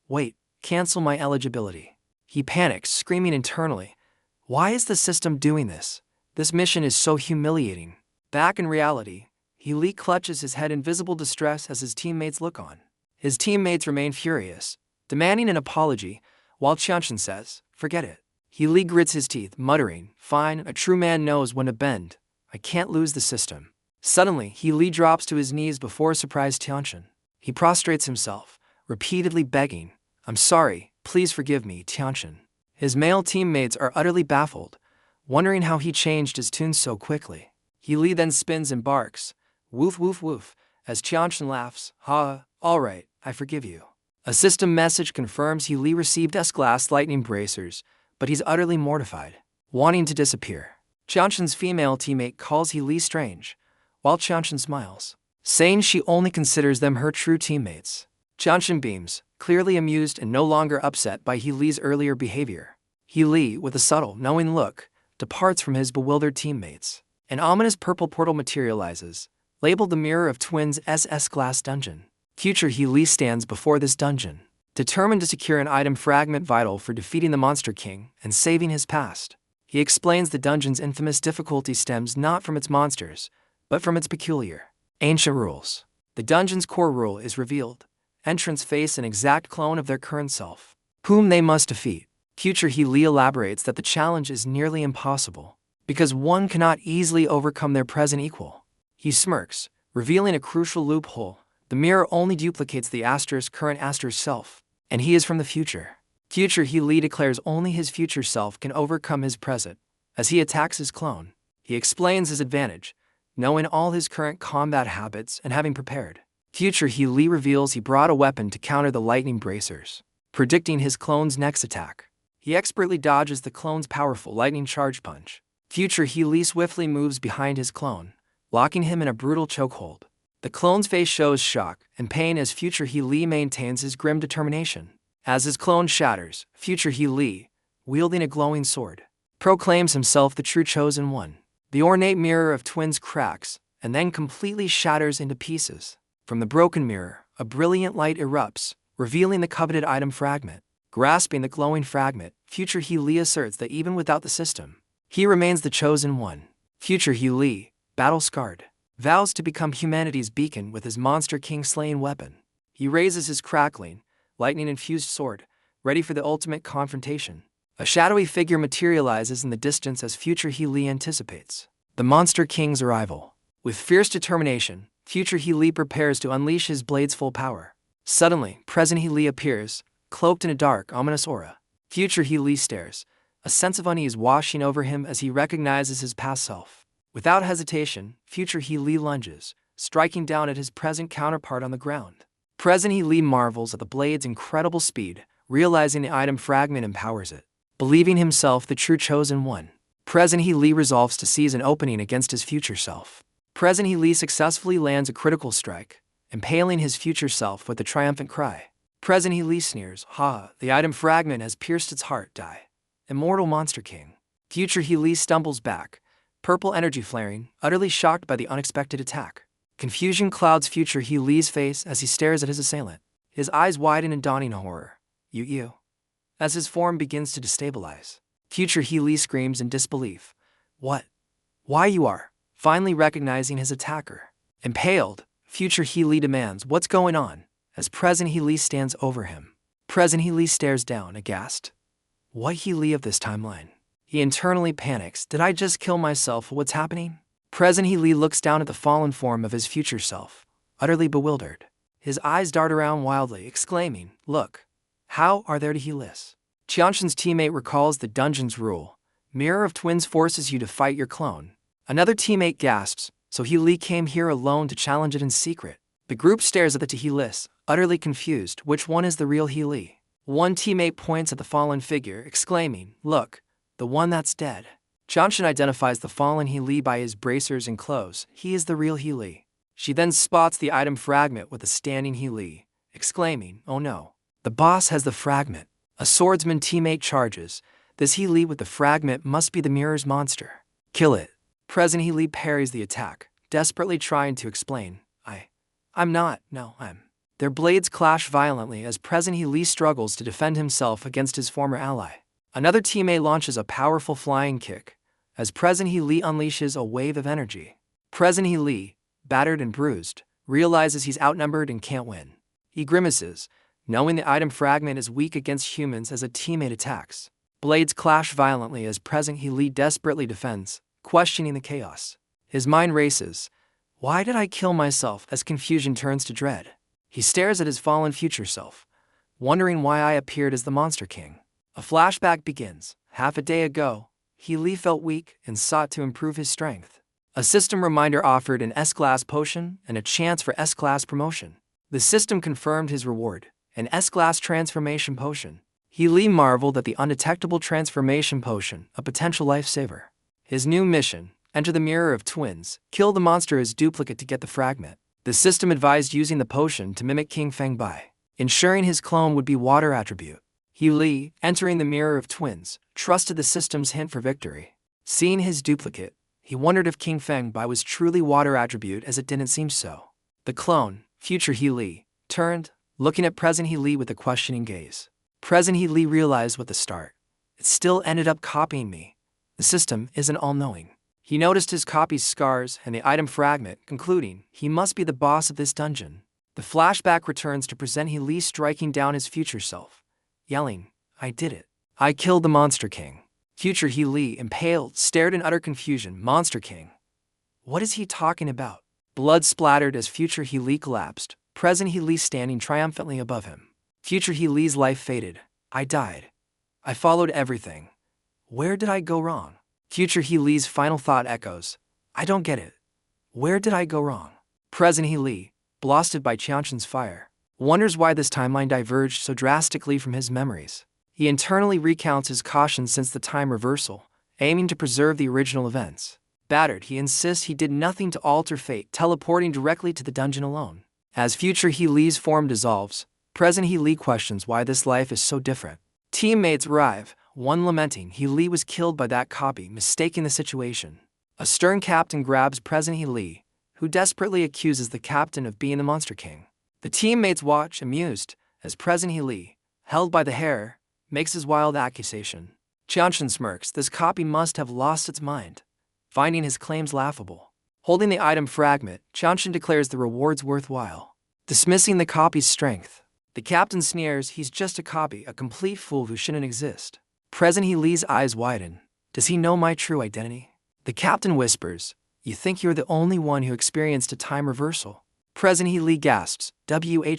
Wait, cancel my eligibility. He panics, screaming internally. Why is the system doing this? This mission is so humiliating. Back in reality, He Li clutches his head in visible distress as his teammates look on. His teammates remain furious, demanding an apology, while Qianchen says, "Forget it." He Li grits his teeth, muttering, "Fine, a true man knows when to bend. I can't lose the system." Suddenly, He Li drops to his knees before a surprised Qianchen. He prostrates himself, repeatedly begging, "I'm sorry, please forgive me, Qianchen." His male teammates are utterly baffled, wondering how he changed his tune so quickly. He Li then spins and barks, "Woof woof woof," as Qianchen laughs, "Ha, all right, I forgive you." A system message confirms He Li received S-class lightning bracers, but he's utterly mortified, wanting to disappear. Qianchen's female teammate calls He Li strange, while Qianchen smiles, saying she only considers them her true teammates. Qianchen beams, clearly amused and no longer upset by He Li's earlier behavior. He Li, with a subtle, knowing look, departs from his bewildered teammates. An ominous purple portal materializes, labeled the Mirror of Twins S-class dungeon. Future He Li stands before this dungeon, determined to secure an item fragment vital for defeating the Monster King and saving his past. He explains the dungeon's infamous difficulty stems not from its monsters, but from its peculiar, ancient rules. The dungeon's core rule is revealed. Entrants face an exact clone of their current self, whom they must defeat. Future He Li elaborates that the challenge is nearly impossible, because one cannot easily overcome their present equal. He smirks, revealing a crucial loophole. The mirror only duplicates the Aster's current Aster's self, and he is from the future. Future He Li declares only his future self can overcome his present. As he attacks his clone, he explains his advantage, knowing all his current combat habits and having prepared. Future He Li reveals he brought a weapon to counter the lightning bracers, predicting his clone's next attack. He expertly dodges the clone's powerful lightning charge punch. Future He Li swiftly moves behind his clone, locking him in a brutal chokehold. The clone's face shows shock and pain as Future He Li maintains his grim determination. As his clone shatters, Future He Li, wielding a glowing sword, proclaims himself the true chosen one. The ornate Mirror of Twins cracks and then completely shatters into pieces. From the broken mirror, a brilliant light erupts, revealing the coveted item fragment. Grasping the glowing fragment, Future He Li asserts that even without the system, he remains the chosen one. Future He Li, battle-scarred, vows to become humanity's beacon with his Monster King slaying weapon. He raises his crackling, lightning-infused sword, ready for the ultimate confrontation. A shadowy figure materializes in the distance as Future He Li anticipates the Monster King's arrival. With fierce determination, Future He Li prepares to unleash his blade's full power. Suddenly, Present He Li appears, cloaked in a dark, ominous aura. Future He Li stares, a sense of unease washing over him as he recognizes his past self. Without hesitation, Future He Li lunges, striking down at his present counterpart on the ground. Present He Li marvels at the blade's incredible speed, realizing the item fragment empowers it. Believing himself the true chosen one, Present He Li resolves to seize an opening against his future self. Present He Li successfully lands a critical strike, impaling his future self with a triumphant cry. Present He Li sneers, "Ha, the item fragment has pierced its heart, die. Immortal Monster King." Future He Li stumbles back, purple energy flaring, utterly shocked by the unexpected attack. Confusion clouds Future He Li's face as he stares at his assailant. His eyes widen in dawning horror. You. As his form begins to destabilize, Future He Li screams in disbelief. "What? Why you are?" Finally recognizing his attacker. Impaled, Future He Li demands, "What's going on?" as Present He Li stands over him. Present He Li stares down, aghast. What He Li of this timeline? He internally panics. Did I just kill myself? What's happening? Present He Li looks down at the fallen form of his future self, utterly bewildered. His eyes dart around wildly, exclaiming, "Look! How are there to He Lis?" Qianchen's teammate recalls the dungeon's rule. Mirror of Twins forces you to fight your clone. Another teammate gasps, so He Li came here alone to challenge it in secret. The group stares at the He Lis, utterly confused. Which one is the real He Li? One teammate points at the fallen figure, exclaiming, "Look, the one that's dead." Qianchen identifies the fallen He Li by his bracers and clothes. He is the real He Li. She then spots the item fragment with the standing He Li, exclaiming, "Oh no. The boss has the fragment. A swordsman teammate charges. This He Li with the fragment must be the mirror's monster. Kill it. President He Li parries the attack, desperately trying to explain. I'm not, no, I'm. Their blades clash violently as President He Li struggles to defend himself against his former ally. Another teammate launches a powerful flying kick, as President He Li unleashes a wave of energy. President He Li, battered and bruised, realizes he's outnumbered and can't win. He grimaces, knowing the item fragment is weak against humans as a teammate attacks. Blades clash violently as President He Li desperately defends, questioning the chaos. His mind races. Why did I kill myself as confusion turns to dread? He stares at his fallen future self, wondering why I appeared as the Monster King. A flashback begins. Half a day ago, He Li felt weak and sought to improve his strength. A system reminder offered an S-Class potion and a chance for S-Class promotion. The system confirmed his reward, an S-Class transformation potion. He Li marveled at the undetectable transformation potion, a potential lifesaver. His new mission, enter the Mirror of Twins, kill the monster as duplicate to get the fragment. The system advised using the potion to mimic King Feng Bai, ensuring his clone would be water attribute. He Li, entering the Mirror of Twins, trusted the system's hint for victory. Seeing his duplicate, he wondered if King Feng Bai was truly water attribute as it didn't seem so. The clone, future He Li, turned, looking at present He Li with a questioning gaze. Present He Li realized with the start. It still ended up copying me. The system isn't all-knowing. He noticed his copy's scars and the item fragment, concluding he must be the boss of this dungeon. The flashback returns to present He Li striking down his future self, yelling, I did it. I killed the Monster King. Future He Li, impaled, stared in utter confusion. Monster King? What is he talking about? Blood splattered as future He Li collapsed, present He Li standing triumphantly above him. Future He Li's life faded. I died. I followed everything. Where did I go wrong? Future He Li's final thought echoes. I don't get it. Where did I go wrong? Present He Li, blasted by Qianshan's fire, wonders why this timeline diverged so drastically from his memories. He internally recounts his cautions since the time reversal, aiming to preserve the original events. Battered, he insists he did nothing to alter fate, teleporting directly to the dungeon alone. As future He Li's form dissolves, present He Li questions why this life is so different. Teammates arrive, one lamenting He Li was killed by that copy, mistaking the situation. A stern captain grabs present He Li, who desperately accuses the captain of being the Monster King. The teammates watch, amused, as present He Li, held by the hair, makes his wild accusation. Qianshan smirks. This copy must have lost its mind, finding his claims laughable. Holding the item fragment, Qianshan declares the reward's worthwhile, dismissing the copy's strength. The captain sneers. He's just a copy, a complete fool who shouldn't exist. Present He Li's eyes widen. Does he know my true identity? The captain whispers, you think you're the only one who experienced a time reversal? Present He Li gasps,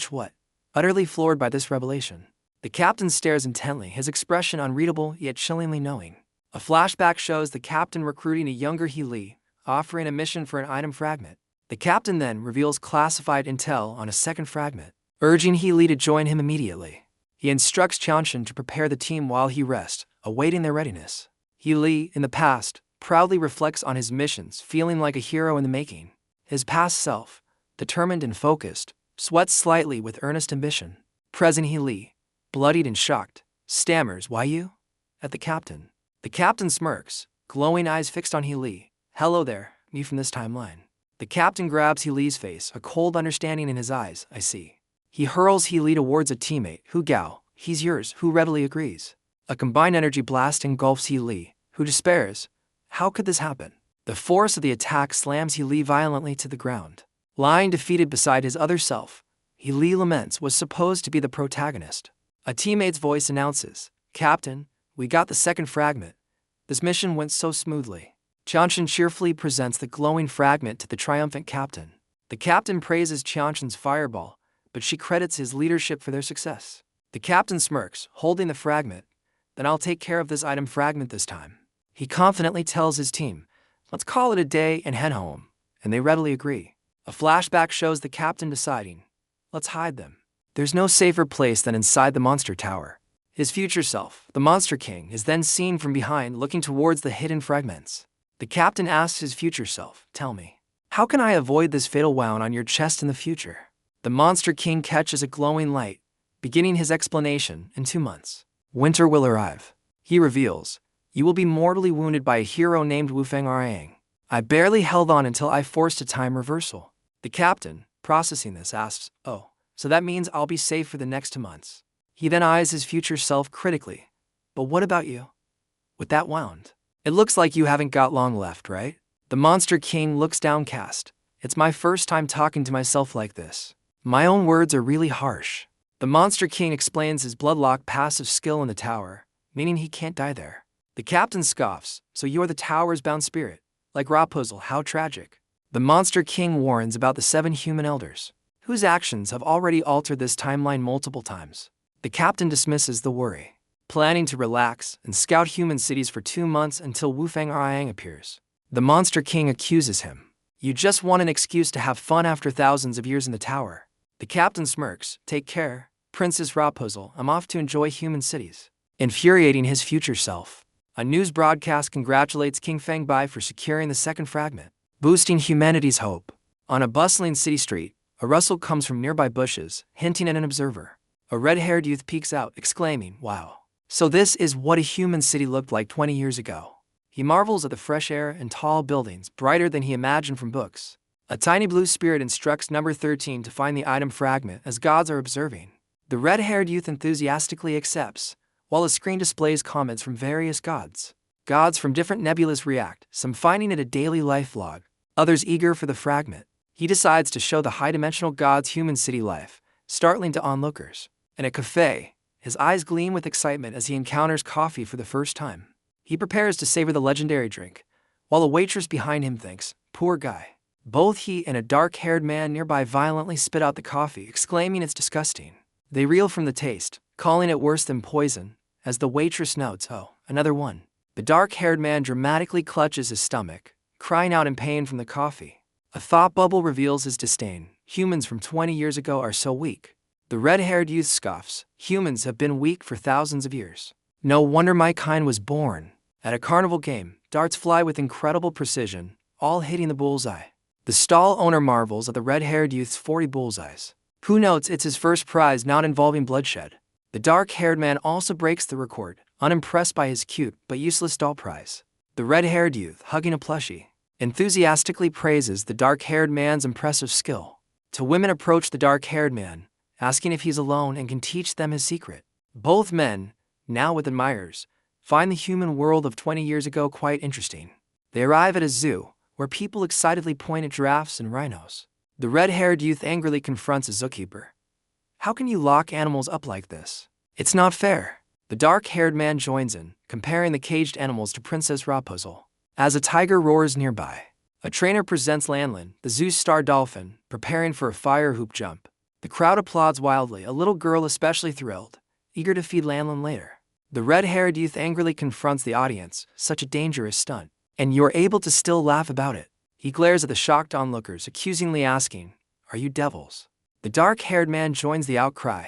what? Utterly floored by this revelation. The captain stares intently, his expression unreadable yet chillingly knowing. A flashback shows the captain recruiting a younger He Li, offering a mission for an item fragment. The captain then reveals classified intel on a second fragment, urging He Li to join him immediately. He instructs Qianshan to prepare the team while he rests, awaiting their readiness. He Li, in the past, proudly reflects on his missions, feeling like a hero in the making. His past self, determined and focused, sweats slightly with earnest ambition. Present He Li, bloodied and shocked, stammers, why you? At the captain. The captain smirks, glowing eyes fixed on He Li. Hello there, me from this timeline. The captain grabs He Li's face, a cold understanding in his eyes. I see. He hurls He Li towards a teammate, Hu Gao, he's yours, who readily agrees. A combined energy blast engulfs He Li, who despairs. How could this happen? The force of the attack slams He Li violently to the ground. Lying defeated beside his other self, He Li laments, was supposed to be the protagonist. A teammate's voice announces, Captain, we got the second fragment. This mission went so smoothly. Qianshan cheerfully presents the glowing fragment to the triumphant captain. The captain praises Qianshan's fireball, but she credits his leadership for their success. The captain smirks, holding the fragment. Then I'll take care of this item fragment this time. He confidently tells his team, let's call it a day and head home, and they readily agree. A flashback shows the captain deciding, let's hide them. There's no safer place than inside the monster tower. His future self, the Monster King, is then seen from behind looking towards the hidden fragments. The captain asks his future self, tell me, how can I avoid this fatal wound on your chest in the future? The Monster King catches a glowing light, beginning his explanation in 2 months. Winter will arrive. He reveals, you will be mortally wounded by a hero named Wu Feng Ariang. I barely held on until I forced a time reversal. The captain, processing this, asks, oh, so that means I'll be safe for the next 2 months. He then eyes his future self critically. But what about you? With that wound, it looks like you haven't got long left, right? The Monster King looks downcast. It's my first time talking to myself like this. My own words are really harsh. The Monster King explains his bloodlock passive skill in the tower, meaning he can't die there. The captain scoffs, so you're the tower's bound spirit. Like Rapunzel, how tragic. The Monster King warns about the 7 human elders, whose actions have already altered this timeline multiple times. The captain dismisses the worry, planning to relax and scout human cities for 2 months until Wu Feng Ariang appears. The Monster King accuses him. You just want an excuse to have fun after thousands of years in the tower. The captain smirks. Take care, Princess Rapunzel, I'm off to enjoy human cities. Infuriating his future self, a news broadcast congratulates King Feng Bai for securing the 2nd fragment, boosting humanity's hope. On a bustling city street, a rustle comes from nearby bushes, hinting at an observer. A red-haired youth peeks out, exclaiming, wow. So this is what a human city looked like 20 years ago. He marvels at the fresh air and tall buildings, brighter than he imagined from books. A tiny blue spirit instructs number 13 to find the item fragment as gods are observing. The red-haired youth enthusiastically accepts, while a screen displays comments from various gods. Gods from different nebulas react, some finding it a daily life log, others eager for the fragment. He decides to show the high-dimensional god's human city life, startling to onlookers. In a cafe, his eyes gleam with excitement as he encounters coffee for the first time. He prepares to savor the legendary drink, while a waitress behind him thinks, poor guy. Both he and a dark-haired man nearby violently spit out the coffee, exclaiming it's disgusting. They reel from the taste, calling it worse than poison, as the waitress notes, oh, another one. The dark-haired man dramatically clutches his stomach, crying out in pain from the coffee. A thought bubble reveals his disdain. Humans from 20 years ago are so weak. The red-haired youth scoffs. Humans have been weak for thousands of years. No wonder my kind was born. At a carnival game, darts fly with incredible precision, all hitting the bullseye. The stall owner marvels at the red-haired youth's 40 bullseyes. Who notes it's his first prize not involving bloodshed. The dark-haired man also breaks the record, unimpressed by his cute but useless doll prize. The red-haired youth, hugging a plushie, enthusiastically praises the dark-haired man's impressive skill. Two women approach the dark-haired man, asking if he's alone and can teach them his secret. Both men, now with admirers, find the human world of 20 years ago quite interesting. They arrive at a zoo, where people excitedly point at giraffes and rhinos. The red-haired youth angrily confronts a zookeeper. How can you lock animals up like this? It's not fair. The dark-haired man joins in, comparing the caged animals to Princess Rapunzel. As a tiger roars nearby, a trainer presents Lanlin, the zoo's star dolphin, preparing for a fire hoop jump. The crowd applauds wildly, a little girl especially thrilled, eager to feed Lanlin later. The red-haired youth angrily confronts the audience, such a dangerous stunt. And you're able to still laugh about it. He glares at the shocked onlookers, accusingly asking, are you devils? The dark-haired man joins the outcry.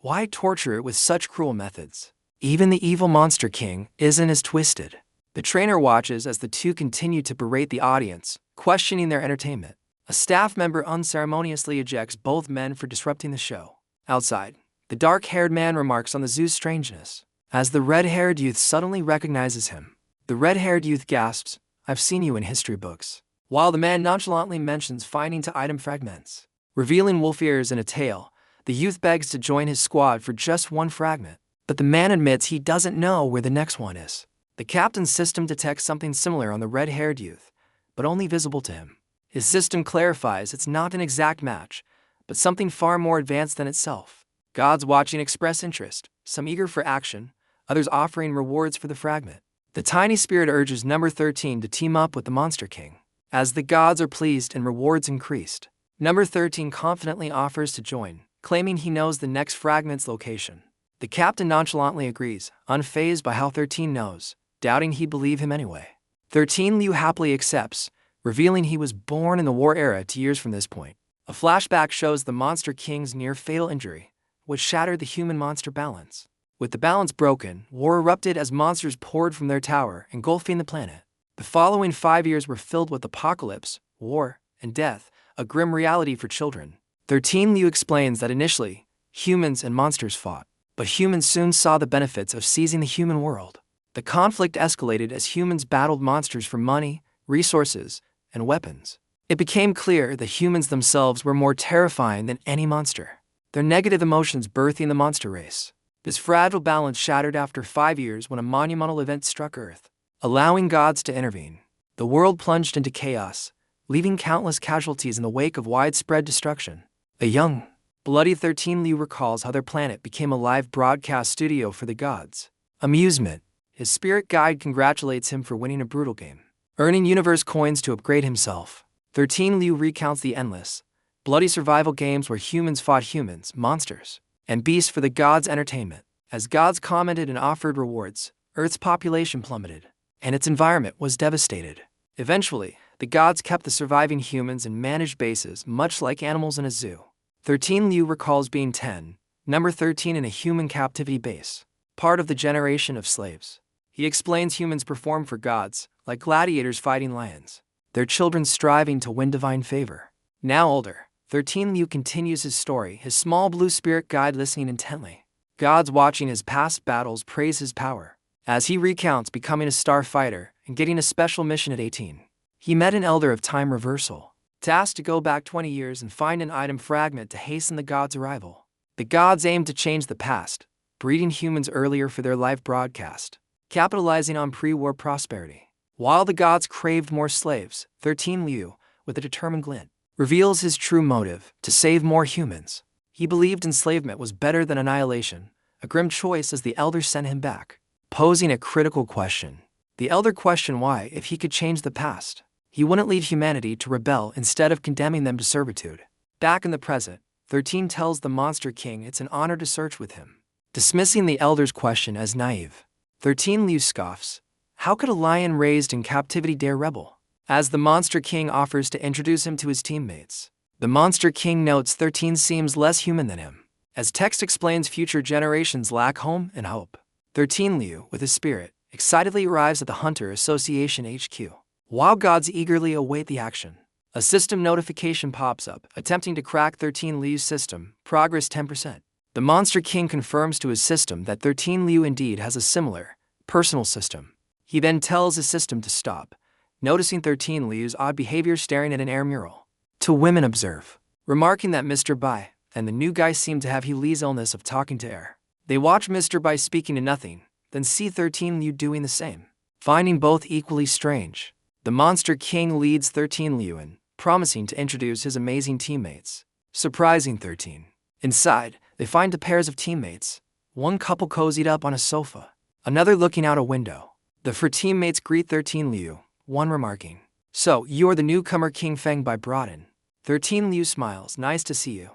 Why torture it with such cruel methods? Even the evil Monster King isn't as twisted. The trainer watches as the two continue to berate the audience, questioning their entertainment. A staff member unceremoniously ejects both men for disrupting the show. Outside, the dark-haired man remarks on the zoo's strangeness, as the red-haired youth suddenly recognizes him. The red-haired youth gasps, I've seen you in history books, while the man nonchalantly mentions finding two item fragments. Revealing wolf ears and a tail, the youth begs to join his squad for just one fragment, but the man admits he doesn't know where the next one is. The captain's system detects something similar on the red-haired youth, but only visible to him. His system clarifies it's not an exact match, but something far more advanced than itself. Gods watching express interest, some eager for action, others offering rewards for the fragment. The tiny spirit urges number 13 to team up with the Monster King. As the gods are pleased and rewards increased, number 13 confidently offers to join, claiming he knows the next fragment's location. The captain nonchalantly agrees, unfazed by how 13 knows, doubting he'd believe him anyway. 13 Liu happily accepts, revealing he was born in the war era 2 years from this point. A flashback shows the Monster King's near-fatal injury, which shattered the human-monster balance. With the balance broken, war erupted as monsters poured from their tower, engulfing the planet. The following 5 years were filled with apocalypse, war, and death, a grim reality for children. 13 Liu explains that initially, Humans and monsters fought, but humans soon saw the benefits of seizing the human world. The conflict escalated as humans battled monsters for money, resources, and weapons. It became clear that humans themselves were more terrifying than any monster, their negative emotions birthing the monster race. This fragile balance shattered after 5 years when a monumental event struck Earth, allowing gods to intervene. The world plunged into chaos, leaving countless casualties in the wake of widespread destruction. A young, bloody 13 Liu recalls how their planet became a live broadcast studio for the gods. Amusement. His spirit guide congratulates him for winning a brutal game, earning universe coins to upgrade himself. 13 Liu recounts the endless, bloody survival games where humans fought humans, monsters, and beasts for the gods' entertainment. As gods commented and offered rewards, Earth's population plummeted, and its environment was devastated. Eventually, the gods kept the surviving humans and managed bases much like animals in a zoo. 13 Liu recalls being 10, number 13 in a human captivity base, part of the generation of slaves. He explains humans perform for gods, like gladiators fighting lions, their children striving to win divine favor. Now older, 13 Liu continues his story, his small blue spirit guide listening intently. Gods watching his past battles praise his power. As he recounts becoming a star fighter and getting a special mission at 18, he met an elder of time reversal, tasked to go back 20 years and find an item fragment to hasten the gods' arrival. The gods aimed to change the past, breeding humans earlier for their live broadcast, capitalizing on pre-war prosperity. While the gods craved more slaves, 13 Liu, with a determined glint, reveals his true motive: to save more humans. He believed enslavement was better than annihilation, a grim choice as the elder sent him back, posing a critical question. The elder questioned why, if he could change the past, he wouldn't lead humanity to rebel instead of condemning them to servitude. Back in the present, 13 tells the Monster King it's an honor to search with him, dismissing the elder's question as naive. 13 Liu scoffs. How could a lion raised in captivity dare rebel? As the Monster King offers to introduce him to his teammates, the Monster King notes 13 seems less human than him. As text explains future generations lack home and hope, 13 Liu, with his spirit, excitedly arrives at the Hunter Association HQ. While gods eagerly await the action, a system notification pops up, attempting to crack 13 Liu's system, progress 10%. The Monster King confirms to his system that 13 Liu indeed has a similar, personal system. He then tells his system to stop, noticing 13 Liu's odd behavior staring at an air mural. Two women observe, remarking that Mr. Bai and the new guy seem to have Li's illness of talking to air. They watch Mr. Bai speaking to nothing, then see 13 Liu doing the same. Finding both equally strange, the Monster King leads 13 Liu in, promising to introduce his amazing teammates. Surprising 13. Inside, they find two pairs of teammates, one couple cozied up on a sofa, another looking out a window. The four teammates greet 13 Liu, one remarking, "So, you're the newcomer King Feng Bai brought in." 13 Liu smiles, "Nice to see you.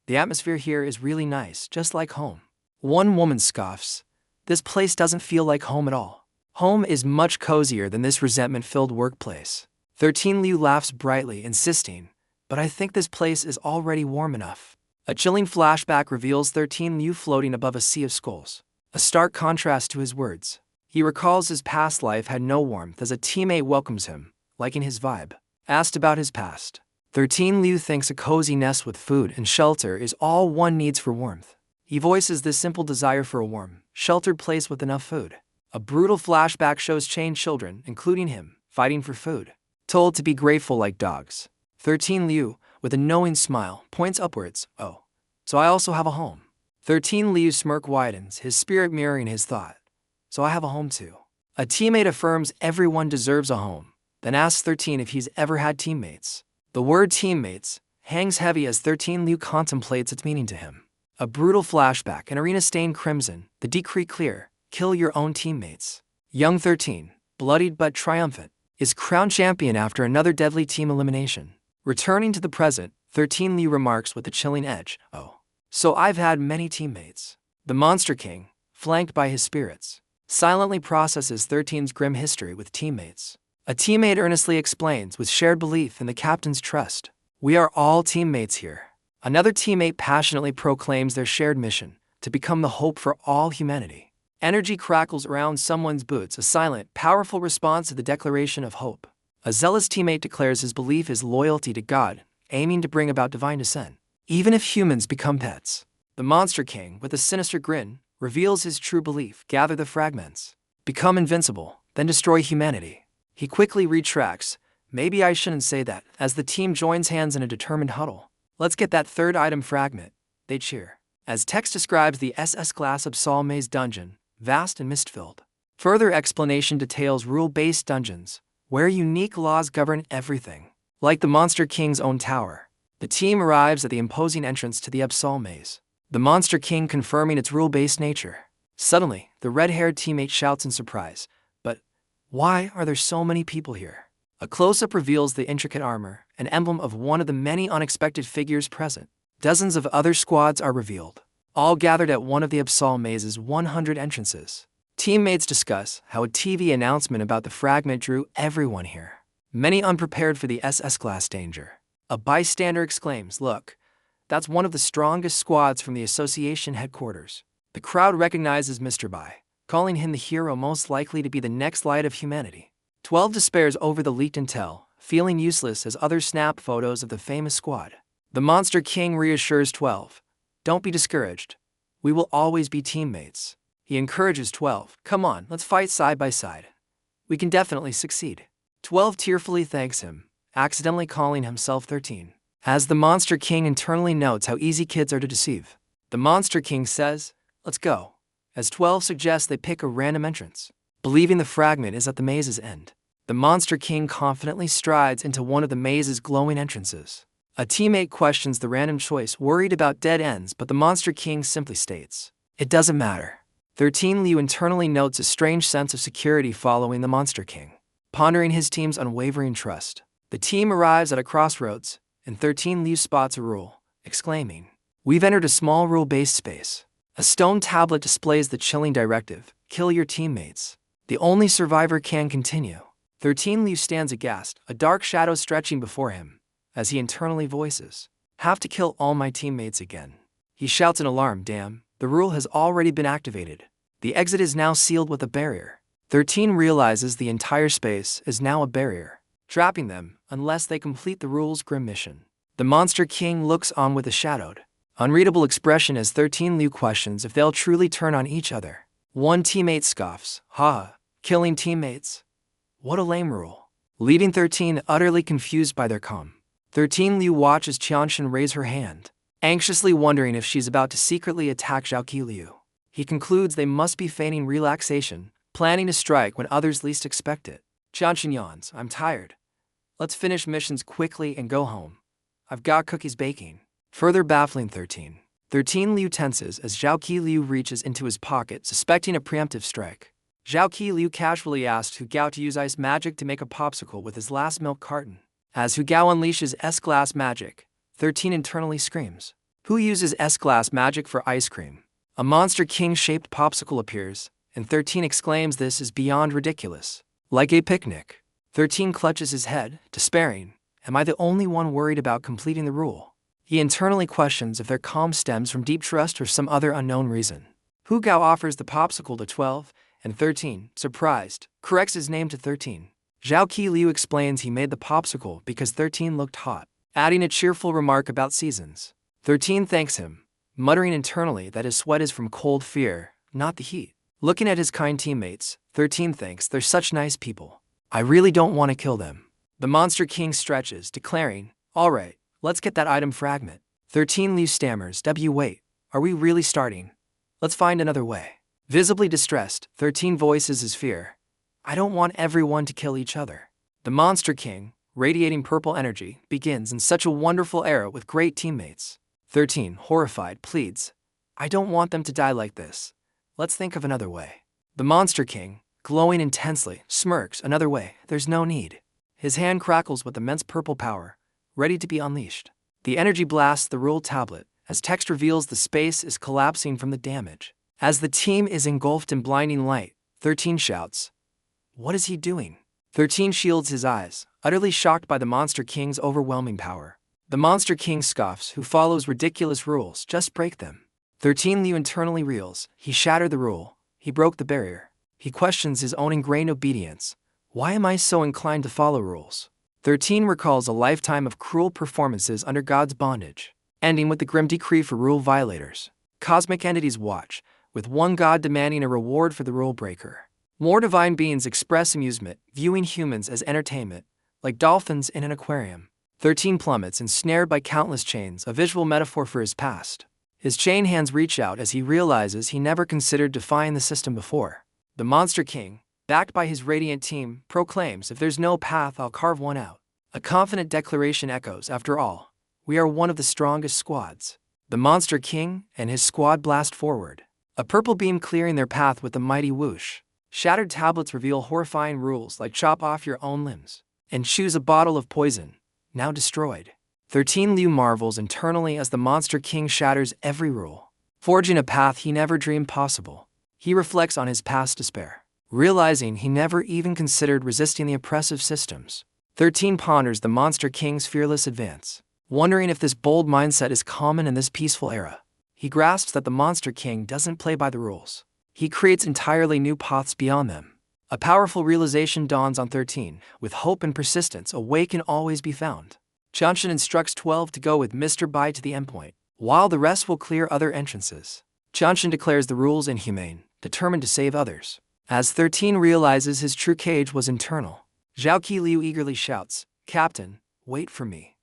The atmosphere here is really nice, just like home." One woman scoffs, "This place doesn't feel like home at all. Home is much cozier than this resentment-filled workplace." 13 Liu laughs brightly, insisting, "But I think this place is already warm enough." A chilling flashback reveals 13 Liu floating above a sea of skulls, a stark contrast to his words. He recalls his past life had no warmth as a teammate welcomes him, liking his vibe. Asked about his past, 13 Liu thinks a cozy nest with food and shelter is all one needs for warmth. He voices this simple desire for a warm, sheltered place with enough food. A brutal flashback shows chained children, including him, fighting for food, told to be grateful like dogs. 13 Liu, with a knowing smile, points upwards, "Oh, so I also have a home." 13 Liu's smirk widens, his spirit mirroring his thought. "So I have a home too." A teammate affirms everyone deserves a home, then asks 13 if he's ever had teammates. The word teammates hangs heavy as 13 Liu contemplates its meaning to him. A brutal flashback, an arena stained crimson, the decree clear: kill your own teammates. Young 13, bloodied but triumphant, is crowned champion after another deadly team elimination. Returning to the present, 13 Liu remarks with a chilling edge, "Oh, so I've had many teammates." The Monster King, flanked by his spirits, silently processes 13's grim history with teammates. A teammate earnestly explains, with shared belief in the captain's trust, "We are all teammates here." Another teammate passionately proclaims their shared mission, to become the hope for all humanity. Energy crackles around someone's boots, a silent, powerful response to the declaration of hope. A zealous teammate declares his belief is loyalty to God, aiming to bring about divine descent, even if humans become pets. The Monster King, with a sinister grin, reveals his true belief: gather the fragments, become invincible, then destroy humanity. He quickly retracts, maybe I shouldn't say that, as the team joins hands in a determined huddle. Let's get that third item fragment, they cheer. As text describes the SS-class Absol Maze dungeon, vast and mist-filled. Further explanation details rule-based dungeons, where unique laws govern everything. Like the Monster King's own tower, the team arrives at the imposing entrance to the Absol Maze, the Monster King confirming its rule-based nature. Suddenly, the red-haired teammate shouts in surprise, but why are there so many people here? A close-up reveals the intricate armor, an emblem of one of the many unexpected figures present. Dozens of other squads are revealed, all gathered at one of the Absol Maze's 100 entrances. Teammates discuss how a TV announcement about the fragment drew everyone here, many unprepared for the SS-class danger. A bystander exclaims, "Look, that's one of the strongest squads from the association headquarters." The crowd recognizes Mr. Bai, calling him the hero most likely to be the next light of humanity. 12 despairs over the leaked intel, feeling useless as others snap photos of the famous squad. The Monster King reassures 12, "Don't be discouraged. We will always be teammates." He encourages 12, "Come on, let's fight side by side. We can definitely succeed." 12 tearfully thanks him, accidentally calling himself 13. As the Monster King internally notes how easy kids are to deceive, the Monster King says, "Let's go," as 12 suggests they pick a random entrance. Believing the fragment is at the maze's end, the Monster King confidently strides into one of the maze's glowing entrances. A teammate questions the random choice, worried about dead ends, but the Monster King simply states, "It doesn't matter." 13 Liu internally notes a strange sense of security following the Monster King. Pondering his team's unwavering trust, the team arrives at a crossroads, and 13 Liu spots a rule, exclaiming, "We've entered a small rule-based space." A stone tablet displays the chilling directive, "Kill your teammates. The only survivor can continue." 13 Liu stands aghast, a dark shadow stretching before him, as he internally voices, "Have to kill all my teammates again." He shouts in alarm, "Damn, the rule has already been activated. The exit is now sealed with a barrier." 13 realizes the entire space is now a barrier, trapping them unless they complete the rule's grim mission. The Monster King looks on with a shadowed, unreadable expression as 13 Liu questions if they'll truly turn on each other. One teammate scoffs, "Ha, killing teammates? What a lame rule," leaving 13 utterly confused by their calm. 13 Liu watches Qianshan raise her hand, anxiously wondering if she's about to secretly attack Zhao Liu. He concludes they must be feigning relaxation, planning to strike when others least expect it. Qianshan yawns, "I'm tired. Let's finish missions quickly and go home. I've got cookies baking." Further baffling 13. 13 Liu tenses as Zhao Liu reaches into his pocket, suspecting a preemptive strike. Zhao Liu casually asks Hu Gao to use ice magic to make a popsicle with his last milk carton. As Hu Gao unleashes S-glass magic, 13 internally screams. Who uses S-glass magic for ice cream? A Monster King-shaped popsicle appears, and 13 exclaims this is beyond ridiculous. Like a picnic. 13 clutches his head, despairing, "Am I the only one worried about completing the rule?" He internally questions if their calm stems from deep trust or some other unknown reason. Hu Gao offers the popsicle to 12, and 13, surprised, corrects his name to 13. Zhao Liu explains he made the popsicle because 13 looked hot, adding a cheerful remark about seasons. 13 thanks him, muttering internally that his sweat is from cold fear, not the heat. Looking at his kind teammates, 13 thinks they're such nice people. "I really don't want to kill them." The Monster King stretches, declaring, "All right, let's get that item fragment." 13 Liu stammers, Wait, are we really starting? Let's find another way." Visibly distressed, 13 voices his fear, "I don't want everyone to kill each other." The Monster King, radiating purple energy, begins in such a wonderful era with great teammates. 13, horrified, pleads, "I don't want them to die like this. Let's think of another way." The Monster King, glowing intensely, smirks, "Another way, there's no need." His hand crackles with immense purple power, ready to be unleashed. The energy blasts the rule tablet, as text reveals the space is collapsing from the damage. As the team is engulfed in blinding light, 13 shouts, "What is he doing?" 13 shields his eyes, utterly shocked by the Monster King's overwhelming power. The Monster King scoffs, "Who follows ridiculous rules, just break them." 13 Liu internally reels, he shattered the rule, he broke the barrier. He questions his own ingrained obedience. "Why am I so inclined to follow rules?" 13 recalls a lifetime of cruel performances under God's bondage, ending with the grim decree for rule violators. Cosmic entities watch, with one god demanding a reward for the rule breaker. More divine beings express amusement, viewing humans as entertainment, like dolphins in an aquarium. 13 plummets ensnared by countless chains, a visual metaphor for his past. His chain hands reach out as he realizes he never considered defying the system before. The Monster King, backed by his radiant team, proclaims, "If there's no path, I'll carve one out." A confident declaration echoes, "After all, we are one of the strongest squads." The Monster King and his squad blast forward, a purple beam clearing their path with a mighty whoosh. Shattered tablets reveal horrifying rules like chop off your own limbs and choose a bottle of poison, now destroyed. 13 Liu marvels internally as the Monster King shatters every rule, forging a path he never dreamed possible. He reflects on his past despair, realizing he never even considered resisting the oppressive systems. 13 ponders the Monster King's fearless advance, wondering if this bold mindset is common in this peaceful era. He grasps that the Monster King doesn't play by the rules. He creates entirely new paths beyond them. A powerful realization dawns on 13, with hope and persistence, a way can always be found. Chanshin instructs 12 to go with Mr. Bai to the endpoint, while the rest will clear other entrances. Chanshin declares the rules inhumane, determined to save others. As 13 realizes his true cage was internal, Zhao Qi Liu eagerly shouts, "Captain, wait for me.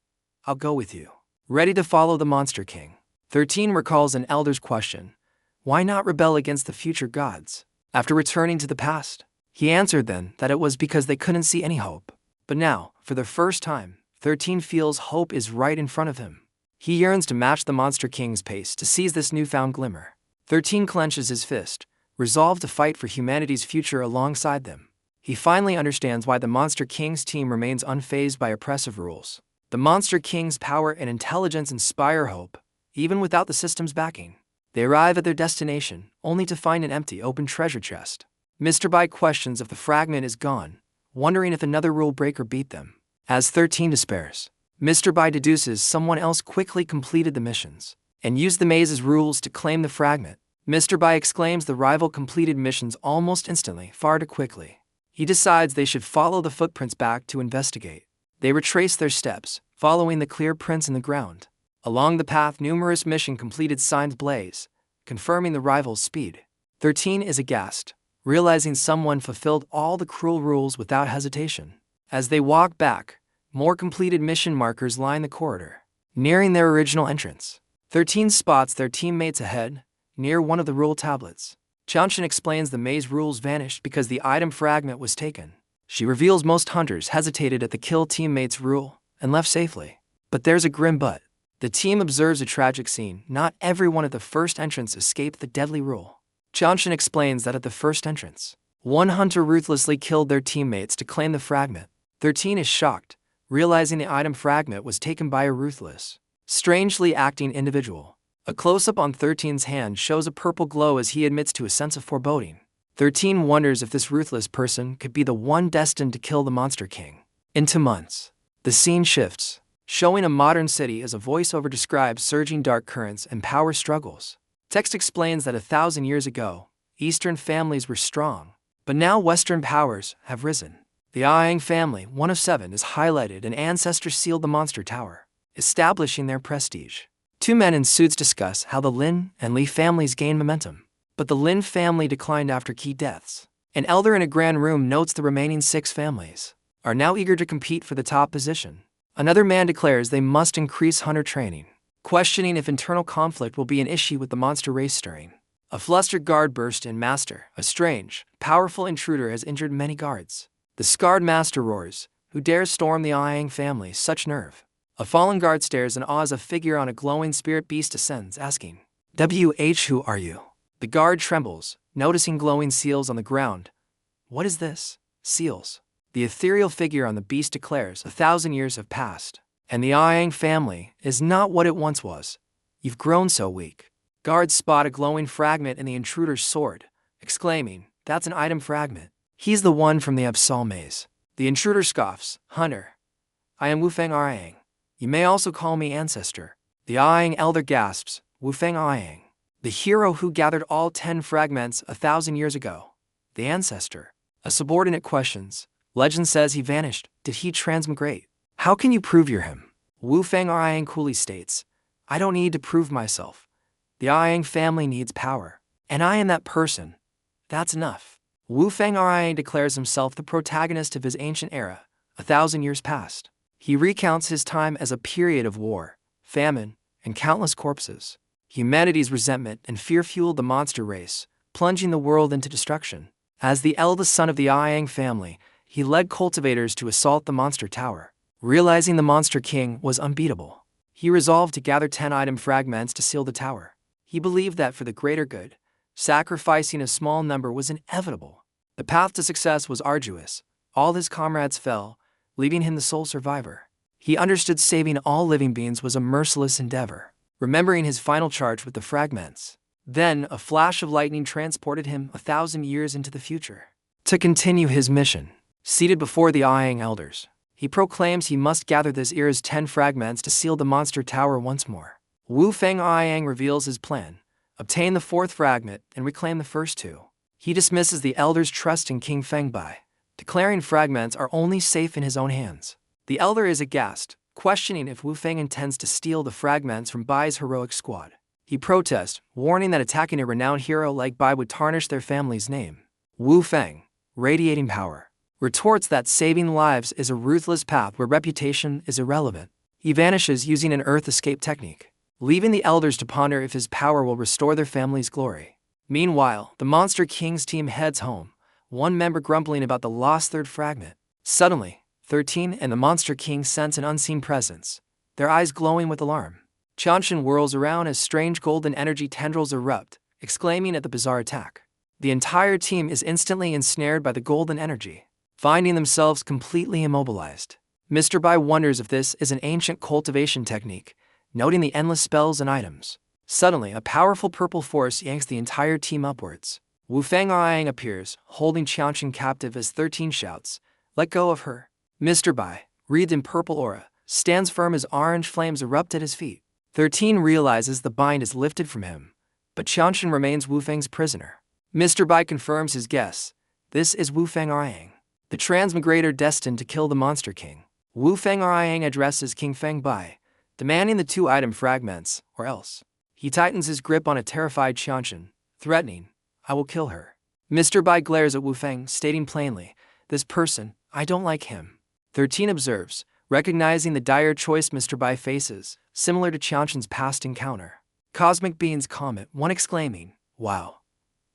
I'll go with you." Ready to follow the Monster King, 13 recalls an elder's question, "Why not rebel against the future gods?" After returning to the past, he answered then that it was because they couldn't see any hope. But now, for the first time, 13 feels hope is right in front of him. He yearns to match the Monster King's pace to seize this newfound glimmer. 13 clenches his fist, resolved to fight for humanity's future alongside them. He finally understands why the Monster King's team remains unfazed by oppressive rules. The Monster King's power and intelligence inspire hope, even without the system's backing. They arrive at their destination, only to find an empty, open treasure chest. Mr. Bai questions if the fragment is gone, wondering if another rule breaker beat them. As 13 despairs, Mr. Bai deduces someone else quickly completed the missions and used the maze's rules to claim the fragment. Mr. Bai exclaims the rival completed missions almost instantly, far too quickly. He decides they should follow the footprints back to investigate. They retrace their steps, following the clear prints in the ground. Along the path, numerous mission-completed signs blaze, confirming the rival's speed. 13 is aghast, realizing someone fulfilled all the cruel rules without hesitation. As they walk back, more completed mission markers line the corridor, nearing their original entrance. 13 spots their teammates ahead, near one of the rule tablets. Chanshin explains the maze rules vanished because the item fragment was taken. She reveals most hunters hesitated at the kill teammate's rule and left safely. But there's a grim but. The team observes a tragic scene. Not everyone at the first entrance escaped the deadly rule. Chanshin explains that at the first entrance, one hunter ruthlessly killed their teammates to claim the fragment. 13 is shocked, realizing the item fragment was taken by a ruthless, strangely acting individual. A close-up on 13's hand shows a purple glow as he admits to a sense of foreboding. 13 wonders if this ruthless person could be the one destined to kill the Monster King. Into months, the scene shifts, showing a modern city as a voiceover describes surging dark currents and power struggles. Text explains that 1,000 years ago, Eastern families were strong, but now Western powers have risen. The Aang family, one of 7, is highlighted and ancestors sealed the Monster Tower, establishing their prestige. 2 men in suits discuss how the Lin and Li families gained momentum, but the Lin family declined after key deaths. An elder in a grand room notes the remaining 6 families are now eager to compete for the top position. Another man declares they must increase hunter training, questioning if internal conflict will be an issue with the monster race stirring. A flustered guard burst in. "Master, a strange, powerful intruder has injured many guards." The scarred master roars, "Who dares storm the Aang family? Such nerve." A fallen guard stares in awe as a figure on a glowing spirit beast ascends, asking, "Who are you?" The guard trembles, noticing glowing seals on the ground. "What is this?" "Seals." The ethereal figure on the beast declares, 1,000 years have passed, and the Aang family is not what it once was. You've grown so weak. Guards spot a glowing fragment in the intruder's sword, exclaiming, "That's an item fragment. He's the one from the Absol maze." The intruder scoffs, "Hunter, I am Wufeng Aang. You may also call me Ancestor." The Aang elder gasps, "Wufeng Aang, the hero who gathered all 10 fragments 1,000 years ago. The Ancestor." A subordinate questions, "Legend says he vanished. Did he transmigrate? How can you prove you're him?" Wufeng Aang coolly states, "I don't need to prove myself. The Aang family needs power, and I am that person. That's enough. Wu Feng Aang declares himself the protagonist of his ancient era, 1,000 years past. He recounts his time as a period of war, famine, and countless corpses. Humanity's resentment and fear fueled the monster race, plunging the world into destruction. As the eldest son of the Aang family, he led cultivators to assault the monster tower. Realizing the Monster King was unbeatable, he resolved to gather 10 item fragments to seal the tower. He believed that for the greater good, sacrificing a small number was inevitable. The path to success was arduous. All his comrades fell, leaving him the sole survivor. He understood saving all living beings was a merciless endeavor. Remembering his final charge with the fragments, then a flash of lightning transported him 1,000 years into the future. To continue his mission, seated before the Aang elders, he proclaims he must gather this era's 10 fragments to seal the monster tower once more. Wu Feng Aang reveals his plan: obtain the 4th fragment and reclaim the first 2. He dismisses the elders' trust in King Feng Bai, declaring fragments are only safe in his own hands. The elder is aghast, questioning if Wu Feng intends to steal the fragments from Bai's heroic squad. He protests, warning that attacking a renowned hero like Bai would tarnish their family's name. Wu Feng, radiating power, retorts that saving lives is a ruthless path where reputation is irrelevant. He vanishes using an earth escape technique, leaving the elders to ponder if his power will restore their family's glory. Meanwhile, the Monster King's team heads home, one member grumbling about the lost 3rd fragment. Suddenly, 13 and the Monster King sense an unseen presence, their eyes glowing with alarm. Chanshin whirls around as strange golden energy tendrils erupt, exclaiming at the bizarre attack. The entire team is instantly ensnared by the golden energy, finding themselves completely immobilized. Mr. Bai wonders if this is an ancient cultivation technique, noting the endless spells and items. Suddenly, a powerful purple force yanks the entire team upwards. Wu Feng Aang appears, holding Chanshin captive as 13 shouts, "Let go of her!" Mr. Bai, wreathed in purple aura, stands firm as orange flames erupt at his feet. 13 realizes the bind is lifted from him, but Chanshin remains Wu Feng's prisoner. Mr. Bai confirms his guess. This is Wu Feng Aang, the transmigrator destined to kill the Monster King. Wu Feng Aang addresses King Feng Bai, demanding the 2 item fragments, or else. He tightens his grip on a terrified Chanshin, threatening, "I will kill her." Mr. Bai glares at Wu Feng, stating plainly, "This person, I don't like him." 13 observes, recognizing the dire choice Mr. Bai faces, similar to Chanshin's past encounter. Cosmic beings comment, one exclaiming, "Wow,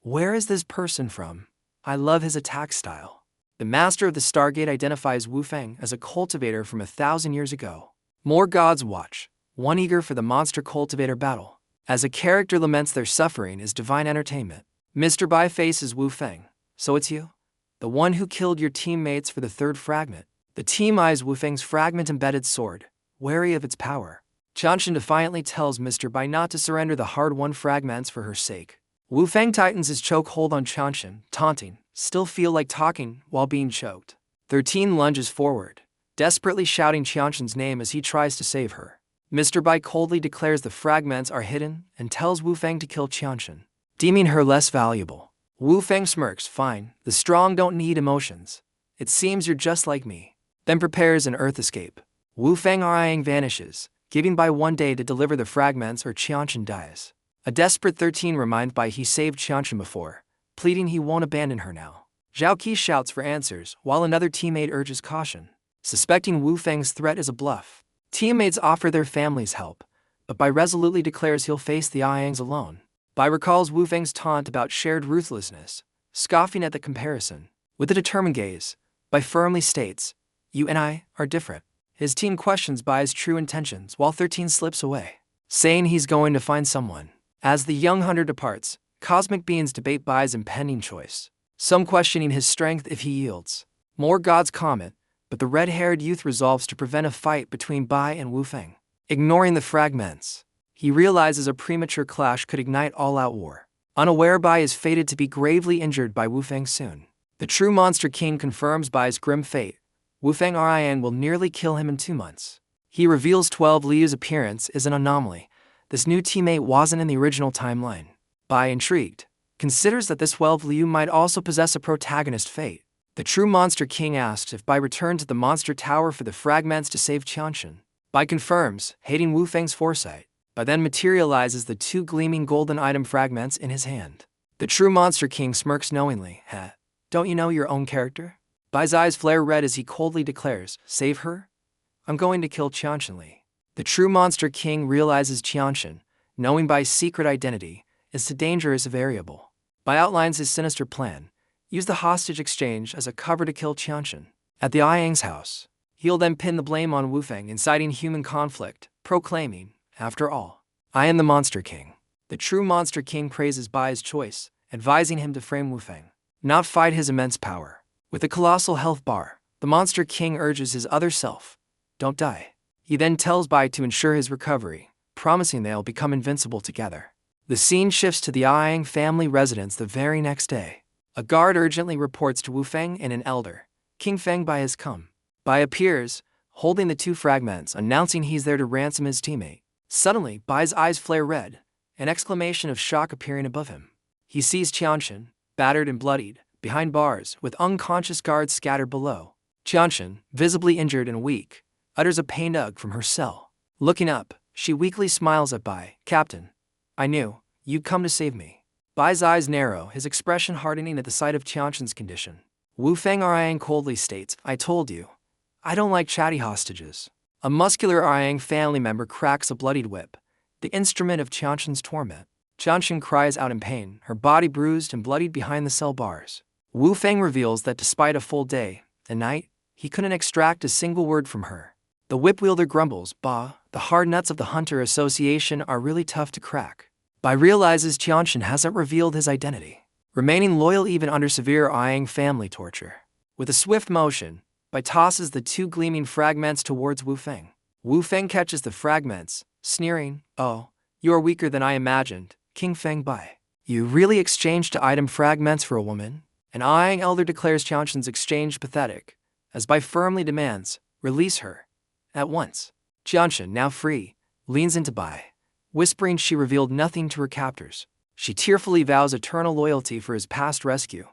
where is this person from? I love his attack style." The master of the Stargate identifies Wu Feng as a cultivator from 1,000 years ago. More gods watch, one eager for the monster cultivator battle. As a character laments their suffering is divine entertainment. Mr. Bai faces Wu Feng. "So it's you? The one who killed your teammates for the 3rd fragment?" The team eyes Wu Feng's fragment-embedded sword, wary of its power. Chanshin defiantly tells Mr. Bai not to surrender the hard-won fragments for her sake. Wu Feng tightens his chokehold on Chanshin, taunting, "Still feel like talking while being choked." 13 lunges forward, desperately shouting Chanshin's name as he tries to save her. Mr. Bai coldly declares the fragments are hidden and tells Wu Feng to kill Chanshin, deeming her less valuable. Wu Feng smirks, "Fine, the strong don't need emotions. It seems you're just like me." Then prepares an earth escape. Wu Feng Aang vanishes, giving Bai 1 day to deliver the fragments or Chanshin dies. A desperate 13 reminds Bai he saved Chanshin before, pleading he won't abandon her now. Zhao Qi shouts for answers, while another teammate urges caution. Suspecting Wu Feng's threat is a bluff, teammates offer their families help, but Bai resolutely declares he'll face the Aangs alone. Bai recalls Wu Feng's taunt about shared ruthlessness, scoffing at the comparison. With a determined gaze, Bai firmly states, "You and I are different." His team questions Bai's true intentions while 13 slips away, saying he's going to find someone. As the young hunter departs, cosmic beings debate Bai's impending choice, some questioning his strength if he yields. More gods comment, but the red-haired youth resolves to prevent a fight between Bai and Wu Feng. Ignoring the fragments, he realizes a premature clash could ignite all-out war. Unaware Bai is fated to be gravely injured by Wu Feng soon. The true Monster King confirms Bai's grim fate. Wu Feng Aang will nearly kill him in 2 months. He reveals 12 Liu's appearance is an anomaly. This new teammate wasn't in the original timeline. Bai, intrigued, considers that this 12 Liu might also possess a protagonist fate. The true Monster King asks if Bai returned to the Monster Tower for the fragments to save Chanshin. Bai confirms, hating Wu Feng's foresight. Bai then materializes the two gleaming golden item fragments in his hand. The true Monster King smirks knowingly. Don't you know your own character? Bai's eyes flare red as he coldly declares, "Save her? I'm going to kill Qianshan Li." The true Monster King realizes Qianshan, knowing Bai's secret identity, is a dangerous variable. Bai outlines his sinister plan: use the hostage exchange as a cover to kill Qianshan. At the Yang's house, he'll then pin the blame on Wu Feng, inciting human conflict, proclaiming, "After all, I am the Monster King." The true Monster King praises Bai's choice, advising him to frame Wu Feng, not fight his immense power. With a colossal health bar, the Monster King urges his other self, "Don't die." He then tells Bai to ensure his recovery, promising they'll become invincible together. The scene shifts to the Yang family residence the very next day. A guard urgently reports to Wu Feng and an elder, "King Feng Bai has come." Bai appears, holding the two fragments, announcing he's there to ransom his teammate. Suddenly, Bai's eyes flare red, an exclamation of shock appearing above him. He sees Qianshan, battered and bloodied, behind bars, with unconscious guards scattered below. Qianshan, visibly injured and weak, utters a pained ugh from her cell. Looking up, she weakly smiles at Bai. "Captain, I knew you'd come to save me." Bai's eyes narrow, his expression hardening at the sight of Qianshan's condition. Wu Feng Yang coldly states, "I told you, I don't like chatty hostages." A muscular Yang family member cracks a bloodied whip, the instrument of Qianshan's torment. Qianshan cries out in pain, her body bruised and bloodied behind the cell bars. Wu Feng reveals that despite a full day and night, he couldn't extract a single word from her. The whip wielder grumbles, "Bah, the hard nuts of the Hunter Association are really tough to crack." Bai realizes Qianshan hasn't revealed his identity, remaining loyal even under severe Yang family torture. With a swift motion, Bai tosses the two gleaming fragments towards Wu Feng. Wu Feng catches the fragments, sneering, "Oh, you are weaker than I imagined, King Feng Bai. You really exchanged item fragments for a woman?" An Yang elder declares Qianshan's exchange pathetic, as Bai firmly demands, "Release her at once." Qianshan, now free, leans into Bai, whispering she revealed nothing to her captors. She tearfully vows eternal loyalty for his past rescue.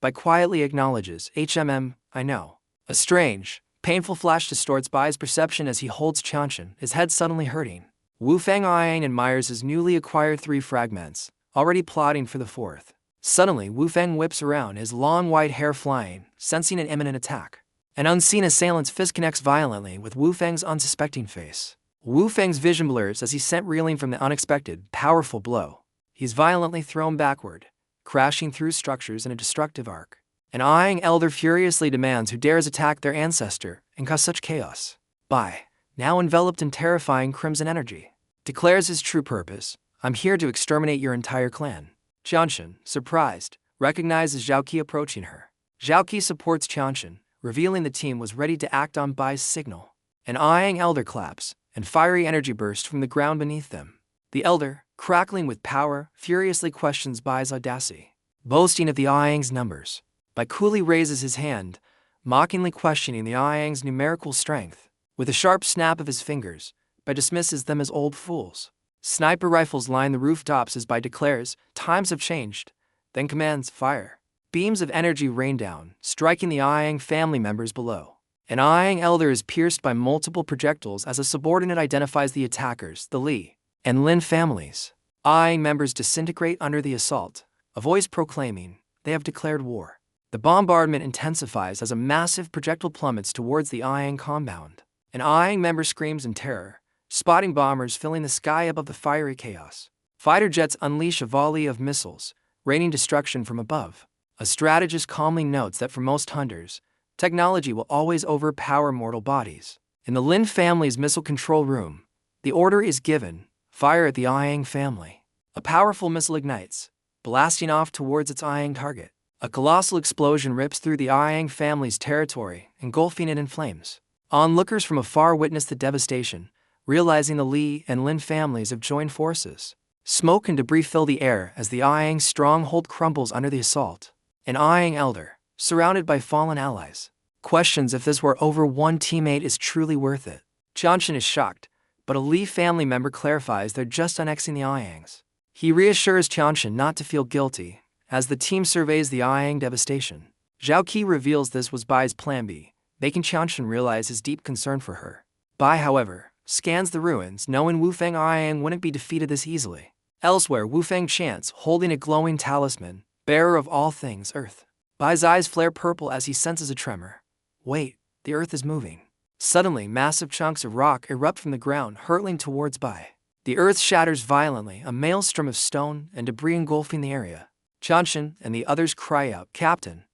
Bai quietly acknowledges, I know." A strange, painful flash distorts Bai's perception as he holds Qianshan, his head suddenly hurting. Wu Feng Yang admires his newly acquired three fragments, already plotting for the fourth. Suddenly, Wu Feng whips around, his long white hair flying, sensing an imminent attack. An unseen assailant's fist connects violently with Wu Feng's unsuspecting face. Wu Feng's vision blurs as he's sent reeling from the unexpected, powerful blow. He's violently thrown backward, crashing through structures in a destructive arc. An Yang elder furiously demands who dares attack their ancestor and cause such chaos. Bai, now enveloped in terrifying crimson energy, declares his true purpose: "I'm here to exterminate your entire clan." Qianshan, surprised, recognizes Zhao Qi approaching her. Zhao Qi supports Qianshan, revealing the team was ready to act on Bai's signal. An Yang elder claps, and fiery energy bursts from the ground beneath them. The elder, crackling with power, furiously questions Bai's audacity, boasting of the Yang's numbers. Bai coolly raises his hand, mockingly questioning the Yang's numerical strength. With a sharp snap of his fingers, Bai dismisses them as old fools. Sniper rifles line the rooftops as Bai declares, "Times have changed," then commands, "Fire." Beams of energy rain down, striking the Yang family members below. An Yang elder is pierced by multiple projectiles as a subordinate identifies the attackers, the Li and Lin families. Yang members disintegrate under the assault, a voice proclaiming, "They have declared war." The bombardment intensifies as a massive projectile plummets towards the Yang compound. An Yang member screams in terror, spotting bombers filling the sky above the fiery chaos. Fighter jets unleash a volley of missiles, raining destruction from above. A strategist calmly notes that for most hunters, technology will always overpower mortal bodies. In the Lin family's missile control room, the order is given, "Fire at the Yang family." A powerful missile ignites, blasting off towards its Yang target. A colossal explosion rips through the Yang family's territory, engulfing it in flames. Onlookers from afar witness the devastation, realizing the Li and Lin families have joined forces. Smoke and debris fill the air as the Yang stronghold crumbles under the assault. An Yang elder, surrounded by fallen allies, questions if this war over one teammate is truly worth it. Qianshan is shocked, but a Li family member clarifies they're just annexing the Yangs. He reassures Qianshan not to feel guilty, as the team surveys the Yang devastation. Zhao Qi reveals this was Bai's plan B, making Qianshan realize his deep concern for her. Bai, however, scans the ruins, knowing Wu Feng Aiyang wouldn't be defeated this easily. Elsewhere, Wu Feng chants, holding a glowing talisman, bearer of all things earth. Bai's eyes flare purple as he senses a tremor. Wait, the earth is moving. Suddenly, massive chunks of rock erupt from the ground, hurtling towards Bai. The earth shatters violently, a maelstrom of stone and debris engulfing the area. Chanshin and the others cry out, "Captain!"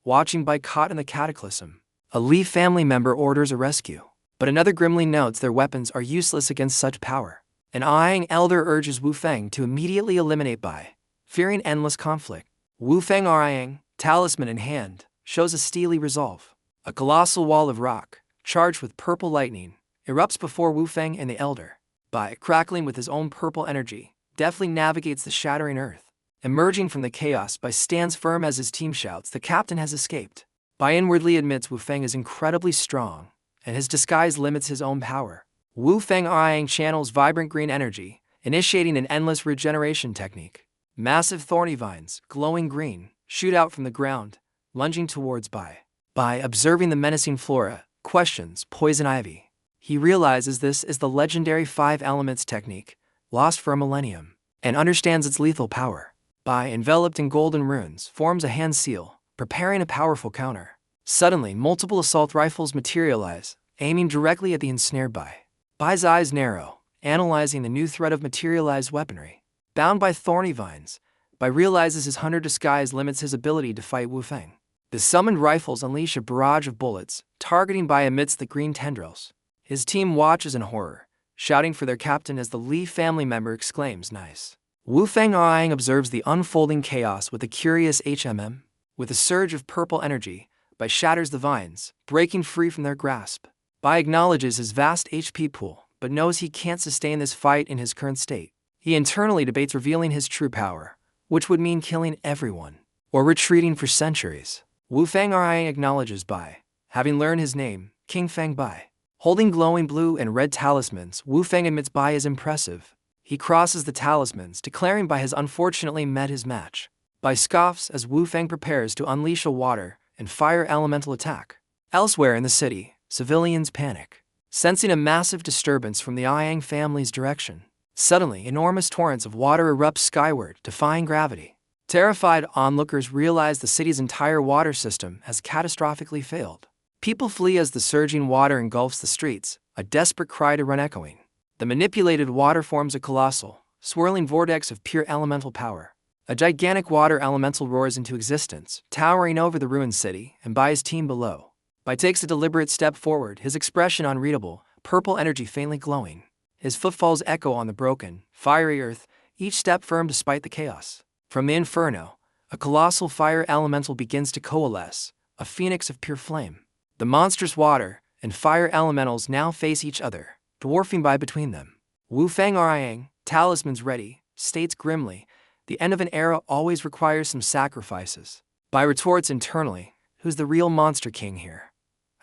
Watching Bai caught in the cataclysm. A Li family member orders a rescue, but another grimly notes their weapons are useless against such power. An Aiyang elder urges Wu Feng to immediately eliminate Bai, fearing endless conflict. Wu Feng Aiyang, talisman in hand, shows a steely resolve. A colossal wall of rock, charged with purple lightning, erupts before Wu Feng and the elder. Bai, crackling with his own purple energy, deftly navigates the shattering earth. Emerging from the chaos, Bai stands firm as his team shouts, "The captain has escaped." Bai inwardly admits Wu Feng is incredibly strong, and his disguise limits his own power. Wu Feng Aiyang channels vibrant green energy, initiating an endless regeneration technique. Massive thorny vines, glowing green, shoot out from the ground, lunging towards Bai. Bai, observing the menacing flora, questions poison ivy. He realizes this is the legendary 5 elements technique, lost for a millennium, and understands its lethal power. Bai, enveloped in golden runes, forms a hand seal, preparing a powerful counter. Suddenly, multiple assault rifles materialize, aiming directly at the ensnared Bai. Bai's eyes narrow, analyzing the new threat of materialized weaponry. Bound by thorny vines, Bai realizes his hunter disguise limits his ability to fight Wu Feng. The summoned rifles unleash a barrage of bullets, targeting Bai amidst the green tendrils. His team watches in horror, shouting for their captain as the Li family member exclaims, "Nice." Wu Feng Aiyang observes the unfolding chaos with a curious HMM. With a surge of purple energy, Bai shatters the vines, breaking free from their grasp. Bai acknowledges his vast HP pool, but knows he can't sustain this fight in his current state. He internally debates revealing his true power, which would mean killing everyone, or retreating for centuries. Wu Feng Aiyang acknowledges Bai, having learned his name, King Feng Bai. Holding glowing blue and red talismans, Wu Feng admits Bai is impressive. He crosses the talismans, declaring Bai has unfortunately met his match. Bai scoffs as Wu Feng prepares to unleash a water and fire elemental attack. Elsewhere in the city, civilians panic, sensing a massive disturbance from the Aiyang family's direction. Suddenly, enormous torrents of water erupt skyward, defying gravity. Terrified onlookers realize the city's entire water system has catastrophically failed. People flee as the surging water engulfs the streets, a desperate cry to run echoing. The manipulated water forms a colossal, swirling vortex of pure elemental power. A gigantic water elemental roars into existence, towering over the ruined city and Bai's team below. Bai takes a deliberate step forward, his expression unreadable, purple energy faintly glowing. His footfalls echo on the broken, fiery earth, each step firm despite the chaos. From the inferno, a colossal fire elemental begins to coalesce, a phoenix of pure flame. The monstrous water and fire elementals now face each other, dwarfing Bai between them. Wu Feng Aiyang, talismans ready, states grimly, "The end of an era always requires some sacrifices." Bai retorts internally, "Who's the real monster king here?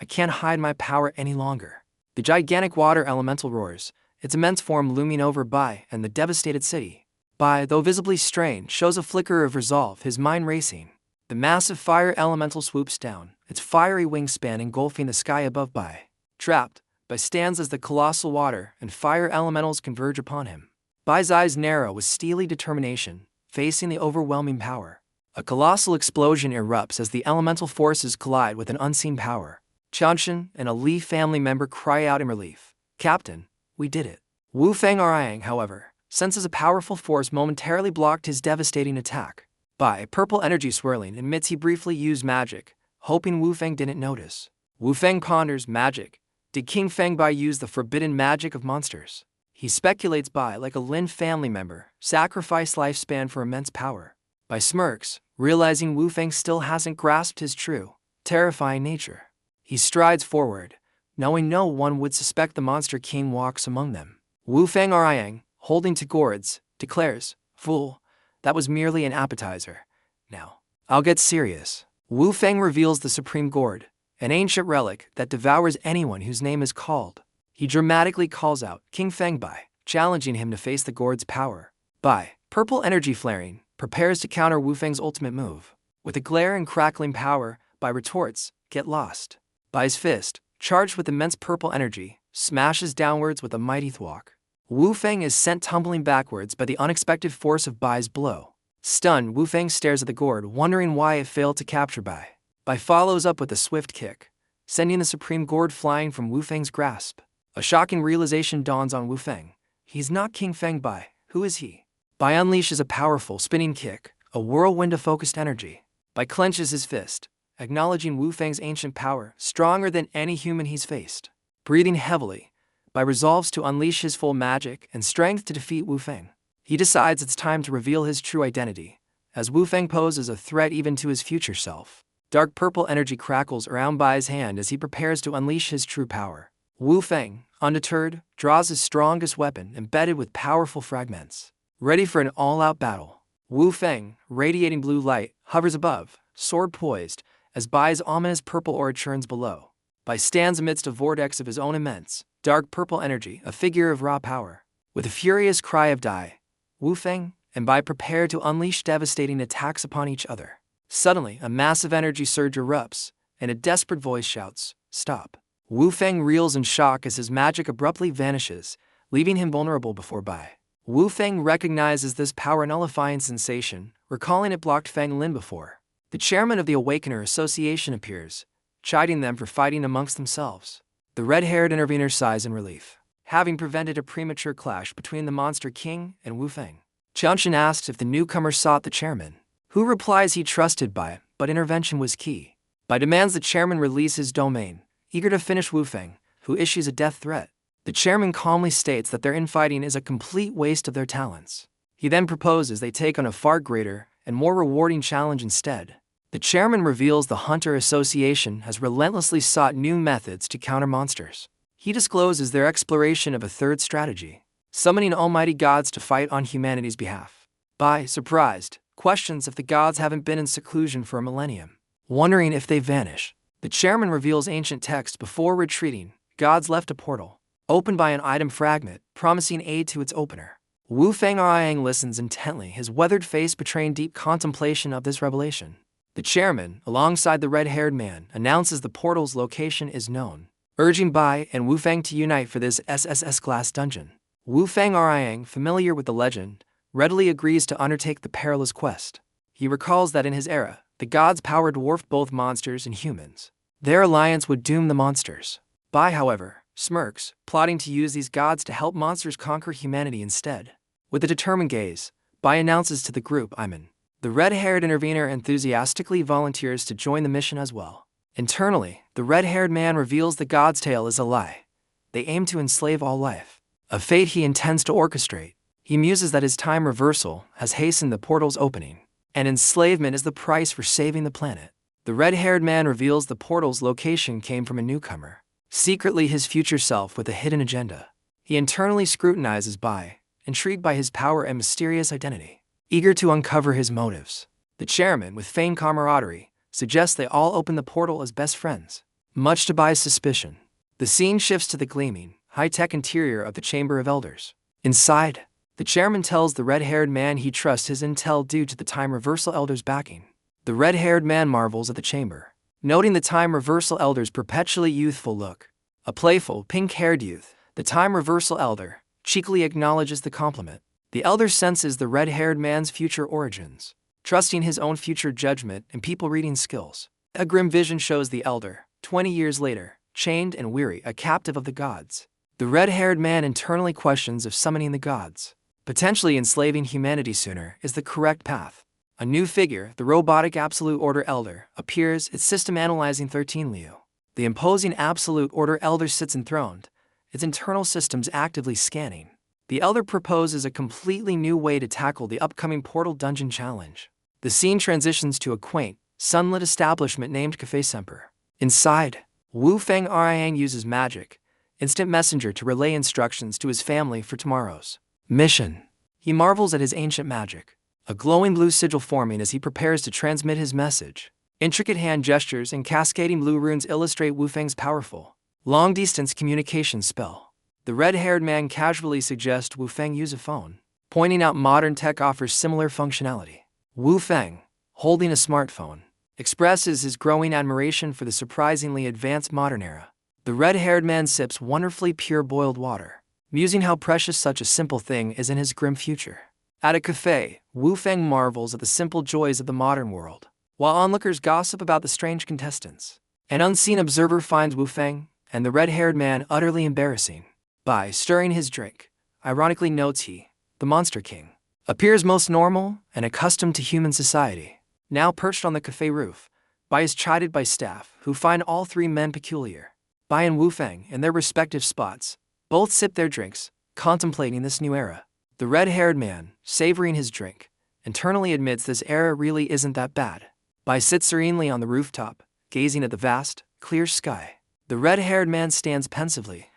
I can't hide my power any longer." The gigantic water elemental roars, its immense form looming over Bai and the devastated city. Bai, though visibly strained, shows a flicker of resolve, his mind racing. The massive fire elemental swoops down, its fiery wingspan engulfing the sky above Bai. Trapped, Bai stands as the colossal water and fire elementals converge upon him. Bai's eyes narrow with steely determination, facing the overwhelming power. A colossal explosion erupts as the elemental forces collide with an unseen power. Chanshin and a Li family member cry out in relief, "Captain, we did it." Wu Feng Aiyang, however, senses a powerful force momentarily blocked his devastating attack. Bai, purple energy swirling, admits he briefly used magic, hoping Wu Feng didn't notice. Wu Feng ponders, magic. Did King Feng Bai use the forbidden magic of monsters? He speculates Bai, like a Lin family member, sacrificed lifespan for immense power. Bai smirks, realizing Wu Feng still hasn't grasped his true, terrifying nature. He strides forward, knowing no one would suspect the monster king walks among them. Wu Feng Aiyang, holding to gourds, declares, "Fool, that was merely an appetizer. Now, I'll get serious." Wu Feng reveals the supreme gourd, an ancient relic that devours anyone whose name is called. He dramatically calls out, "King Feng Bai," challenging him to face the gourd's power. Bai, purple energy flaring, prepares to counter Wu Feng's ultimate move. With a glare and crackling power, Bai retorts, "Get lost." Bai's fist, charged with immense purple energy, smashes downwards with a mighty thwack. Wu Feng is sent tumbling backwards by the unexpected force of Bai's blow. Stunned, Wu Feng stares at the gourd, wondering why it failed to capture Bai. Bai follows up with a swift kick, sending the supreme gourd flying from Wu Feng's grasp. A shocking realization dawns on Wu Feng. He's not King Feng Bai. Who is he? Bai unleashes a powerful spinning kick, a whirlwind of focused energy. Bai clenches his fist, acknowledging Wu Feng's ancient power, stronger than any human he's faced. Breathing heavily, Bai resolves to unleash his full magic and strength to defeat Wu Feng. He decides it's time to reveal his true identity, as Wu Feng poses a threat even to his future self. Dark purple energy crackles around Bai's hand as he prepares to unleash his true power. Wu Feng, undeterred, draws his strongest weapon embedded with powerful fragments. Ready for an all-out battle, Wu Feng, radiating blue light, hovers above, sword poised, as Bai's ominous purple aura churns below. Bai stands amidst a vortex of his own immense, dark purple energy, a figure of raw power. With a furious cry of die, Wu Feng and Bai prepare to unleash devastating attacks upon each other. Suddenly, a massive energy surge erupts, and a desperate voice shouts, "Stop!" Wu Feng reels in shock as his magic abruptly vanishes, leaving him vulnerable before Bai. Wu Feng recognizes this power-nullifying sensation, recalling it blocked Feng Lin before. The chairman of the Awakener Association appears, chiding them for fighting amongst themselves. The red-haired intervener sighs in relief, having prevented a premature clash between the Monster King and Wu Feng. Qianshan asks if the newcomer sought the chairman, who replies he trusted Bai, but intervention was key. Bai demands the chairman release his domain, eager to finish Wu Feng, who issues a death threat. The chairman calmly states that their infighting is a complete waste of their talents. He then proposes they take on a far greater and more rewarding challenge instead. The chairman reveals the Hunter Association has relentlessly sought new methods to counter monsters. He discloses their exploration of a third strategy, summoning almighty gods to fight on humanity's behalf. Bai, surprised, questions if the gods haven't been in seclusion for a millennium, wondering if they vanish. The chairman reveals ancient text before retreating. Gods left a portal, opened by an item fragment, promising aid to its opener. Wu Feng listens intently, his weathered face betraying deep contemplation of this revelation. The chairman, alongside the red-haired man, announces the portal's location is known, urging Bai and Wu Feng to unite for this SSS glass dungeon. Wu Feng, familiar with the legend, readily agrees to undertake the perilous quest. He recalls that in his era, the gods' power dwarfed both monsters and humans. Their alliance would doom the monsters. Bai, however, smirks, plotting to use these gods to help monsters conquer humanity instead. With a determined gaze, Bai announces to the group, "Iman." The red-haired intervener enthusiastically volunteers to join the mission as well. Internally, the red-haired man reveals the god's tale is a lie. They aim to enslave all life, a fate he intends to orchestrate. He muses that his time reversal has hastened the portal's opening, and enslavement is the price for saving the planet. The red-haired man reveals the portal's location came from a newcomer, secretly his future self with a hidden agenda. He internally scrutinizes Bai, intrigued by his power and mysterious identity, eager to uncover his motives. The chairman, with feigned camaraderie, suggests they all open the portal as best friends. Much to Bai's suspicion, the scene shifts to the gleaming, high-tech interior of the Chamber of Elders. Inside, the chairman tells the red-haired man he trusts his intel due to the Time Reversal Elder's backing. The red-haired man marvels at the chamber, noting the Time Reversal Elder's perpetually youthful look. A playful, pink-haired youth, the Time Reversal Elder, cheekily acknowledges the compliment. The elder senses the red-haired man's future origins, trusting his own future judgment and people-reading skills. A grim vision shows the elder, 20 years later, chained and weary, a captive of the gods. The red-haired man internally questions if summoning the gods, potentially enslaving humanity sooner, is the correct path. A new figure, the robotic Absolute Order Elder, appears, its system analyzing 13 Liu. The imposing Absolute Order Elder sits enthroned, its internal systems actively scanning. The Elder proposes a completely new way to tackle the upcoming Portal Dungeon Challenge. The scene transitions to a quaint, sunlit establishment named Cafe Semper. Inside, Wu Feng uses magic, instant messenger to relay instructions to his family for tomorrow's mission. He marvels at his ancient magic, a glowing blue sigil forming as he prepares to transmit his message. Intricate hand gestures and cascading blue runes illustrate Wu Feng's powerful, long-distance communication spell. The red-haired man casually suggests Wu Feng use a phone, pointing out modern tech offers similar functionality. Wu Feng, holding a smartphone, expresses his growing admiration for the surprisingly advanced modern era. The red-haired man sips wonderfully pure boiled water, musing how precious such a simple thing is in his grim future. At a cafe, Wu Feng marvels at the simple joys of the modern world, while onlookers gossip about the strange contestants. An unseen observer finds Wu Feng and the red-haired man utterly embarrassing. By stirring his drink, ironically notes he, the Monster King, appears most normal and accustomed to human society. Now perched on the cafe roof, Bai is chided by staff who find all three men peculiar. Bai and Wu Feng, in their respective spots, both sip their drinks, contemplating this new era. The red-haired man, savoring his drink, internally admits this era really isn't that bad. Bai sits serenely on the rooftop, gazing at the vast, clear sky. The red-haired man stands pensively,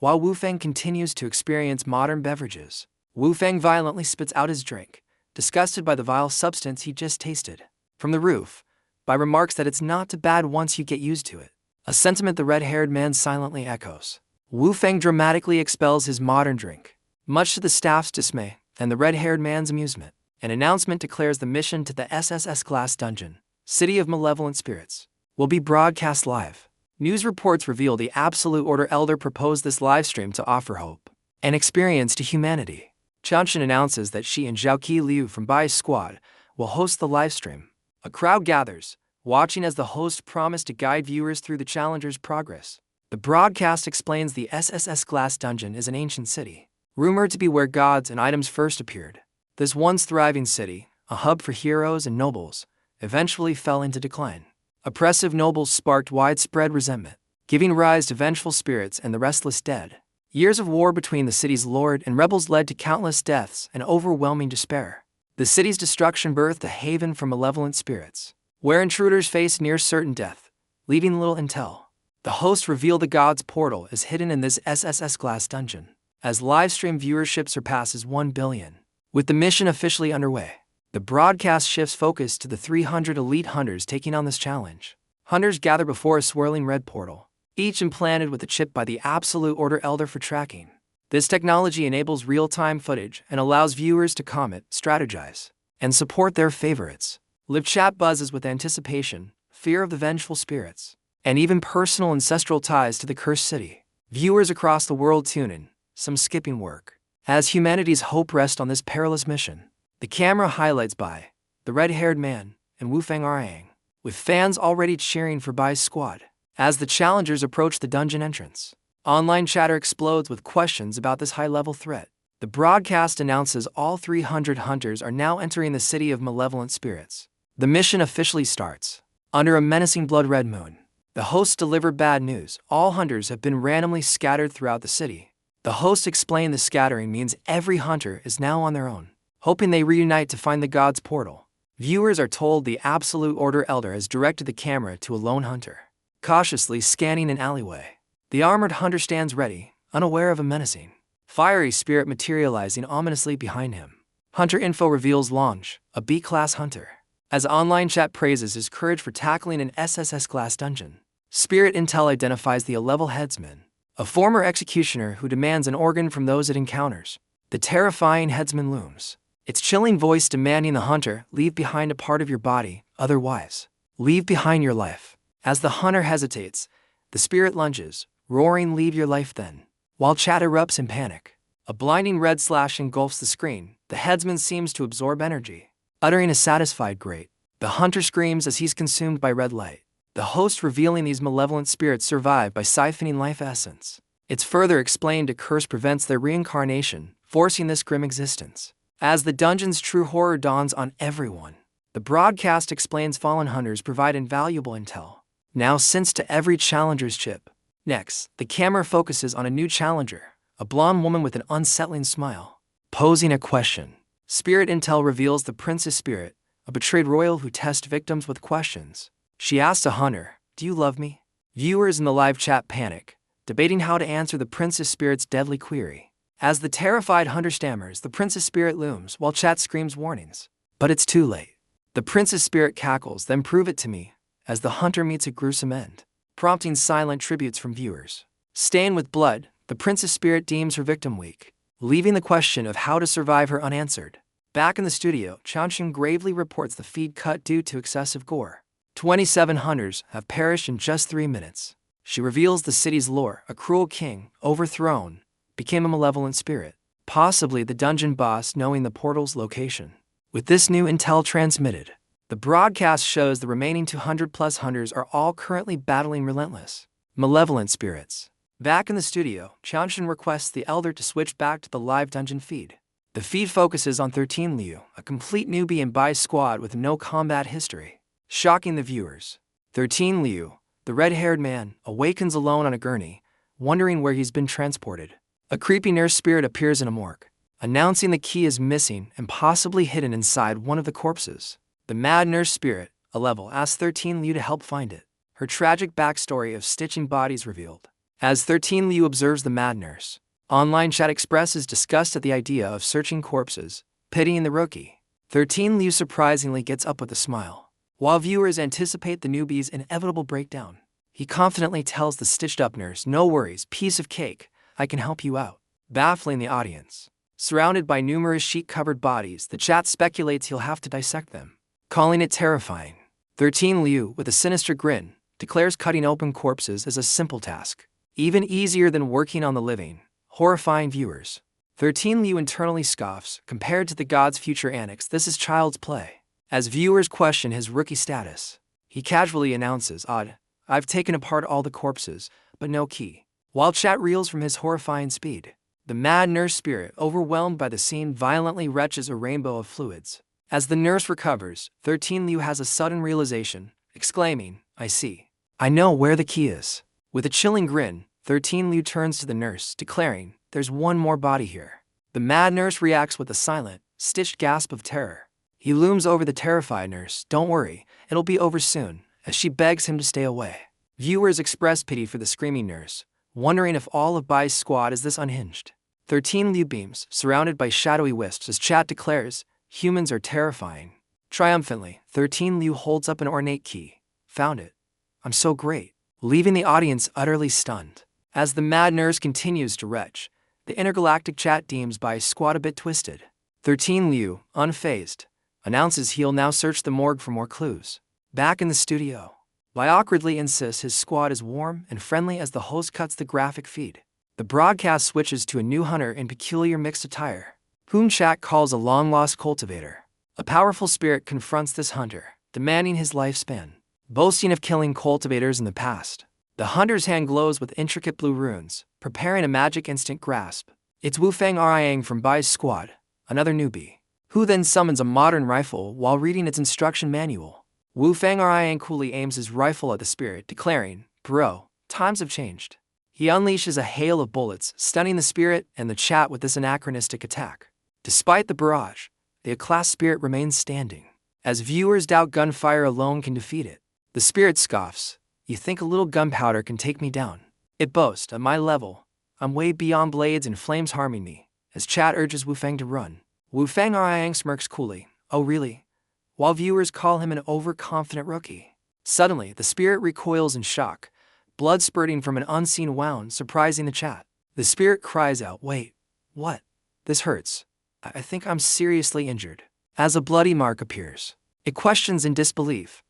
while Wu Feng continues to experience modern beverages. Wu Feng violently spits out his drink, disgusted by the vile substance he just tasted. From the roof, Bai remarks that it's not too bad once you get used to it, a sentiment the red-haired man silently echoes. Wu Feng dramatically expels his modern drink, much to the staff's dismay and the red-haired man's amusement. An announcement declares the mission to the SSS Glass Dungeon, City of Malevolent Spirits, will be broadcast live. News reports reveal the Absolute Order Elder proposed this livestream to offer hope and experience to humanity. Chanshin announces that she and Zhaoqi Liu from Bai's squad will host the livestream. A crowd gathers, watching as the host promised to guide viewers through the challenger's progress. The broadcast explains the SSS Glass Dungeon is an ancient city, rumored to be where gods and items first appeared. This once thriving city, a hub for heroes and nobles, eventually fell into decline. Oppressive nobles sparked widespread resentment, giving rise to vengeful spirits and the restless dead. Years of war between the city's lord and rebels led to countless deaths and overwhelming despair. The city's destruction birthed a haven for malevolent spirits, where intruders faced near certain death, leaving little intel. The host revealed the God's Portal is hidden in this SSS Glass Dungeon, as livestream viewership surpasses 1 billion. With the mission officially underway, the broadcast shifts focus to the 300 elite hunters taking on this challenge. Hunters gather before a swirling red portal, each implanted with a chip by the Absolute Order Elder for tracking. This technology enables real-time footage and allows viewers to comment, strategize, and support their favorites. Live chat buzzes with anticipation, fear of the vengeful spirits, and even personal ancestral ties to the cursed city. Viewers across the world tune in, some skipping work, as humanity's hope rests on this perilous mission. The camera highlights Bai, the red-haired man, and Wu Feng Arang, with fans already cheering for Bai's squad. As the challengers approach the dungeon entrance, online chatter explodes with questions about this high-level threat. The broadcast announces all 300 hunters are now entering the City of Malevolent Spirits. The mission officially starts. Under a menacing blood-red moon, the hosts deliver bad news. All hunters have been randomly scattered throughout the city. The hosts explain the scattering means every hunter is now on their own, hoping they reunite to find the God's Portal. Viewers are told the Absolute Order Elder has directed the camera to a lone hunter, cautiously scanning an alleyway. The armored hunter stands ready, unaware of a menacing, fiery spirit materializing ominously behind him. Hunter info reveals Lange, a B-class hunter, as online chat praises his courage for tackling an SSS Glass Dungeon. Spirit intel identifies the A-level headsman, a former executioner who demands an organ from those it encounters. The terrifying headsman looms, its chilling voice demanding the hunter leave behind a part of your body, otherwise, leave behind your life. As the hunter hesitates, the spirit lunges, roaring, "Leave your life then." While chat erupts in panic, a blinding red slash engulfs the screen. The headsman seems to absorb energy, uttering a satisfied great. The hunter screams as he's consumed by red light. The host revealing these malevolent spirits survive by siphoning life essence. It's further explained a curse prevents their reincarnation, forcing this grim existence. As the dungeon's true horror dawns on everyone, the broadcast explains fallen hunters provide invaluable intel, now sent to every challenger's chip. Next, the camera focuses on a new challenger, a blonde woman with an unsettling smile, posing a question. Spirit intel reveals the Princess Spirit, a betrayed royal who tests victims with questions. She asks a hunter, "Do you love me?" Viewers in the live chat panic, debating how to answer the Princess Spirit's deadly query. As the terrified hunter stammers, the Princess Spirit looms while chat screams warnings. But it's too late. The Princess Spirit cackles, "Then prove it to me," as the hunter meets a gruesome end, prompting silent tributes from viewers. Stained with blood, the Princess Spirit deems her victim weak, leaving the question of how to survive her unanswered. Back in the studio, Chanshin gravely reports the feed cut due to excessive gore. 27 hunters have perished in just 3 minutes. She reveals the city's lore: a cruel king, overthrown, became a malevolent spirit, possibly the dungeon boss knowing the portal's location. With this new intel transmitted, the broadcast shows the remaining 200+ hunters are all currently battling relentless, malevolent spirits. Back in the studio, Chanshin requests the Elder to switch back to the live dungeon feed. The feed focuses on 13 Liu, a complete newbie in Bai's squad with no combat history. Shocking the viewers. 13 Liu, the red-haired man, awakens alone on a gurney, wondering where he's been transported. A creepy nurse spirit appears in a morgue, announcing the key is missing and possibly hidden inside one of the corpses. The mad nurse spirit, a level, asks 13 Liu to help find it. Her tragic backstory of stitching bodies revealed. As 13 Liu observes the mad nurse, online chat expresses disgust at the idea of searching corpses, pitying the rookie. 13 Liu surprisingly gets up with a smile. While viewers anticipate the newbie's inevitable breakdown, he confidently tells the stitched-up nurse, "No worries, piece of cake, I can help you out," baffling the audience. Surrounded by numerous sheet-covered bodies, the chat speculates he'll have to dissect them, calling it terrifying. 13 Liu, with a sinister grin, declares cutting open corpses is a simple task, even easier than working on the living, horrifying viewers. 13 Liu internally scoffs. Compared to the god's future annex, this is child's play. As viewers question his rookie status, he casually announces, "Odd, I've taken apart all the corpses, but no key." While chat reels from his horrifying speed, the mad nurse spirit, overwhelmed by the scene, violently retches a rainbow of fluids. As the nurse recovers, 13 Liu has a sudden realization, exclaiming, "I see. I know where the key is." With a chilling grin, 13 Liu turns to the nurse, declaring, "There's one more body here." The mad nurse reacts with a silent, stitched gasp of terror. He looms over the terrified nurse. "Don't worry, it'll be over soon," as she begs him to stay away. Viewers express pity for the screaming nurse, wondering if all of Bai's squad is this unhinged. 13 Liu beams, surrounded by shadowy wisps, as chat declares, "Humans are terrifying." Triumphantly, 13 Liu holds up an ornate key. "Found it. I'm so great," leaving the audience utterly stunned. As the mad nurse continues to retch, the intergalactic chat deems Bai's squad a bit twisted. 13 Liu, unfazed, announces he'll now search the morgue for more clues. Back in the studio, Bai awkwardly insists his squad is warm and friendly as the host cuts the graphic feed. The broadcast switches to a new hunter in peculiar mixed attire, whom chat calls a long-lost cultivator. A powerful spirit confronts this hunter, demanding his lifespan, boasting of killing cultivators in the past. The hunter's hand glows with intricate blue runes, preparing a magic instant grasp. It's Wu Fang Riang from Bai's squad, another newbie, who then summons a modern rifle while reading its instruction manual. Wu Fang Riang coolly aims his rifle at the spirit, declaring, "Bro, times have changed." He unleashes a hail of bullets, stunning the spirit and the chat with this anachronistic attack. Despite the barrage, the A-class spirit remains standing. As viewers doubt gunfire alone can defeat it, the spirit scoffs, "You think a little gunpowder can take me down?" It boasts, "At my level, I'm way beyond blades and flames harming me," as chat urges Wu Fang to run. Wu Fang Riang smirks coolly, "Oh really?" while viewers call him an overconfident rookie. Suddenly, the spirit recoils in shock, blood spurting from an unseen wound, surprising the chat. The spirit cries out, "Wait, what? This hurts. I think I'm seriously injured." As a bloody mark appears, it questions in disbelief.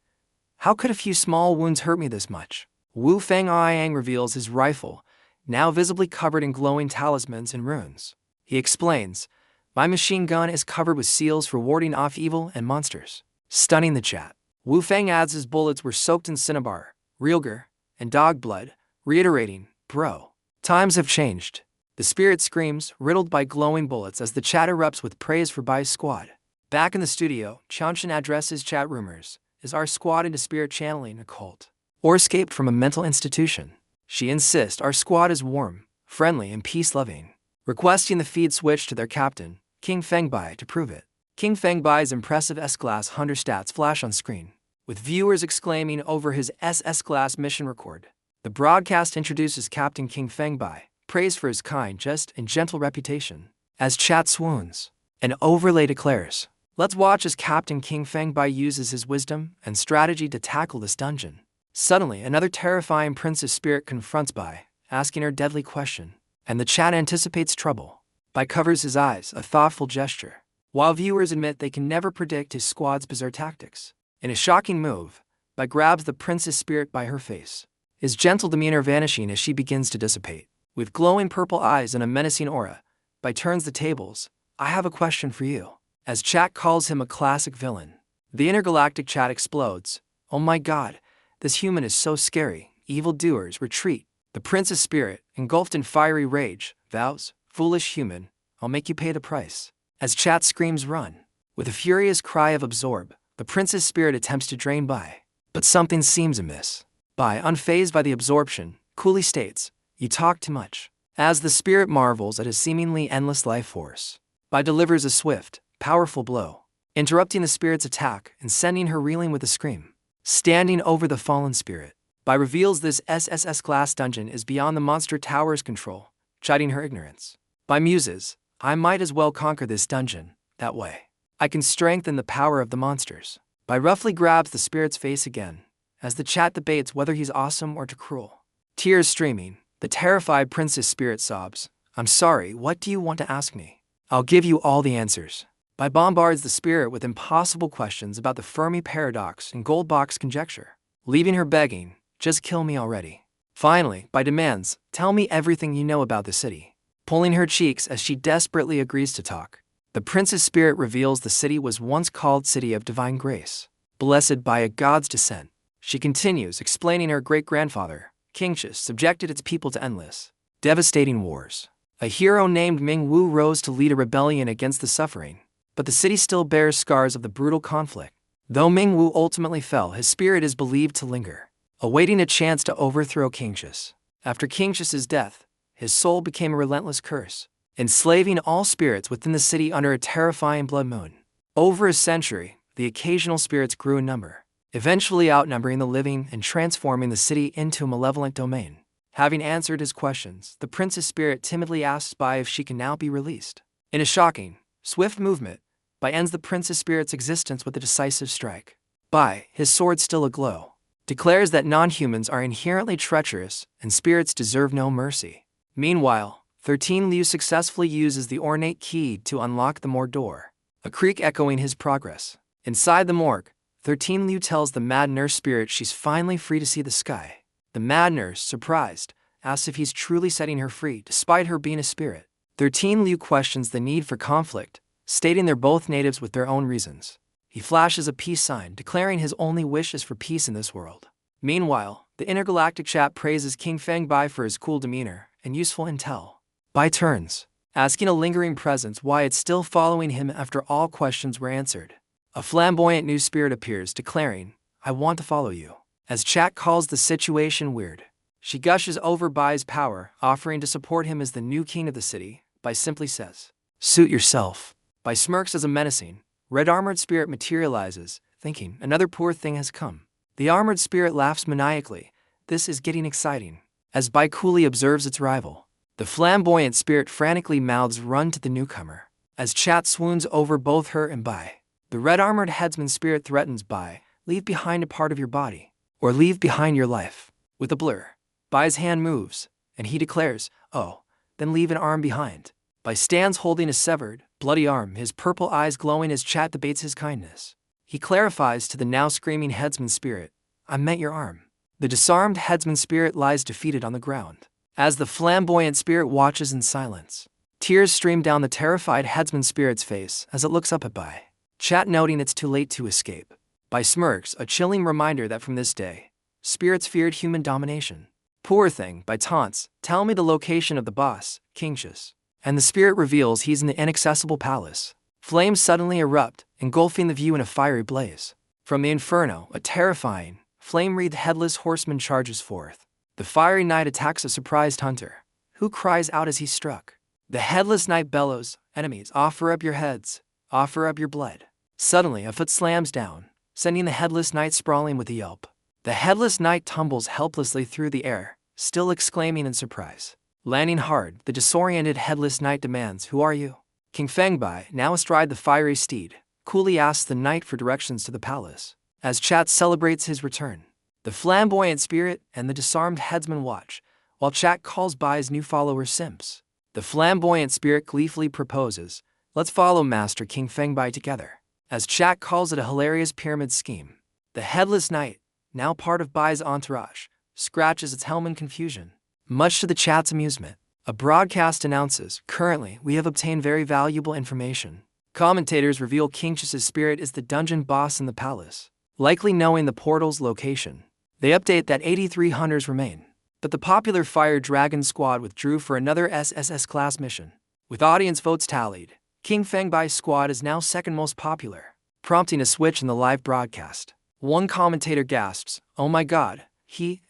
"How could a few small wounds hurt me this much?" Wu Fang Riang reveals his rifle, now visibly covered in glowing talismans and runes. He explains, "My machine gun is covered with seals for warding off evil and monsters," stunning the chat. Wu Fang adds his bullets were soaked in cinnabar, realgar, and dog blood, reiterating, "Bro, times have changed." The spirit screams, riddled by glowing bullets, as the chat erupts with praise for Bai's squad. Back in the studio, Chanshin addresses chat rumors. Is our squad into spirit channeling a cult, or escaped from a mental institution? She insists our squad is warm, friendly, and peace-loving, requesting the feed switch to their captain, King Fengbai, to prove it. King Fengbai's impressive S-Class hunter stats flash on screen, with viewers exclaiming over his S-Class mission record. The broadcast introduces Captain King Fengbai, praised for his kind, just, and gentle reputation. As chat swoons, an overlay declares, "Let's watch as Captain King Fengbai uses his wisdom and strategy to tackle this dungeon." Suddenly, another terrifying princess spirit confronts Bai, asking her deadly question, and the chat anticipates trouble. Bai covers his eyes, a thoughtful gesture, while viewers admit they can never predict his squad's bizarre tactics. In a shocking move, Bai grabs the princess spirit by her face, his gentle demeanor vanishing as she begins to dissipate. With glowing purple eyes and a menacing aura, Bai turns the tables. I have a question for you. As Chat calls him a classic villain. The intergalactic chat explodes. Oh my god, this human is so scary. Evildoers, retreat. The prince's spirit, engulfed in fiery rage, vows, foolish human, I'll make you pay the price. As Chat screams run. With a furious cry of absorb, the prince's spirit attempts to drain Bai. But something seems amiss. Bai, unfazed by the absorption, coolly states, you talk too much. As the spirit marvels at his seemingly endless life force, Bai delivers a swift, powerful blow, interrupting the spirit's attack and sending her reeling with a scream. Standing over the fallen spirit, Bai reveals this SSS glass dungeon is beyond the monster tower's control, chiding her ignorance. Bai muses, I might as well conquer this dungeon, that way I can strengthen the power of the monsters. Bai roughly grabs the spirit's face again, as the chat debates whether he's awesome or too cruel. Tears streaming, the terrified prince's spirit sobs, I'm sorry, what do you want to ask me? I'll give you all the answers. Bai bombards the spirit with impossible questions about the Fermi paradox and gold box conjecture, leaving her begging, just kill me already. Finally, Bai demands, tell me everything you know about the city. Pulling her cheeks as she desperately agrees to talk. The prince's spirit reveals the city was once called City of Divine Grace, blessed by a god's descent. She continues, explaining her great-grandfather, Kingshus, subjected its people to endless, devastating wars. A hero named Ming Wu rose to lead a rebellion against the suffering, but the city still bears scars of the brutal conflict. Though Ming Wu ultimately fell, his spirit is believed to linger, awaiting a chance to overthrow Kingshus. After Kingshus's death, his soul became a relentless curse, enslaving all spirits within the city under a terrifying blood moon. Over a century, the occasional spirits grew in number, eventually outnumbering the living and transforming the city into a malevolent domain. Having answered his questions, the prince's spirit timidly asks Bai if she can now be released. In a shocking, swift movement, Bai ends the prince's spirit's existence with a decisive strike. Bai, his sword still aglow, declares that non-humans are inherently treacherous and spirits deserve no mercy. Meanwhile, 13 Liu successfully uses the ornate key to unlock the morgue door, a creak echoing his progress. Inside the morgue, 13 Liu tells the mad nurse spirit she's finally free to see the sky. The mad nurse, surprised, asks if he's truly setting her free despite her being a spirit. 13 Liu questions the need for conflict, stating they're both natives with their own reasons. He flashes a peace sign, declaring his only wish is for peace in this world. Meanwhile, the intergalactic chat praises King Feng Bai for his cool demeanor and useful intel. Bai turns, asking a lingering presence why it's still following him after all questions were answered. A flamboyant new spirit appears, declaring, I want to follow you. As chat calls the situation weird, she gushes over Bai's power, offering to support him as the new king of the city. Bai simply says, suit yourself. Bai smirks as a menacing, red-armored spirit materializes, thinking another poor thing has come. The armored spirit laughs maniacally. This is getting exciting. As Bai coolly observes its rival, the flamboyant spirit frantically mouths run to the newcomer. As chat swoons over both her and Bai, the red-armored headsman spirit threatens Bai, leave behind a part of your body, or leave behind your life. With a blur, Bai's hand moves, and he declares, oh, then leave an arm behind. Bai stands holding a severed, bloody arm, his purple eyes glowing as chat debates his kindness. He clarifies to the now screaming headsman spirit, I meant your arm. The disarmed headsman spirit lies defeated on the ground. As the flamboyant spirit watches in silence, tears stream down the terrified headsman spirit's face as it looks up at Bai. Chat noting it's too late to escape. Bai smirks, a chilling reminder that from this day, spirits feared human domination. Poor thing, Bai taunts, tell me the location of the boss, Kingshus. And the spirit reveals he's in the inaccessible palace. Flames suddenly erupt, engulfing the view in a fiery blaze. From the inferno, a terrifying, flame-wreathed headless horseman charges forth. The fiery knight attacks a surprised hunter, who cries out as he's struck. The headless knight bellows, enemies, offer up your heads, offer up your blood. Suddenly, a foot slams down, sending the headless knight sprawling with a yelp. The headless knight tumbles helplessly through the air, still exclaiming in surprise. Landing hard, the disoriented headless knight demands, who are you? King Feng Bai, now astride the fiery steed, coolly asks the knight for directions to the palace. As chat celebrates his return, the flamboyant spirit and the disarmed headsman watch, while chat calls Bai's new follower simps. The flamboyant spirit gleefully proposes, let's follow Master King Feng Bai together. As chat calls it a hilarious pyramid scheme, the headless knight, now part of Bai's entourage, scratches its helm in confusion. Much to the chat's amusement, a broadcast announces, "Currently, we have obtained very valuable information." Commentators reveal King Chus's spirit is the dungeon boss in the palace, likely knowing the portal's location. They update that 83 hunters remain, but the popular Fire Dragon squad withdrew for another SSS-class mission. With audience votes tallied, King Fengbai's squad is now second most popular, prompting a switch in the live broadcast. One commentator gasps, "Oh my god,"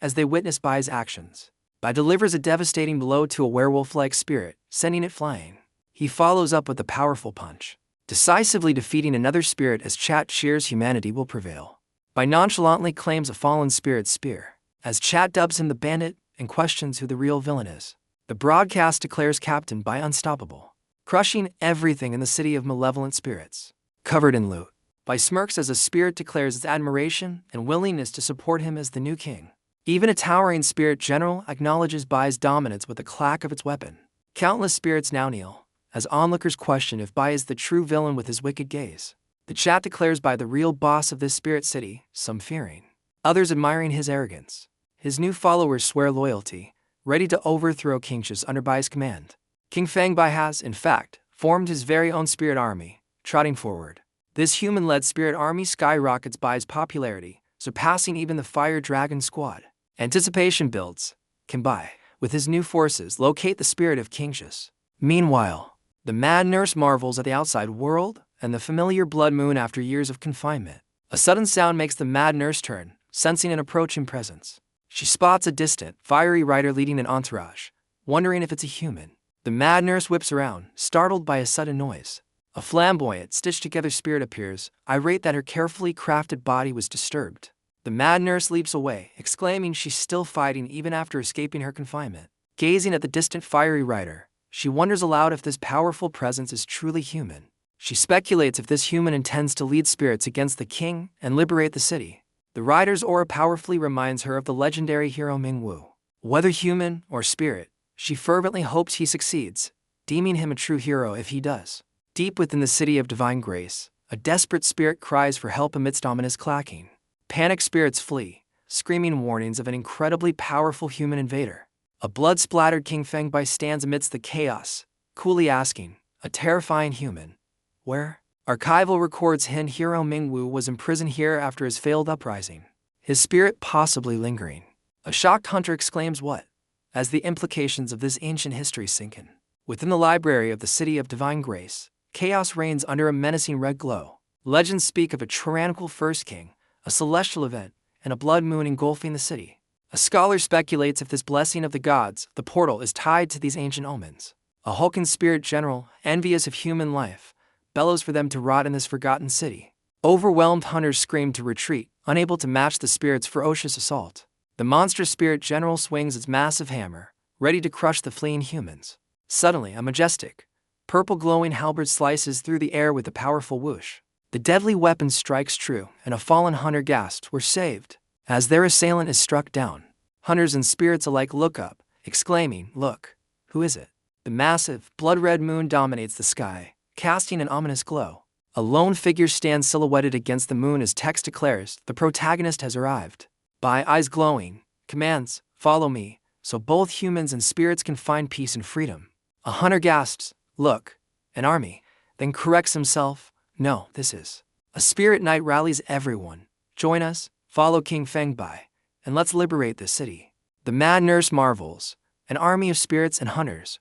as they witness Bai's actions. Bai delivers a devastating blow to a werewolf-like spirit, sending it flying. He follows up with a powerful punch, decisively defeating another spirit as chat cheers humanity will prevail. Bai nonchalantly claims a fallen spirit's spear, as chat dubs him the bandit and questions who the real villain is. The broadcast declares Captain Bai unstoppable, crushing everything in the city of malevolent spirits. Covered in loot, Bai smirks as a spirit declares its admiration and willingness to support him as the new king. Even a towering spirit general acknowledges Bai's dominance with a clack of its weapon. Countless spirits now kneel, as onlookers question if Bai is the true villain with his wicked gaze. The chat declares Bai the real boss of this spirit city, some fearing, others admiring his arrogance. His new followers swear loyalty, ready to overthrow King Chus under Bai's command. King Fengbai has, in fact, formed his very own spirit army, trotting forward. This human-led spirit army skyrockets Bai's popularity, surpassing even the Fire Dragon squad. Anticipation builds. Can Bai, with his new forces, locate the spirit of King Chus? Meanwhile, the Mad Nurse marvels at the outside world and the familiar blood moon after years of confinement. A sudden sound makes the Mad Nurse turn, sensing an approaching presence. She spots a distant, fiery rider leading an entourage, wondering if it's a human. The Mad Nurse whips around, startled by a sudden noise. A flamboyant, stitched-together spirit appears, irate that her carefully crafted body was disturbed. The Mad Nurse leaps away, exclaiming she's still fighting even after escaping her confinement. Gazing at the distant fiery rider, she wonders aloud if this powerful presence is truly human. She speculates if this human intends to lead spirits against the king and liberate the city. The rider's aura powerfully reminds her of the legendary hero Mingwu. Whether human or spirit, she fervently hopes he succeeds, deeming him a true hero if he does. Deep within the city of divine grace, a desperate spirit cries for help amidst ominous clacking. Panicked spirits flee, screaming warnings of an incredibly powerful human invader. A blood-splattered King Fengbai stands amidst the chaos, coolly asking, "A terrifying human? Where?" Archival records hero Mingwu was imprisoned here after his failed uprising, his spirit possibly lingering. A shocked hunter exclaims what? As the implications of this ancient history sink in. Within the library of the City of Divine Grace, chaos reigns under a menacing red glow. Legends speak of a tyrannical first king, a celestial event, and a blood moon engulfing the city. A scholar speculates if this blessing of the gods, the portal, is tied to these ancient omens. A hulking spirit general, envious of human life, bellows for them to rot in this forgotten city. Overwhelmed hunters scream to retreat, unable to match the spirit's ferocious assault. The monstrous spirit general swings its massive hammer, ready to crush the fleeing humans. Suddenly, a majestic, purple glowing halberd slices through the air with a powerful whoosh. The deadly weapon strikes true, and a fallen hunter gasps, "We're saved." As their assailant is struck down, hunters and spirits alike look up, exclaiming, "Look, who is it?" The massive, blood-red moon dominates the sky, casting an ominous glow. A lone figure stands silhouetted against the moon as text declares, "The protagonist has arrived." Bai, eyes glowing, commands, "Follow me," so both humans and spirits can find peace and freedom. A hunter gasps, "Look, an army," then corrects himself, "No, this is." A spirit knight rallies everyone, "Join us, follow King Fengbai, and let's liberate the city." The Mad Nurse marvels, an army of spirits and hunters.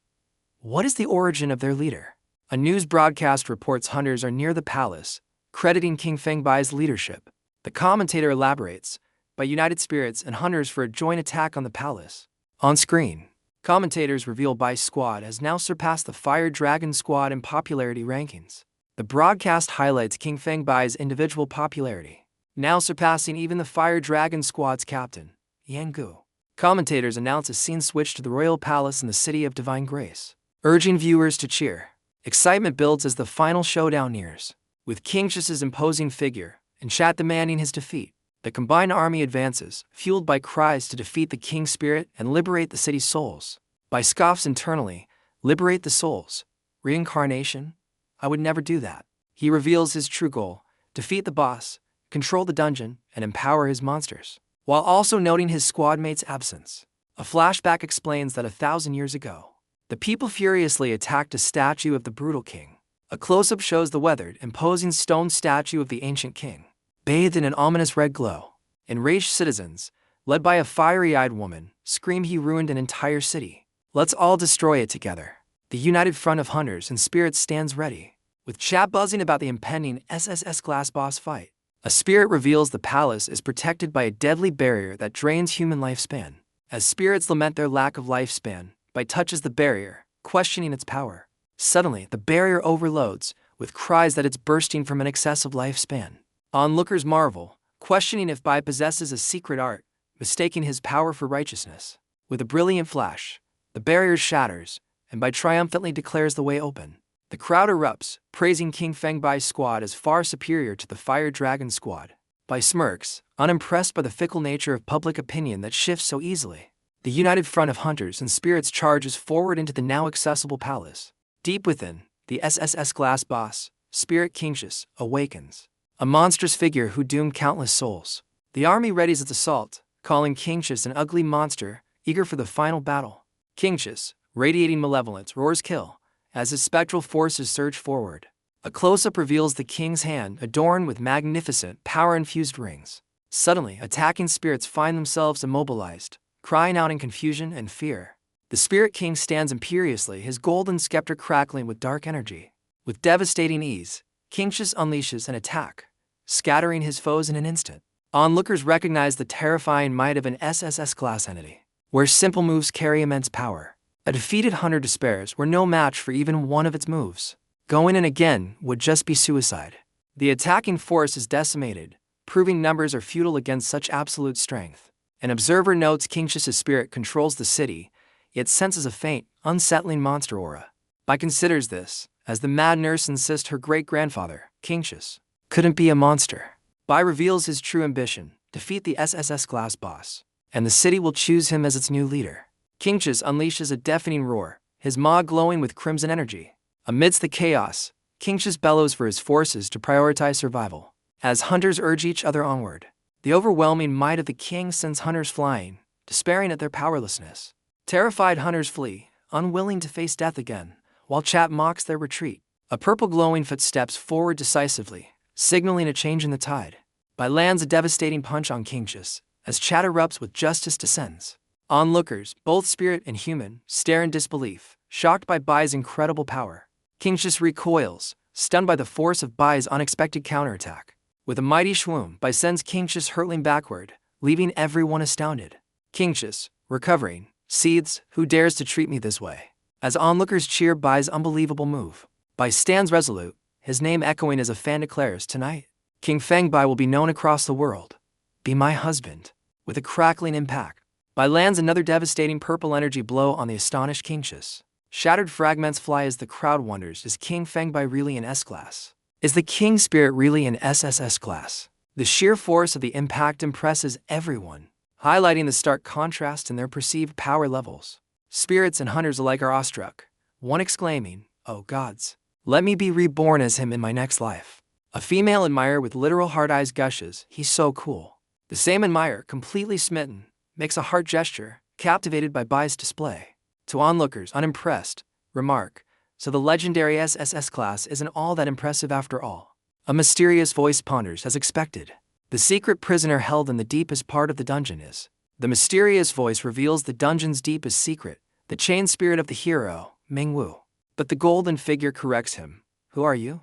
What is the origin of their leader? A news broadcast reports hunters are near the palace, crediting King Fengbai's leadership. The commentator elaborates, "By united spirits and hunters for a joint attack on the palace." On screen, commentators reveal Bai's squad has now surpassed the Fire Dragon squad in popularity rankings. The broadcast highlights King Fengbai's individual popularity, now surpassing even the Fire Dragon squad's captain, Yang. Commentators announce a scene switch to the royal palace in the City of Divine Grace, urging viewers to cheer. Excitement builds as the final showdown nears. With King Chus's imposing figure and chat demanding his defeat, the combined army advances, fueled by cries to defeat the king's spirit and liberate the city's souls. Bai scoffs internally, "Liberate the souls? Reincarnation? I would never do that." He reveals his true goal: defeat the boss, control the dungeon, and empower his monsters. while also noting his squad mate's absence. A flashback explains that 1,000 years ago, the people furiously attacked a statue of the brutal king. A close-up shows the weathered, imposing stone statue of the ancient king, bathed in an ominous red glow. Enraged citizens, led by a fiery-eyed woman, scream he ruined an entire city. Let's all destroy it together. The united front of hunters and spirits stands ready, with chat buzzing about the impending SSS Glass boss fight. A spirit reveals the palace is protected by a deadly barrier that drains human lifespan. As spirits lament their lack of lifespan, Bite touches the barrier, questioning its power. Suddenly, the barrier overloads, with cries that it's bursting from an excessive lifespan. Onlookers marvel, questioning if Bai possesses a secret art, mistaking his power for righteousness. With a brilliant flash, the barrier shatters, and Bai triumphantly declares the way open. The crowd erupts, praising King Feng Bai's squad as far superior to the Fire Dragon squad. Bai smirks, unimpressed by the fickle nature of public opinion that shifts so easily. The united front of hunters and spirits charges forward into the now accessible palace. Deep within, the SSS Glass boss, Spirit Kingshus, awakens. A monstrous figure who doomed countless souls. The army readies its assault, calling Kingshus an ugly monster, eager for the final battle. Kingshus, radiating malevolence, roars kill, as his spectral forces surge forward. A close-up reveals the king's hand adorned with magnificent, power-infused rings. Suddenly, attacking spirits find themselves immobilized, crying out in confusion and fear. The Spirit King stands imperiously, his golden scepter crackling with dark energy. With devastating ease, Kingshus unleashes an attack, scattering his foes in an instant. Onlookers recognize the terrifying might of an SSS Glass entity, where simple moves carry immense power. A defeated hunter despairs we're no match for even one of its moves. Going in again would just be suicide. The attacking force is decimated, proving numbers are futile against such absolute strength. An observer notes Kingshus' spirit controls the city, yet senses a faint, unsettling monster aura. Bai considers this, as the mad nurse insists her great-grandfather, Kingshus, couldn't be a monster. Bai reveals his true ambition, defeat the SSS Glass boss, and the city will choose him as its new leader. Kingshus unleashes a deafening roar, his maw glowing with crimson energy. Amidst the chaos, Kingshus bellows for his forces to prioritize survival. As hunters urge each other onward, the overwhelming might of the king sends hunters flying, despairing at their powerlessness. Terrified hunters flee, unwilling to face death again, while Chat mocks their retreat. A purple glowing foot steps forward decisively, signaling a change in the tide. Bai lands a devastating punch on Kingshus, as Chat erupts with justice descends. Onlookers, both spirit and human, stare in disbelief, shocked by Bai's incredible power. Kingshus recoils, stunned by the force of Bai's unexpected counterattack. With a mighty swoon, Bai sends Kingshus hurtling backward, leaving everyone astounded. Kingshus, recovering, seethes, "Who dares to treat me this way?" As onlookers cheer Bai's unbelievable move, Bai stands resolute, his name echoing as a fan declares, "Tonight, King Feng Bai will be known across the world. Be my husband." With a crackling impact, Bai lands another devastating purple energy blow on the astonished Kingshus. Shattered fragments fly as the crowd wonders, is King Feng Bai really in S-Class? Is the King Spirit really in SSS Class? The sheer force of the impact impresses everyone, highlighting the stark contrast in their perceived power levels. Spirits and hunters alike are awestruck, one exclaiming, "Oh gods, let me be reborn as him in my next life." A female admirer with literal hard eyes gushes, "He's so cool." The same admirer, completely smitten, makes a heart gesture, captivated by Bai's display. To onlookers, unimpressed, remark, "So the legendary SSS Class isn't all that impressive after all." A mysterious voice ponders, as expected. The secret prisoner held in the deepest part of the dungeon is. The mysterious voice reveals the dungeon's deepest secret, the chained spirit of the hero, Mingwu. But the golden figure corrects him. "Who are you?"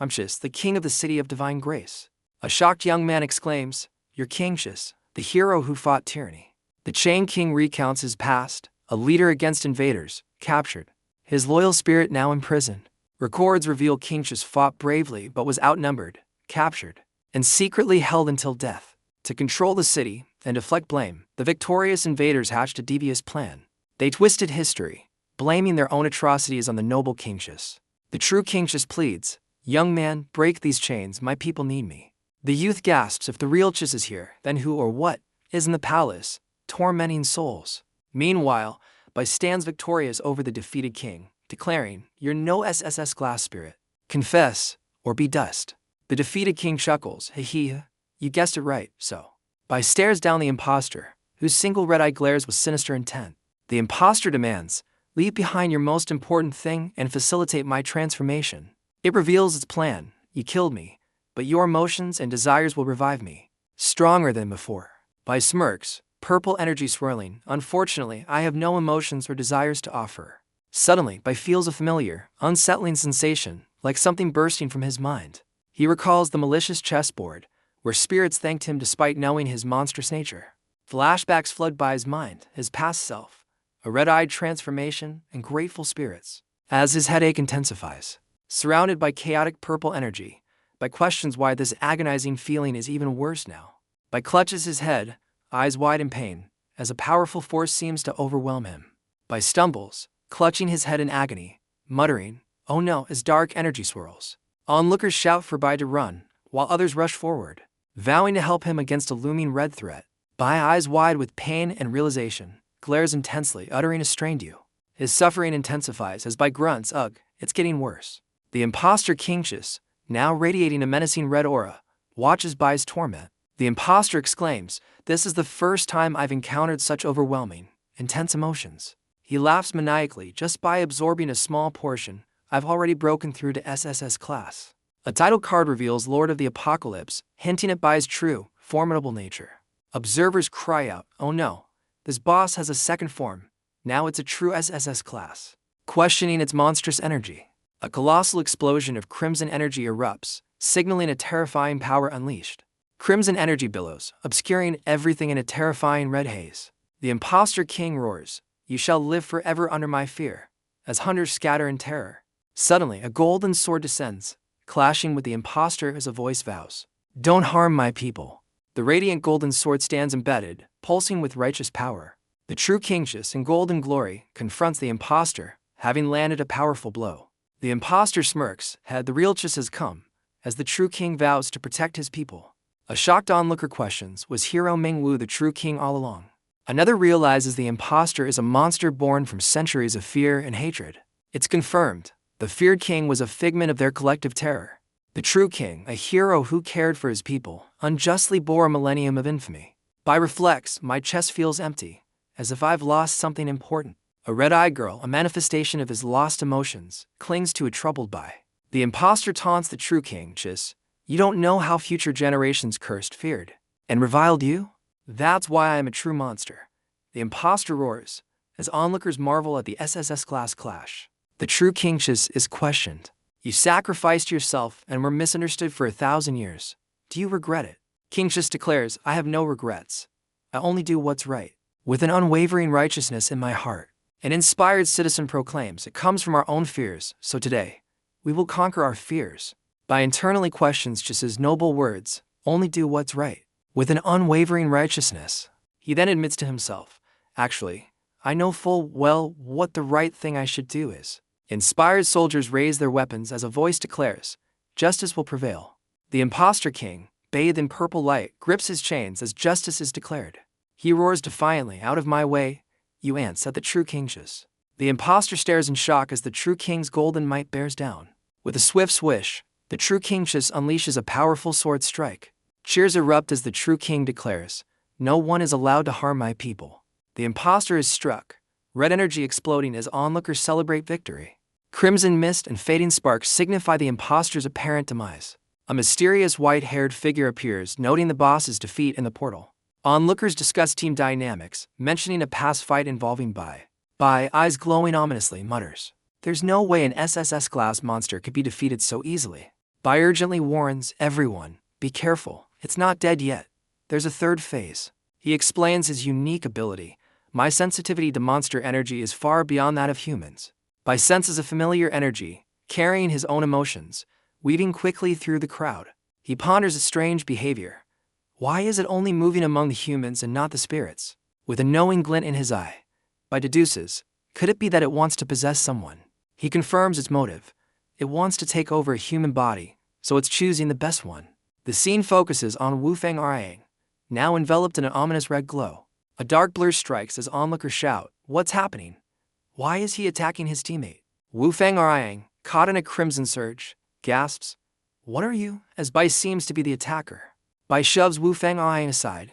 "I'm Shis, the king of the city of divine grace." A shocked young man exclaims, "You're Kingshus, the hero who fought tyranny." The chained king recounts his past, a leader against invaders, captured. His loyal spirit now imprisoned. Records reveal Kingshus fought bravely but was outnumbered, captured, and secretly held until death. To control the city and deflect blame, the victorious invaders hatched a devious plan. They twisted history, blaming their own atrocities on the noble Kingshus. The true Kingshus pleads, "Young man, break these chains, my people need me." The youth gasps, "If the real Chis is here, then who or what is in the palace, tormenting souls?" Meanwhile, Bai stands victorious over the defeated king, declaring, "You're no SSS Glass spirit. Confess, or be dust." The defeated king chuckles, "Hee, you guessed it right, so Bai stares down the imposter, whose single red eye glares with sinister intent. The imposter demands, "Leave behind your most important thing and facilitate my transformation." It reveals its plan: "You killed me, but your emotions and desires will revive me, stronger than before." Bai smirks, purple energy swirling. "Unfortunately, I have no emotions or desires to offer." Suddenly, Bai feels a familiar, unsettling sensation, like something bursting from his mind. He recalls the malicious chessboard, where spirits thanked him despite knowing his monstrous nature. Flashbacks flood Bai's mind, his past self, a red-eyed transformation, and grateful spirits. As his headache intensifies, surrounded by chaotic purple energy, Bai questions why this agonizing feeling is even worse now. Bai clutches his head, eyes wide in pain, as a powerful force seems to overwhelm him. Bai stumbles, clutching his head in agony, muttering, "Oh no," as dark energy swirls. Onlookers shout for Bai to run, while others rush forward, vowing to help him against a looming red threat. Bai, eyes wide with pain and realization, glares intensely, uttering a strained "you." His suffering intensifies as Bai grunts, "Ugh, it's getting worse." The imposter Kingshus, now radiating a menacing red aura, watches Bai's torment. The imposter exclaims, "This is the first time I've encountered such overwhelming, intense emotions." He laughs maniacally. "Just by absorbing a small portion, I've already broken through to SSS class." A title card reveals Lord of the Apocalypse, hinting at Bai's true, formidable nature. Observers cry out, "Oh no, this boss has a second form. Now it's a true SSS class." Questioning its monstrous energy, a colossal explosion of crimson energy erupts, signaling a terrifying power unleashed. Crimson energy billows, obscuring everything in a terrifying red haze. The imposter king roars, "You shall live forever under my fear," as hunters scatter in terror. Suddenly, a golden sword descends, clashing with the imposter as a voice vows, "Don't harm my people." The radiant golden sword stands embedded, pulsing with righteous power. The true Kingshus in golden glory confronts the imposter, having landed a powerful blow. The imposter smirks, "The real Chus has come," as the true king vows to protect his people. A shocked onlooker questions, "Was Hero Mingwu the true king all along?" Another realizes the imposter is a monster born from centuries of fear and hatred. It's confirmed, the feared king was a figment of their collective terror. The true king, a hero who cared for his people, unjustly bore a millennium of infamy. Bai reflects, "My chest feels empty, as if I've lost something important." A red-eyed girl, a manifestation of his lost emotions, clings to a troubled Bai. The imposter taunts the true king, "Chis, you don't know how future generations cursed, feared, and reviled you? That's why I am a true monster." The imposter roars, as onlookers marvel at the SSS class clash. The true Kingshus is questioned. "You sacrificed yourself and were misunderstood for 1,000 years. Do you regret it?" Kingshus declares, "I have no regrets. I only do what's right, with an unwavering righteousness in my heart." An inspired citizen proclaims, "It comes from our own fears, so today, we will conquer our fears." Bai internally questions Chus's noble words, "Only do what's right, with an unwavering righteousness." He then admits to himself, "Actually, I know full well what the right thing I should do is." Inspired soldiers raise their weapons as a voice declares, "Justice will prevail." The imposter king, bathed in purple light, grips his chains as justice is declared. He roars defiantly, "Out of my way, you ants," at the true Kingshus. The imposter stares in shock as the true king's golden might bears down. With a swift swish, the true Kingshus unleashes a powerful sword strike. Cheers erupt as the true king declares, "No one is allowed to harm my people." The imposter is struck, red energy exploding as onlookers celebrate victory. Crimson mist and fading sparks signify the imposter's apparent demise. A mysterious white-haired figure appears, noting the boss's defeat in the portal. Onlookers discuss team dynamics, mentioning a past fight involving Bai. Bai, eyes glowing ominously, mutters, "There's no way an SSS class monster could be defeated so easily." Bai urgently warns everyone, "Be careful, it's not dead yet. There's a third phase." He explains his unique ability, "My sensitivity to monster energy is far beyond that of humans." Bai senses a familiar energy, carrying his own emotions, weaving quickly through the crowd. He ponders a strange behavior. Why is it only moving among the humans and not the spirits? With a knowing glint in his eye, Bai deduces, could it be that it wants to possess someone? He confirms its motive. It wants to take over a human body, so it's choosing the best one. The scene focuses on Wu Feng Riang, now enveloped in an ominous red glow. A dark blur strikes as onlookers shout, "What's happening? Why is he attacking his teammate?" Wu Feng Riang, caught in a crimson surge, gasps, "What are you?" as Bai seems to be the attacker. Bai shoves Wu Feng Riang aside,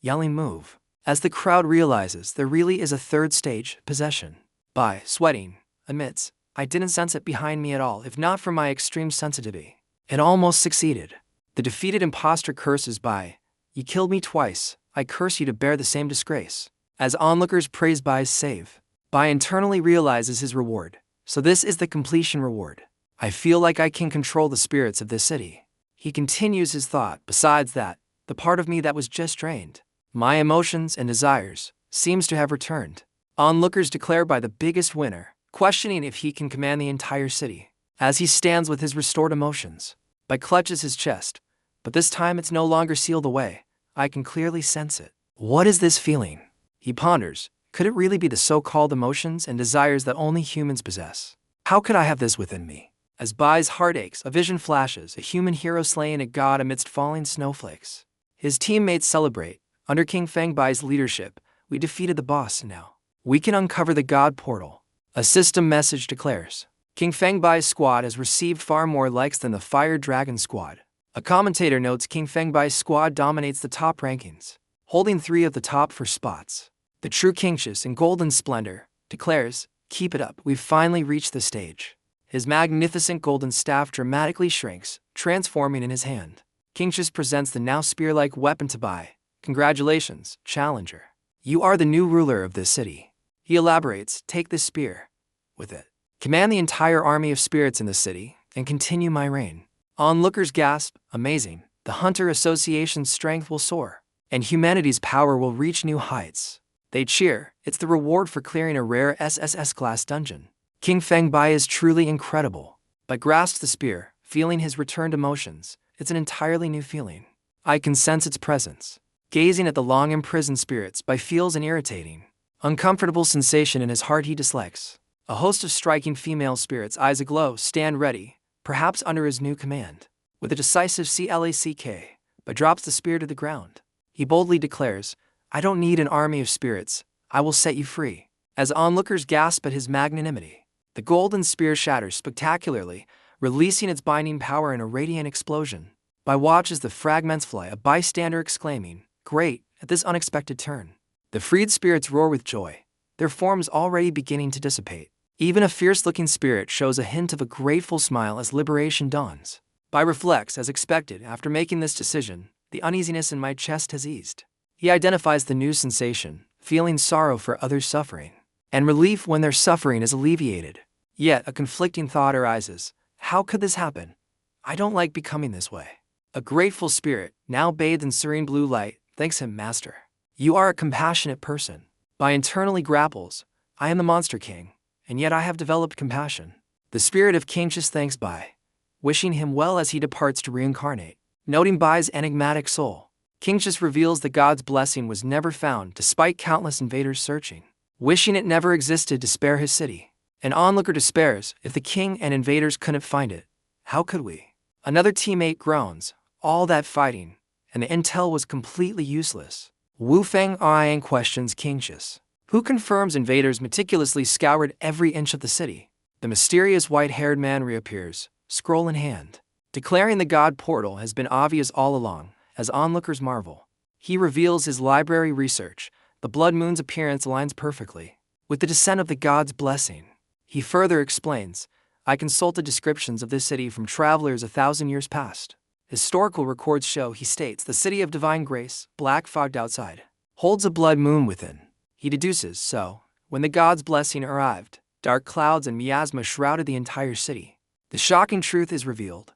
yelling move. As the crowd realizes there really is a third stage, possession. Bai, sweating, admits, I didn't sense it behind me at all, if not for my extreme sensitivity. It almost succeeded. The defeated imposter curses Bai. You killed me twice, I curse you to bear the same disgrace. As onlookers praise Bai's save, Bai internally realizes his reward. So this is the completion reward. I feel like I can control the spirits of this city. He continues his thought. Besides that, the part of me that was just drained, my emotions and desires, seems to have returned. Onlookers declare Bai the biggest winner, questioning if he can command the entire city. As he stands with his restored emotions, Bai clutches his chest, but this time it's no longer sealed away. I can clearly sense it. What is this feeling? He ponders. Could it really be the so-called emotions and desires that only humans possess? How could I have this within me? As Bai's heart aches, a vision flashes, a human hero slaying a god amidst falling snowflakes. His teammates celebrate. Under King Feng Bai's leadership, we defeated the boss now. We can uncover the god portal. A system message declares. King Feng Bai's squad has received far more likes than the Fire Dragon squad. A commentator notes King Feng Bai's squad dominates the top rankings, holding 3 of the top 4 spots. The true Kingshus in golden splendor declares, keep it up, we've finally reached the stage. His magnificent golden staff dramatically shrinks, transforming in his hand. Kingshus presents the now spear-like weapon to Bai. Congratulations, challenger. You are the new ruler of this city. He elaborates, take this spear. With it, command the entire army of spirits in the city, and continue my reign. Onlookers gasp, amazing. The Hunter Association's strength will soar, and humanity's power will reach new heights. They cheer. It's the reward for clearing a rare SSS-class dungeon. King Feng Bai is truly incredible. Bai grasps the spear, feeling his returned emotions. It's an entirely new feeling. I can sense its presence. Gazing at the long-imprisoned spirits, Bai feels an irritating, uncomfortable sensation in his heart he dislikes. A host of striking female spirits, eyes aglow, stand ready, perhaps under his new command. With a decisive clack, Bai drops the spear to the ground. He boldly declares, I don't need an army of spirits, I will set you free. As onlookers gasp at his magnanimity, the golden spear shatters spectacularly, releasing its binding power in a radiant explosion. Bai watches the fragments fly, a bystander exclaiming, great, at this unexpected turn. The freed spirits roar with joy, their forms already beginning to dissipate. Even a fierce-looking spirit shows a hint of a grateful smile as liberation dawns. Bai reflects, as expected, after making this decision, the uneasiness in my chest has eased. He identifies the new sensation, feeling sorrow for others' suffering, and relief when their suffering is alleviated. Yet a conflicting thought arises. How could this happen? I don't like becoming this way. A grateful spirit, now bathed in serene blue light, thanks him, Master. You are a compassionate person. Bai internally grapples. I am the Monster King, and yet I have developed compassion. The spirit of Kingshus thanks Bai, wishing him well as he departs to reincarnate. Noting Bai's enigmatic soul, Kingshus reveals the god's blessing was never found despite countless invaders searching. Wishing it never existed to spare his city. An onlooker despairs, if the king and invaders couldn't find it, how could we? Another teammate groans, all that fighting, and the intel was completely useless. Wu Feng Ayang questions Kingshus, who confirms invaders meticulously scoured every inch of the city. The mysterious white-haired man reappears, scroll in hand, declaring the god portal has been obvious all along. As onlookers marvel, he reveals his library research. The blood moon's appearance aligns perfectly with the descent of the god's blessing. He further explains, I consulted descriptions of this city from travelers 1,000 years past. Historical records show, he states, the city of divine grace, black fogged outside, holds a blood moon within. He deduces, so, when the god's blessing arrived, dark clouds and miasma shrouded the entire city. The shocking truth is revealed.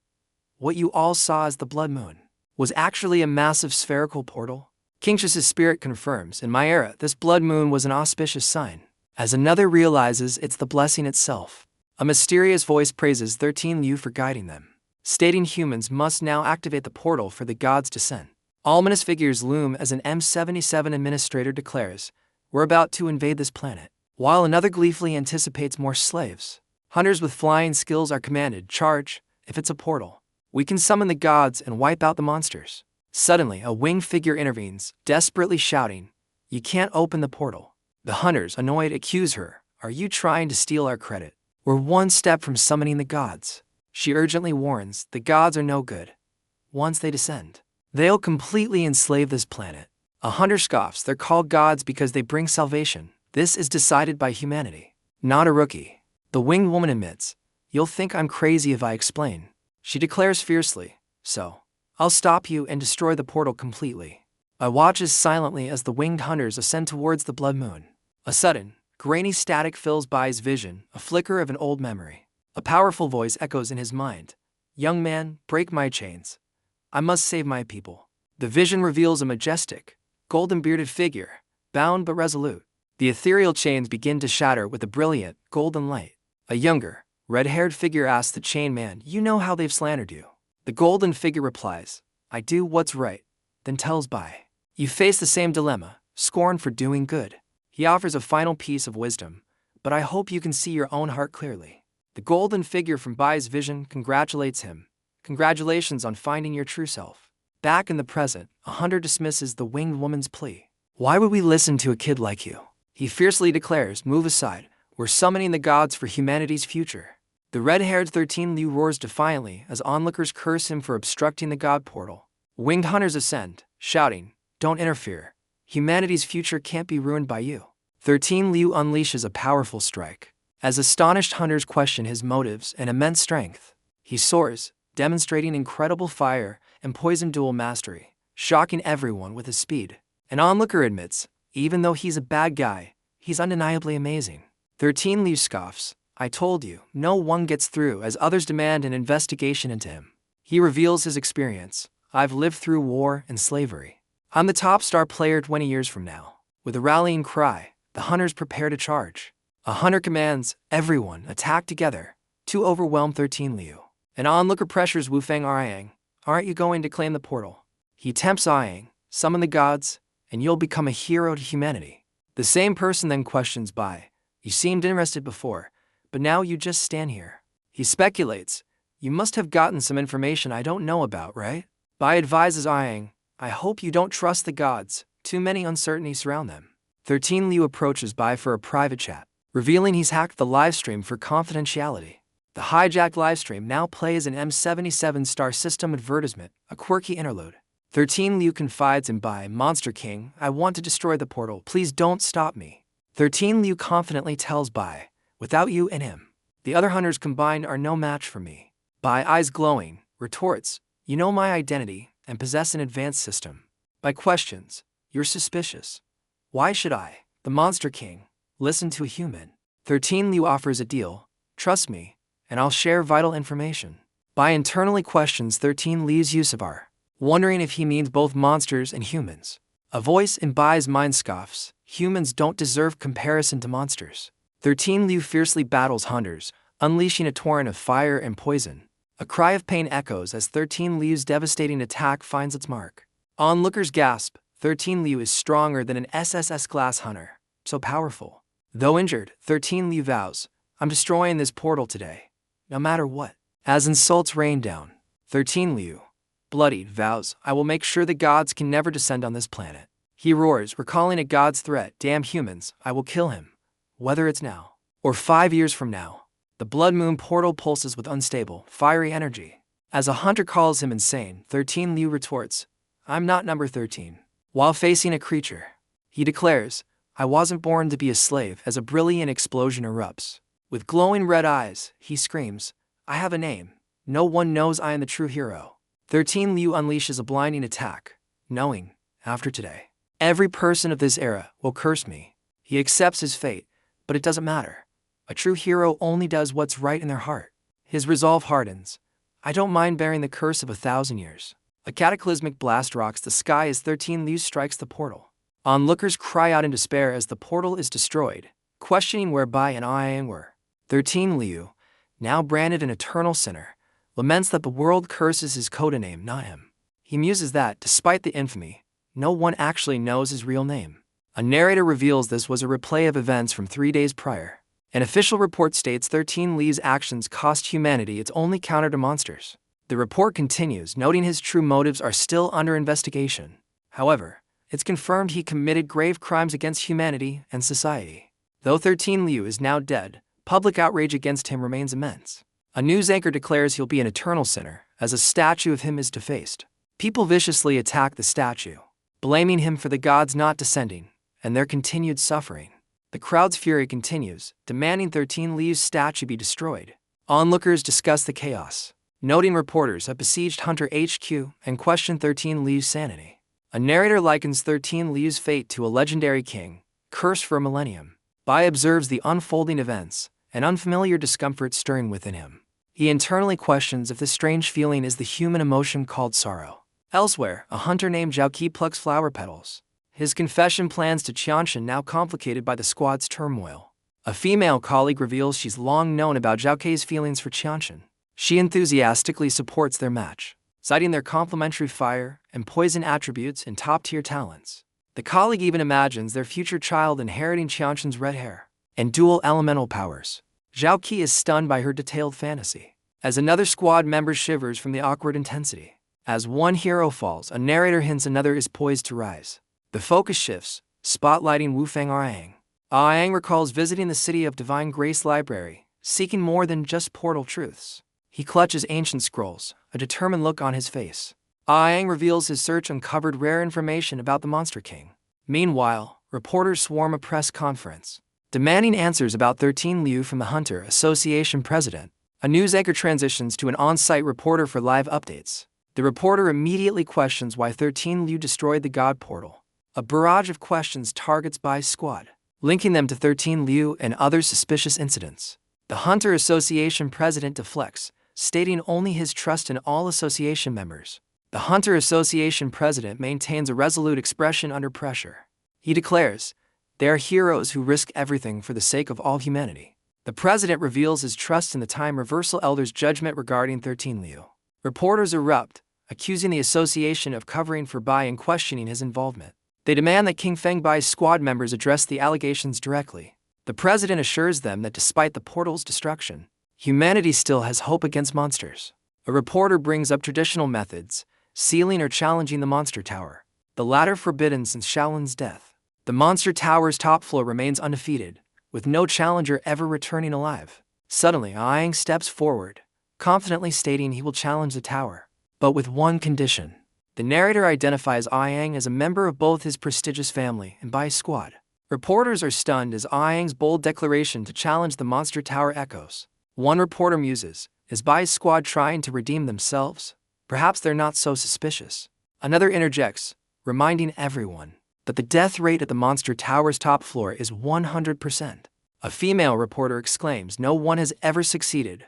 What you all saw as the blood moon was actually a massive spherical portal. Kingshus' spirit confirms, in my era, this blood moon was an auspicious sign. As another realizes it's the blessing itself. A mysterious voice praises 13 Liu for guiding them, stating humans must now activate the portal for the god's descent. Ominous figures loom as an M77 administrator declares, we're about to invade this planet. While another gleefully anticipates more slaves. Hunters with flying skills are commanded, charge, if it's a portal. We can summon the gods and wipe out the monsters. Suddenly, a winged figure intervenes, desperately shouting, you can't open the portal. The hunters, annoyed, accuse her, are you trying to steal our credit? We're one step from summoning the gods. She urgently warns, the gods are no good. Once they descend, they'll completely enslave this planet. A hunter scoffs, they're called gods because they bring salvation. This is decided by humanity. Not a rookie. The winged woman admits, you'll think I'm crazy if I explain. She declares fiercely, so, I'll stop you and destroy the portal completely. I watches silently as the winged hunters ascend towards the blood moon. A sudden, grainy static fills Bai's vision, a flicker of an old memory. A powerful voice echoes in his mind. Young man, break my chains. I must save my people. The vision reveals a majestic, golden-bearded figure, bound but resolute. The ethereal chains begin to shatter with a brilliant, golden light. A younger, red-haired figure asks the chain man, you know how they've slandered you. The golden figure replies, I do what's right, then tells Bai. You face the same dilemma, scorn for doing good. He offers a final piece of wisdom, but I hope you can see your own heart clearly. The golden figure from Bai's vision congratulates him. Congratulations on finding your true self. Back in the present, a hunter dismisses the winged woman's plea. Why would we listen to a kid like you? He fiercely declares, move aside, we're summoning the gods for humanity's future. The red-haired 13 Liu roars defiantly as onlookers curse him for obstructing the god portal. Winged hunters ascend, shouting, don't interfere. Humanity's future can't be ruined by you. 13 Liu unleashes a powerful strike. As astonished hunters question his motives and immense strength, he soars, demonstrating incredible fire and poison dual mastery, shocking everyone with his speed. An onlooker admits, even though he's a bad guy, he's undeniably amazing. 13 Liu scoffs, I told you, no one gets through as others demand an investigation into him. He reveals his experience. I've lived through war and slavery. I'm the top star player 20 years from now. With a rallying cry, the hunters prepare to charge. A hunter commands, everyone, attack together, to overwhelm 13 Liu. An onlooker pressures Wufang Aiyang, aren't you going to claim the portal? He tempts Aiyang, summon the gods, and you'll become a hero to humanity. The same person then questions Bai, you seemed interested before, but now you just stand here. He speculates, you must have gotten some information I don't know about, right? Bai advises Aiyang, I hope you don't trust the gods, too many uncertainties surround them. 13 Liu approaches Bai for a private chat, revealing he's hacked the livestream for confidentiality. The hijacked livestream now plays an M77 star system advertisement, a quirky interlude. 13 Liu confides in Bai, Monster King, I want to destroy the portal, please don't stop me. 13 Liu confidently tells Bai, without you and him, the other hunters combined are no match for me. Bai, eyes glowing, retorts, you know my identity and possess an advanced system. Bai questions, you're suspicious. Why should I, the Monster King, listen to a human? 13 Liu offers a deal, trust me, and I'll share vital information. Bai internally questions 13 Liu's use of R, wondering if he means both monsters and humans. A voice in Bai's mind scoffs, humans don't deserve comparison to monsters. 13 Liu fiercely battles hunters, unleashing a torrent of fire and poison. A cry of pain echoes as 13 Liu's devastating attack finds its mark. Onlookers gasp, 13 Liu is stronger than an SSS glass hunter, so powerful. Though injured, 13 Liu vows, I'm destroying this portal today, no matter what. As insults rain down, 13 Liu, bloodied, vows, I will make sure the gods can never descend on this planet. He roars, recalling a god's threat, damn humans, I will kill him. Whether it's now, or 5 years from now. The blood moon portal pulses with unstable, fiery energy. As a hunter calls him insane, 13 Liu retorts, I'm not number 13. While facing a creature, he declares, I wasn't born to be a slave as a brilliant explosion erupts. With glowing red eyes, he screams, I have a name. No one knows I am the true hero. 13 Liu unleashes a blinding attack, knowing, after today, every person of this era will curse me. He accepts his fate, but it doesn't matter. A true hero only does what's right in their heart. His resolve hardens. I don't mind bearing the curse of 1,000 years. A cataclysmic blast rocks the sky as 13 Liu strikes the portal. Onlookers cry out in despair as the portal is destroyed, questioning where Bai and Aiyang were. 13 Liu, now branded an eternal sinner, laments that the world curses his codename, not him. He muses that, despite the infamy, no one actually knows his real name. A narrator reveals this was a replay of events from 3 days prior. An official report states 13 Liu's actions cost humanity its only counter to monsters. The report continues, noting his true motives are still under investigation. However, it's confirmed he committed grave crimes against humanity and society. Though 13 Liu is now dead, public outrage against him remains immense. A news anchor declares he'll be an eternal sinner, as a statue of him is defaced. People viciously attack the statue. blaming him for the gods not descending and their continued suffering. The crowd's fury continues, demanding 13 Liu's statue be destroyed. Onlookers discuss the chaos, noting reporters have besieged Hunter HQ and questioned 13 Liu's sanity. A narrator likens 13 Liu's fate to a legendary king, cursed for a millennium. Bai observes the unfolding events, an unfamiliar discomfort stirring within him. He internally questions if this strange feeling is the human emotion called sorrow. Elsewhere, a hunter named Zhao Qi plucks flower petals. His confession plans to Qianshan now complicated by the squad's turmoil. A female colleague reveals she's long known about Zhao Qi's feelings for Qianshan. She enthusiastically supports their match, citing their complementary fire and poison attributes and top-tier talents. The colleague even imagines their future child inheriting Qianshan's red hair and dual elemental powers. Zhao Qi is stunned by her detailed fantasy, as another squad member shivers from the awkward intensity. As one hero falls, a narrator hints another is poised to rise. The focus shifts, spotlighting Wufeng Aang. Aang recalls visiting the City of Divine Grace Library, seeking more than just portal truths. He clutches ancient scrolls, a determined look on his face. Aang reveals his search uncovered rare information about the Monster King. Meanwhile, reporters swarm a press conference, demanding answers about 13 Liu from the Hunter Association president. A news anchor transitions to an on-site reporter for live updates. The reporter immediately questions why 13 Liu destroyed the God Portal. A barrage of questions targets Bai's squad, linking them to 13 Liu and other suspicious incidents. The Hunter Association president deflects, stating only his trust in all association members. The Hunter Association president maintains a resolute expression under pressure. He declares, "They are heroes who risk everything for the sake of all humanity." The president reveals his trust in the Time Reversal Elder's judgment regarding 13 Liu. Reporters erupt, accusing the association of covering for Bai and questioning his involvement. They demand that King Feng Bai's squad members address the allegations directly. The president assures them that despite the portal's destruction, humanity still has hope against monsters. A reporter brings up traditional methods, sealing or challenging the Monster Tower, the latter forbidden since Shaolin's death. The Monster Tower's top floor remains undefeated, with no challenger ever returning alive. Suddenly, Aang steps forward, confidently stating he will challenge the tower, but with one condition. The narrator identifies Aang as a member of both his prestigious family and Bai's squad. Reporters are stunned as Aang's bold declaration to challenge the Monster Tower echoes. One reporter muses, is Bai's squad trying to redeem themselves? Perhaps they're not so suspicious. Another interjects, reminding everyone that the death rate at the Monster Tower's top floor is 100%. A female reporter exclaims, "No one has ever succeeded.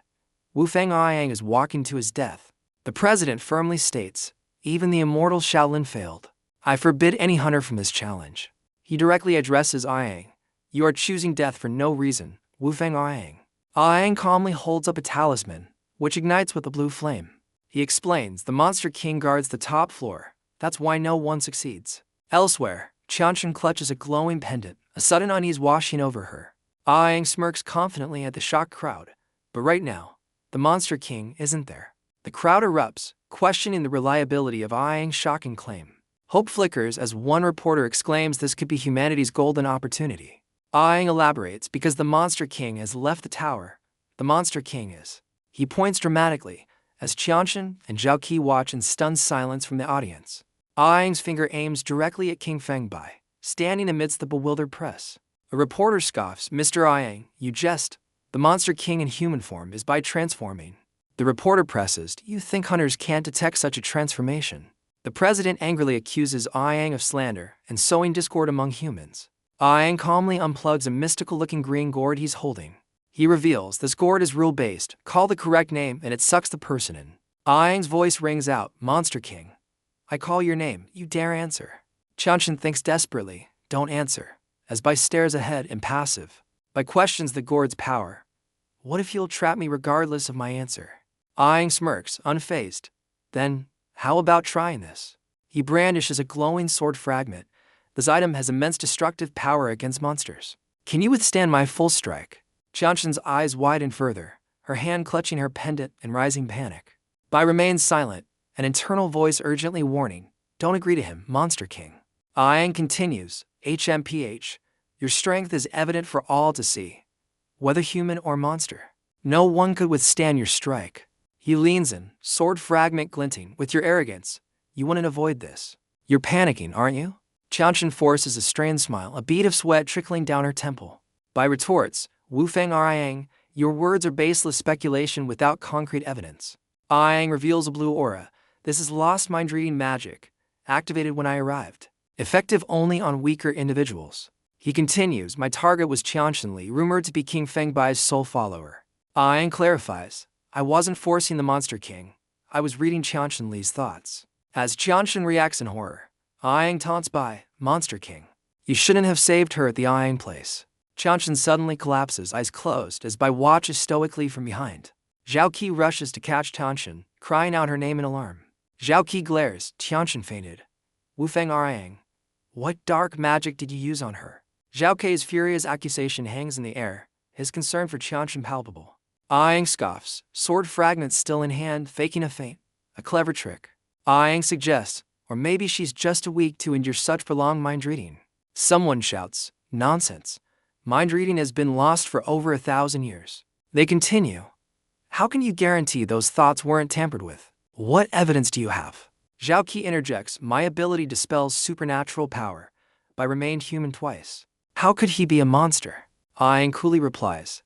Wufeng Aang is walking to his death." The president firmly states, "Even the immortal Shaolin failed. I forbid any hunter from this challenge." He directly addresses Aang, "You are choosing death for no reason, Wufeng Aang." Aang calmly holds up a talisman, which ignites with a blue flame. He explains, "The Monster King guards the top floor. That's why no one succeeds." Elsewhere, Qianshan clutches a glowing pendant, a sudden unease washing over her. Aang smirks confidently at the shocked crowd, but right now, the Monster King isn't there. The crowd erupts, questioning the reliability of Aang's shocking claim. Hope flickers as one reporter exclaims this could be humanity's golden opportunity. Aang elaborates, because the Monster King has left the tower, the Monster King is. He points dramatically, as Qianshan and Zhao Qi watch in stunned silence from the audience. Aang's finger aims directly at King Feng Bai, standing amidst the bewildered press. A reporter scoffs, "Mr. Aang, you jest. The Monster King in human form is Bai transforming." The reporter presses, "Do you think hunters can't detect such a transformation?" The president angrily accuses Aang of slander and sowing discord among humans. Aang calmly unplugs a mystical-looking green gourd he's holding. He reveals this gourd is rule-based, call the correct name and it sucks the person in. Aang's voice rings out, "Monster King. I call your name, you dare answer." Qianshan thinks desperately, "Don't answer," as Bai stares ahead, impassive. Bai questions the gourd's power. "What if you'll trap me regardless of my answer?" Aang smirks, unfazed. "Then, how about trying this?" He brandishes a glowing sword fragment. This item has immense destructive power against monsters. "Can you withstand my full strike?" Qianshan's eyes widen further, her hand clutching her pendant in rising panic. Bai remains silent, an internal voice urgently warning, "Don't agree to him, Monster King." Aang continues, "HMPH, your strength is evident for all to see, whether human or monster. No one could withstand your strike." He leans in, sword fragment glinting, "With your arrogance, you wouldn't avoid this. You're panicking, aren't you? Qianchen forces a strained smile, a bead of sweat trickling down her temple. Bai retorts, Wu Feng Ariang, your words are baseless speculation without concrete evidence. Ariang reveals a blue aura. This is lost mind reading magic, activated when I arrived. Effective only on weaker individuals. He continues, my target was Qianchen Li, rumored to be King Fengbai's sole follower. Ariang clarifies, I wasn't forcing the Monster King. I was reading Qianchen Li's thoughts. As Qianchen reacts in horror, Ariang taunts Bai, Monster King. You shouldn't have saved her at the Ariang place. Qianchen suddenly collapses, eyes closed, as Bai watches stoically from behind. Zhao Qi rushes to catch Qianchen, crying out her name in alarm. Zhao Qi glares, Qianchen fainted. Wu Feng Ariang, what dark magic did you use on her? Zhao Qi's furious accusation hangs in the air, his concern for Qianchen palpable. Ariang scoffs, sword fragments still in hand, faking a faint. A clever trick. Ariang suggests, or maybe she's just too weak to endure such prolonged mind reading. Someone shouts, nonsense. Mind reading has been lost for over 1,000 years. They continue. How can you guarantee those thoughts weren't tampered with? What evidence do you have? Zhao Qi interjects, my ability dispels supernatural power. Bai remained human twice. How could he be a monster? Ariang coolly replies,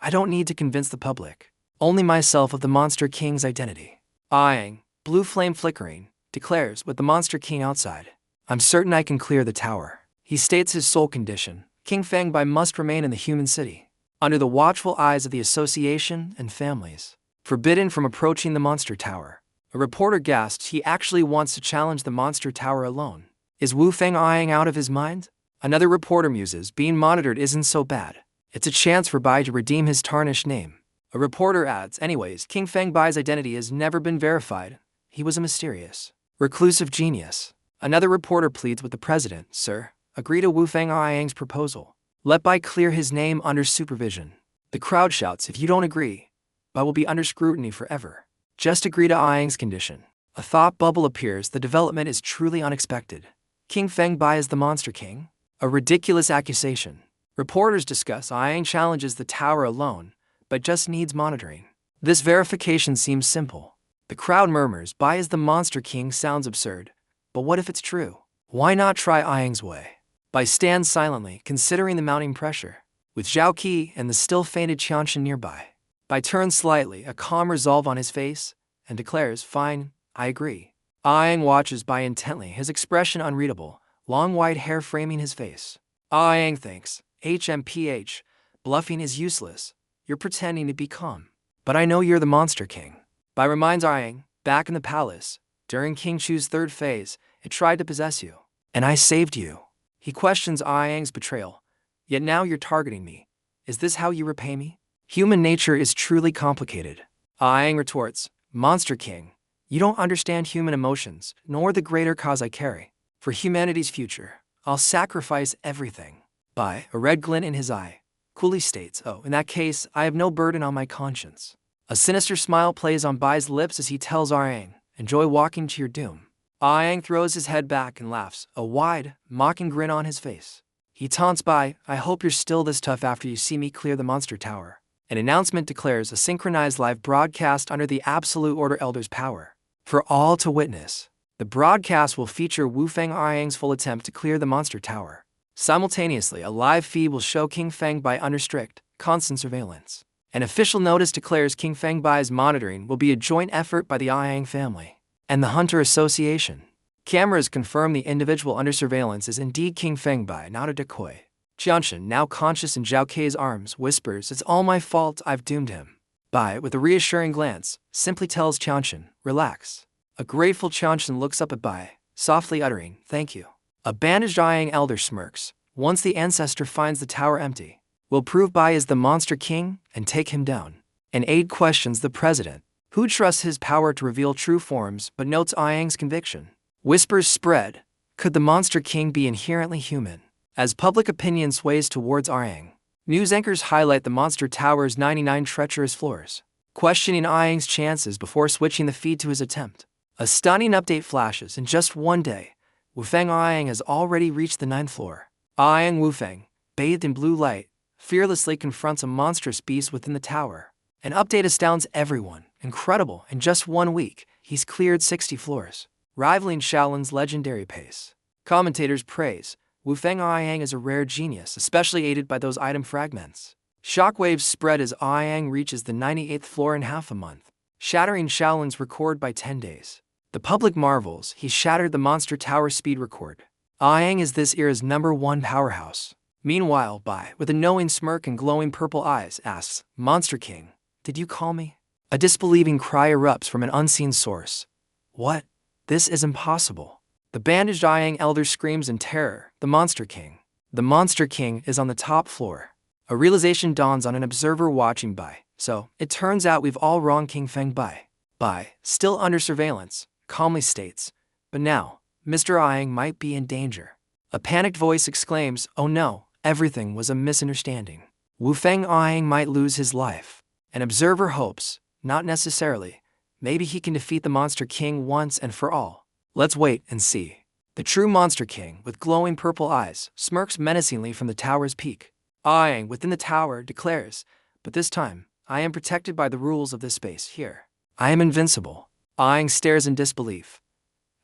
I don't need to convince the public. Only myself of the Monster King's identity. Ariang, blue flame flickering, declares with the Monster King outside. I'm certain I can clear the tower. He states his sole condition. King Fengbai must remain in the human city, under the watchful eyes of the association and families. Forbidden from approaching the Monster Tower. A reporter gasps he actually wants to challenge the Monster Tower alone. Is Wu Feng Ariang out of his mind? Another reporter muses, being monitored isn't so bad. It's a chance for Bai to redeem his tarnished name. A reporter adds, anyways, King Fengbai's identity has never been verified. He was a mysterious, reclusive genius. Another reporter pleads with the president, sir, agree to Wu Feng Ariang's proposal. Let Bai clear his name under supervision. The crowd shouts, if you don't agree, Bai will be under scrutiny forever. Just agree to Ariang's condition. A thought bubble appears, the development is truly unexpected. King Fengbai is the Monster King? A ridiculous accusation. Reporters discuss Ariang challenges the tower alone, but just needs monitoring. This verification seems simple. The crowd murmurs, Bai is the Monster King sounds absurd. But what if it's true? Why not try Ariang's way? Bai stands silently, considering the mounting pressure. With Zhao Qi and the still fainted Qianchen nearby. Bai turns slightly, a calm resolve on his face, and declares, fine, I agree. Ariang watches Bai intently, his expression unreadable, long white hair framing his face. Ariang thinks, HMPH, bluffing is useless. You're pretending to be calm. But I know you're the Monster King. Bai reminds Ariang, back in the palace, during King Chu's third phase, it tried to possess you. And I saved you. He questions Ariang's betrayal. Yet now you're targeting me. Is this how you repay me? Human nature is truly complicated. Ariang retorts, Monster King, you don't understand human emotions, nor the greater cause I carry. For humanity's future, I'll sacrifice everything. Bai, a red glint in his eye, coolly states, oh, in that case, I have no burden on my conscience. A sinister smile plays on Bai's lips as he tells Ariang, enjoy walking to your doom. Ariang throws his head back and laughs, a wide, mocking grin on his face. He taunts Bai, I hope you're still this tough after you see me clear the Monster Tower. An announcement declares a synchronized live broadcast under the Absolute Order Elder's power. For all to witness. The broadcast will feature Wu Feng Ariang's full attempt to clear the Monster Tower. Simultaneously, a live feed will show King Fengbai under strict, constant surveillance. An official notice declares King Fengbai's monitoring will be a joint effort by the Ariang family and the Hunter Association. Cameras confirm the individual under surveillance is indeed King Fengbai, not a decoy. Qianchen, now conscious in Zhao Kei's arms, whispers, it's all my fault, I've doomed him. Bai, with a reassuring glance, simply tells Qianchen, relax. A grateful Qianchen looks up at Bai, softly uttering, thank you. A bandaged Ariang elder smirks. Once the ancestor finds the tower empty, we'll prove Bai is the Monster King and take him down. An aide questions the president, who trusts his power to reveal true forms but notes Ariang's conviction. Whispers spread, could the Monster King be inherently human? As public opinion sways towards Ariang, news anchors highlight the Monster Tower's 99 treacherous floors, questioning Ariang's chances before switching the feed to his attempt. A stunning update flashes. In just one day, Wu Feng Ariang has already reached the 9th floor. Ariang Wu Feng, bathed in blue light, fearlessly confronts a monstrous beast within the tower. An update astounds everyone. Incredible, in just 1 week, he's cleared 60 floors. rivaling Shaolin's legendary pace. Commentators praise Wu-Feng Aoyang as a rare genius, especially aided by those item fragments. Shockwaves spread as Aoyang reaches the 98th floor in half a month, shattering Shaolin's record by 10 days. The public marvels he shattered the Monster Tower speed record. Aoyang is this era's #1 powerhouse. Meanwhile, Bai, with a knowing smirk and glowing purple eyes, asks, "Monster King, did you call me?" A disbelieving cry erupts from an unseen source. "What? This is impossible." The bandaged Aoyang elder screams in terror, "The Monster King! The Monster King is on the top floor." A realization dawns on an observer watching Bai. So, it turns out we've all wrong King Feng Bai. Bai, still under surveillance, calmly states, "But now, Mr. Aoyang might be in danger." A panicked voice exclaims, "Oh no, everything was a misunderstanding. Wu-Feng Aoyang might lose his life." An observer hopes, not necessarily, maybe he can defeat the Monster King once and for all. Let's wait and see. The true Monster King, with glowing purple eyes, smirks menacingly from the tower's peak. Aoyang, within the tower, declares, "But this time, I am protected by the rules of this space here. I am invincible." Aoyang stares in disbelief.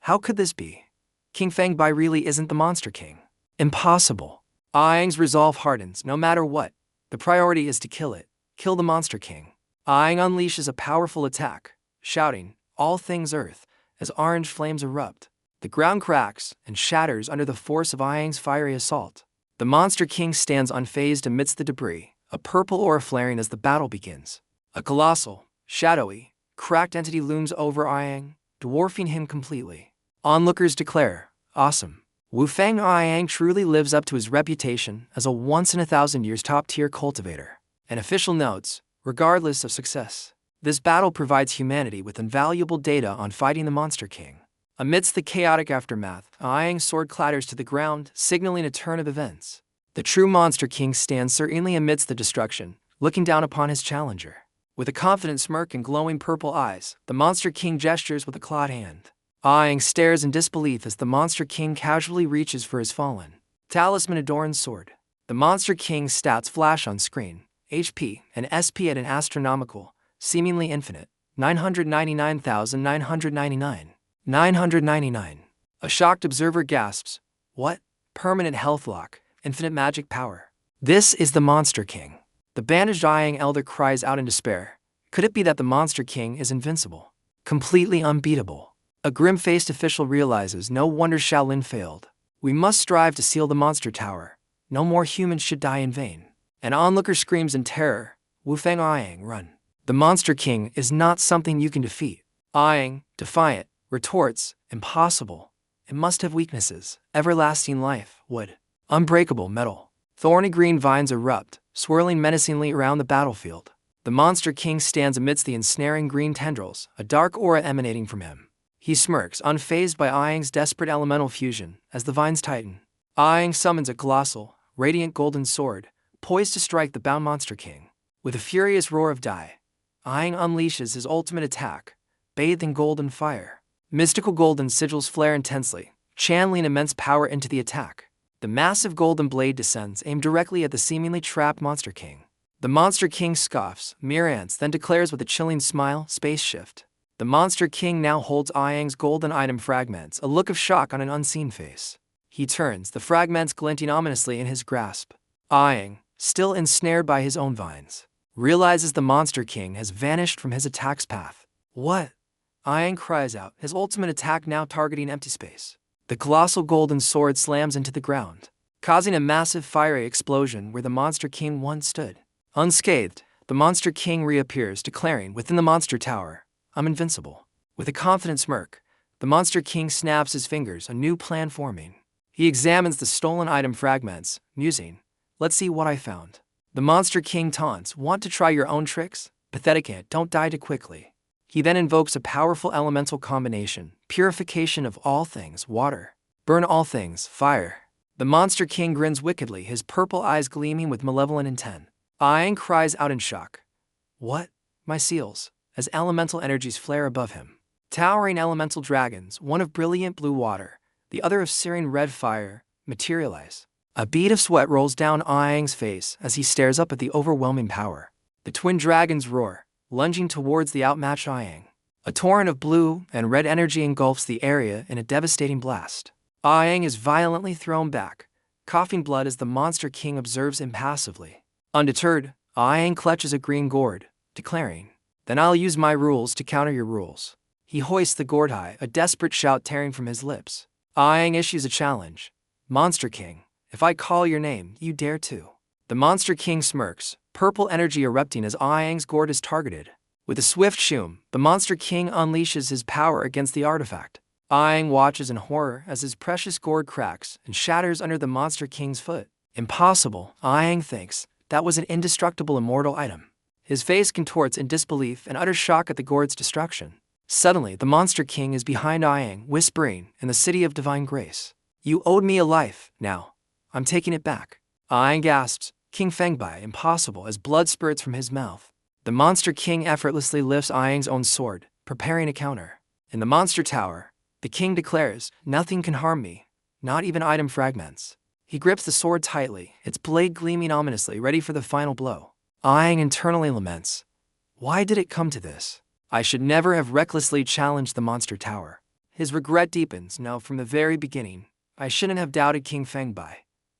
How could this be? King Feng Bai really isn't the Monster King. Impossible. Aoyang's resolve hardens. No matter what, the priority is to kill it. Kill the Monster King. Aoyang unleashes a powerful attack, shouting, "All things earth," as orange flames erupt. The ground cracks and shatters under the force of Aoyang's fiery assault. The Monster King stands unfazed amidst the debris, a purple aura flaring as the battle begins. A colossal, shadowy, cracked entity looms over Aoyang, dwarfing him completely. Onlookers declare, "Awesome. Wu-Feng Aoyang truly lives up to his reputation as a once-in-a-thousand-years top-tier cultivator." And official notes, regardless of success, this battle provides humanity with invaluable data on fighting the Monster King. Amidst the chaotic aftermath, Aoyang's sword clatters to the ground, signaling a turn of events. The true Monster King stands serenely amidst the destruction, looking down upon his challenger. With a confident smirk and glowing purple eyes, the Monster King gestures with a clawed hand. Aoyang stares in disbelief as the Monster King casually reaches for his fallen, talisman-adorned sword. The Monster King's stats flash on screen, HP and SP at an astronomical, seemingly infinite, 999,999. 999. A shocked observer gasps, "What? Permanent health lock, infinite magic power. This is the Monster King." The bandaged Aoyang elder cries out in despair. Could it be that the Monster King is invincible? Completely unbeatable? A grim-faced official realizes no wonder Shaolin failed. We must strive to seal the Monster Tower. No more humans should die in vain. An onlooker screams in terror, "Wu-Feng Aoyang, run. The Monster King is not something you can defeat." Aoyang, defiant, retorts, "Impossible. It must have weaknesses, everlasting life, wood, unbreakable metal." Thorny green vines erupt, swirling menacingly around the battlefield. The Monster King stands amidst the ensnaring green tendrils, a dark aura emanating from him. He smirks, unfazed by Aoyang's desperate elemental fusion, as the vines tighten. Aoyang summons a colossal, radiant golden sword, poised to strike the bound Monster King. With a furious roar of Dai, Aoyang unleashes his ultimate attack, bathed in golden fire. Mystical golden sigils flare intensely, channeling immense power into the attack. The massive golden blade descends, aimed directly at the seemingly trapped Monster King. The Monster King scoffs, mere ants, then declares with a chilling smile, "Space shift." The Monster King now holds Aoyang's golden item fragments, a look of shock on an unseen face. He turns, the fragments glinting ominously in his grasp. Aoyang, still ensnared by his own vines, realizes the Monster King has vanished from his attack's path. "What?" Aoyang cries out, his ultimate attack now targeting empty space. The colossal golden sword slams into the ground, causing a massive fiery explosion where the Monster King once stood. Unscathed, the Monster King reappears, declaring, within the Monster Tower, "I'm invincible." With a confident smirk, the Monster King snaps his fingers, a new plan forming. He examines the stolen item fragments, musing, "Let's see what I found." The Monster King taunts, "Want to try your own tricks? Pathetic ant, don't die too quickly." He then invokes a powerful elemental combination, purification of all things, water. Burn all things, fire. The Monster King grins wickedly, his purple eyes gleaming with malevolent intent. Aoyang cries out in shock, "What? My seals," as elemental energies flare above him. Towering elemental dragons, one of brilliant blue water, the other of searing red fire, materialize. A bead of sweat rolls down Aoyang's face as he stares up at the overwhelming power. The twin dragons roar, lunging towards the outmatched Aoyang. A torrent of blue and red energy engulfs the area in a devastating blast. Aang is violently thrown back, coughing blood as the Monster King observes impassively. Undeterred, Aang clutches a green gourd, declaring, "Then I'll use my rules to counter your rules." He hoists the gourd high, a desperate shout tearing from his lips. Aang issues a challenge. "Monster King, if I call your name, you dare to." The Monster King smirks, purple energy erupting as Aang's gourd is targeted. With a swift shoom, the Monster King unleashes his power against the artifact. Aang watches in horror as his precious gourd cracks and shatters under the Monster King's foot. Impossible, Aang thinks. That was an indestructible immortal item. His face contorts in disbelief and utter shock at the gourd's destruction. Suddenly, the Monster King is behind Aang, whispering, "In the City of Divine Grace. You owed me a life, now. I'm taking it back." Aang gasps, "King Fengbai, impossible," as blood spurts from his mouth. The Monster King effortlessly lifts Aang's own sword, preparing a counter. In the Monster Tower, the king declares, "Nothing can harm me, not even item fragments." He grips the sword tightly, its blade gleaming ominously, ready for the final blow. Aang internally laments, "Why did it come to this? I should never have recklessly challenged the Monster Tower." His regret deepens. "No, from the very beginning, I shouldn't have doubted King Fengbai.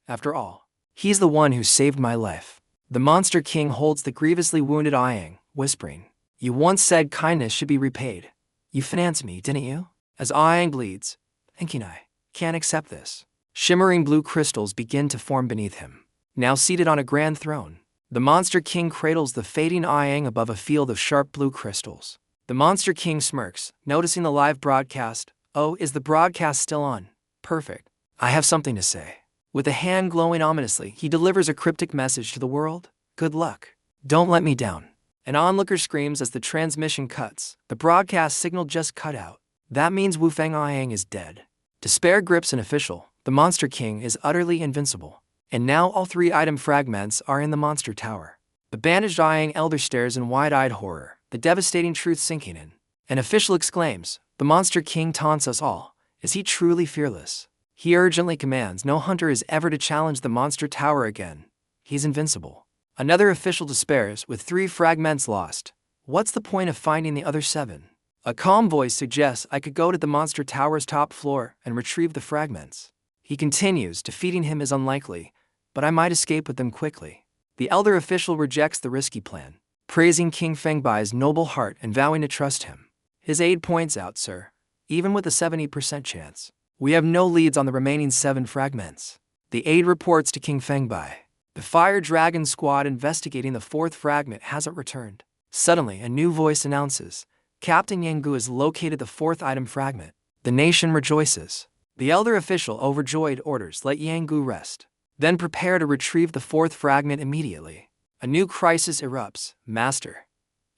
After all, he's the one who saved my life." The Monster King holds the grievously wounded Aang, whispering, "You once said kindness should be repaid. You financed me, didn't you?" As Aang bleeds, thinking, "I can't accept this." Shimmering blue crystals begin to form beneath him. Now seated on a grand throne, the Monster King cradles the fading Aang above a field of sharp blue crystals. The Monster King smirks, noticing the live broadcast. "Oh, is the broadcast still on? Perfect. I have something to say." With a hand glowing ominously, he delivers a cryptic message to the world. "Good luck. Don't let me down." An onlooker screams as the transmission cuts. The broadcast signal just cut out. That means Wu Feng Aang is dead. Despair grips an official. The Monster King is utterly invincible. And now all 3 item fragments are in the Monster Tower. The bandaged Aang elder stares in wide-eyed horror, the devastating truth sinking in. An official exclaims, "The Monster King taunts us all. Is he truly fearless?" He urgently commands, "No hunter is ever to challenge the Monster Tower again. He's invincible." Another official despairs, "With 3 fragments lost, what's the point of finding the other 7? A calm voice suggests, "I could go to the Monster Tower's top floor and retrieve the fragments." He continues, "Defeating him is unlikely, but I might escape with them quickly." The elder official rejects the risky plan, praising King Fengbai's noble heart and vowing to trust him. His aide points out, "Sir, even with a 70% chance, we have no leads on the remaining 7 fragments." The aide reports to King Fengbai, "The Fire Dragon squad investigating the 4th fragment hasn't returned." Suddenly, a new voice announces, "Captain Yangu has located the 4th item fragment." The nation rejoices. The elder official, overjoyed, orders, "Let Yangu rest. Then prepare to retrieve the 4th fragment immediately." A new crisis erupts. "Master,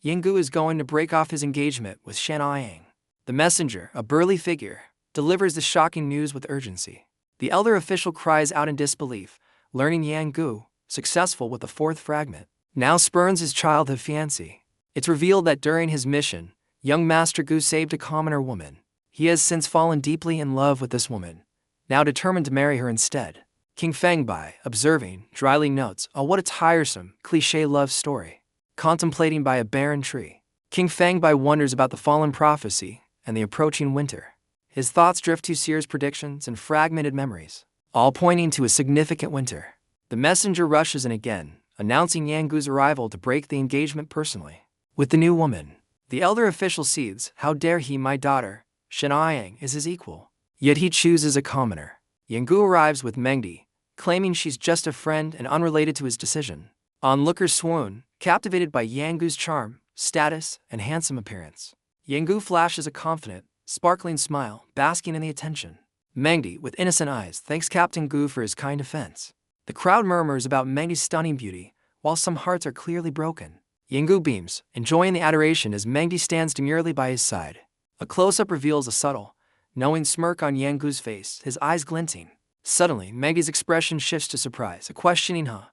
Yangu is going to break off his engagement with Shen Aang." The messenger, a burly figure, delivers the shocking news with urgency. The elder official cries out in disbelief, learning Yangu, successful with the 4th fragment, now spurns his childhood fiancée. It's revealed that during his mission, young Master Gu saved a commoner woman. He has since fallen deeply in love with this woman, now determined to marry her instead. King Fengbai, observing, dryly notes, "Oh, what a tiresome, cliché love story." Contemplating by a barren tree, King Fengbai wonders about the fallen prophecy and the approaching winter. His thoughts drift to Seer's predictions and fragmented memories, all pointing to a significant winter. The messenger rushes in again, announcing Yangu's arrival to break the engagement personally. With the new woman, the elder official seethes, "How dare he, my daughter, Shen Aang, is his equal." Yet he chooses a commoner. Yangu arrives with Mengdi, claiming she's just a friend and unrelated to his decision. Onlookers swoon, captivated by Yangu's charm, status, and handsome appearance. Yangu flashes a confident, sparkling smile, basking in the attention. Mengdi, with innocent eyes, thanks Captain Gu for his kind defense. The crowd murmurs about Mengdi's stunning beauty, while some hearts are clearly broken. Yangu beams, enjoying the adoration as Mengdi stands demurely by his side. A close-up reveals a subtle, knowing smirk on Yangu's face, his eyes glinting. Suddenly, Mengdi's expression shifts to surprise, a questioning huh,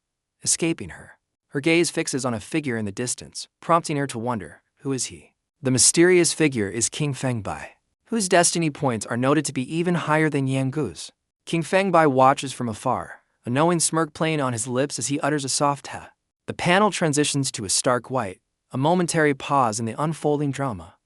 escaping her. Her gaze fixes on a figure in the distance, prompting her to wonder, who is he? The mysterious figure is King Fengbai, whose destiny points are noted to be even higher than Yangu's. King Fengbai watches from afar, a knowing smirk playing on his lips as he utters a soft "ha." The panel transitions to a stark white, a momentary pause in the unfolding drama.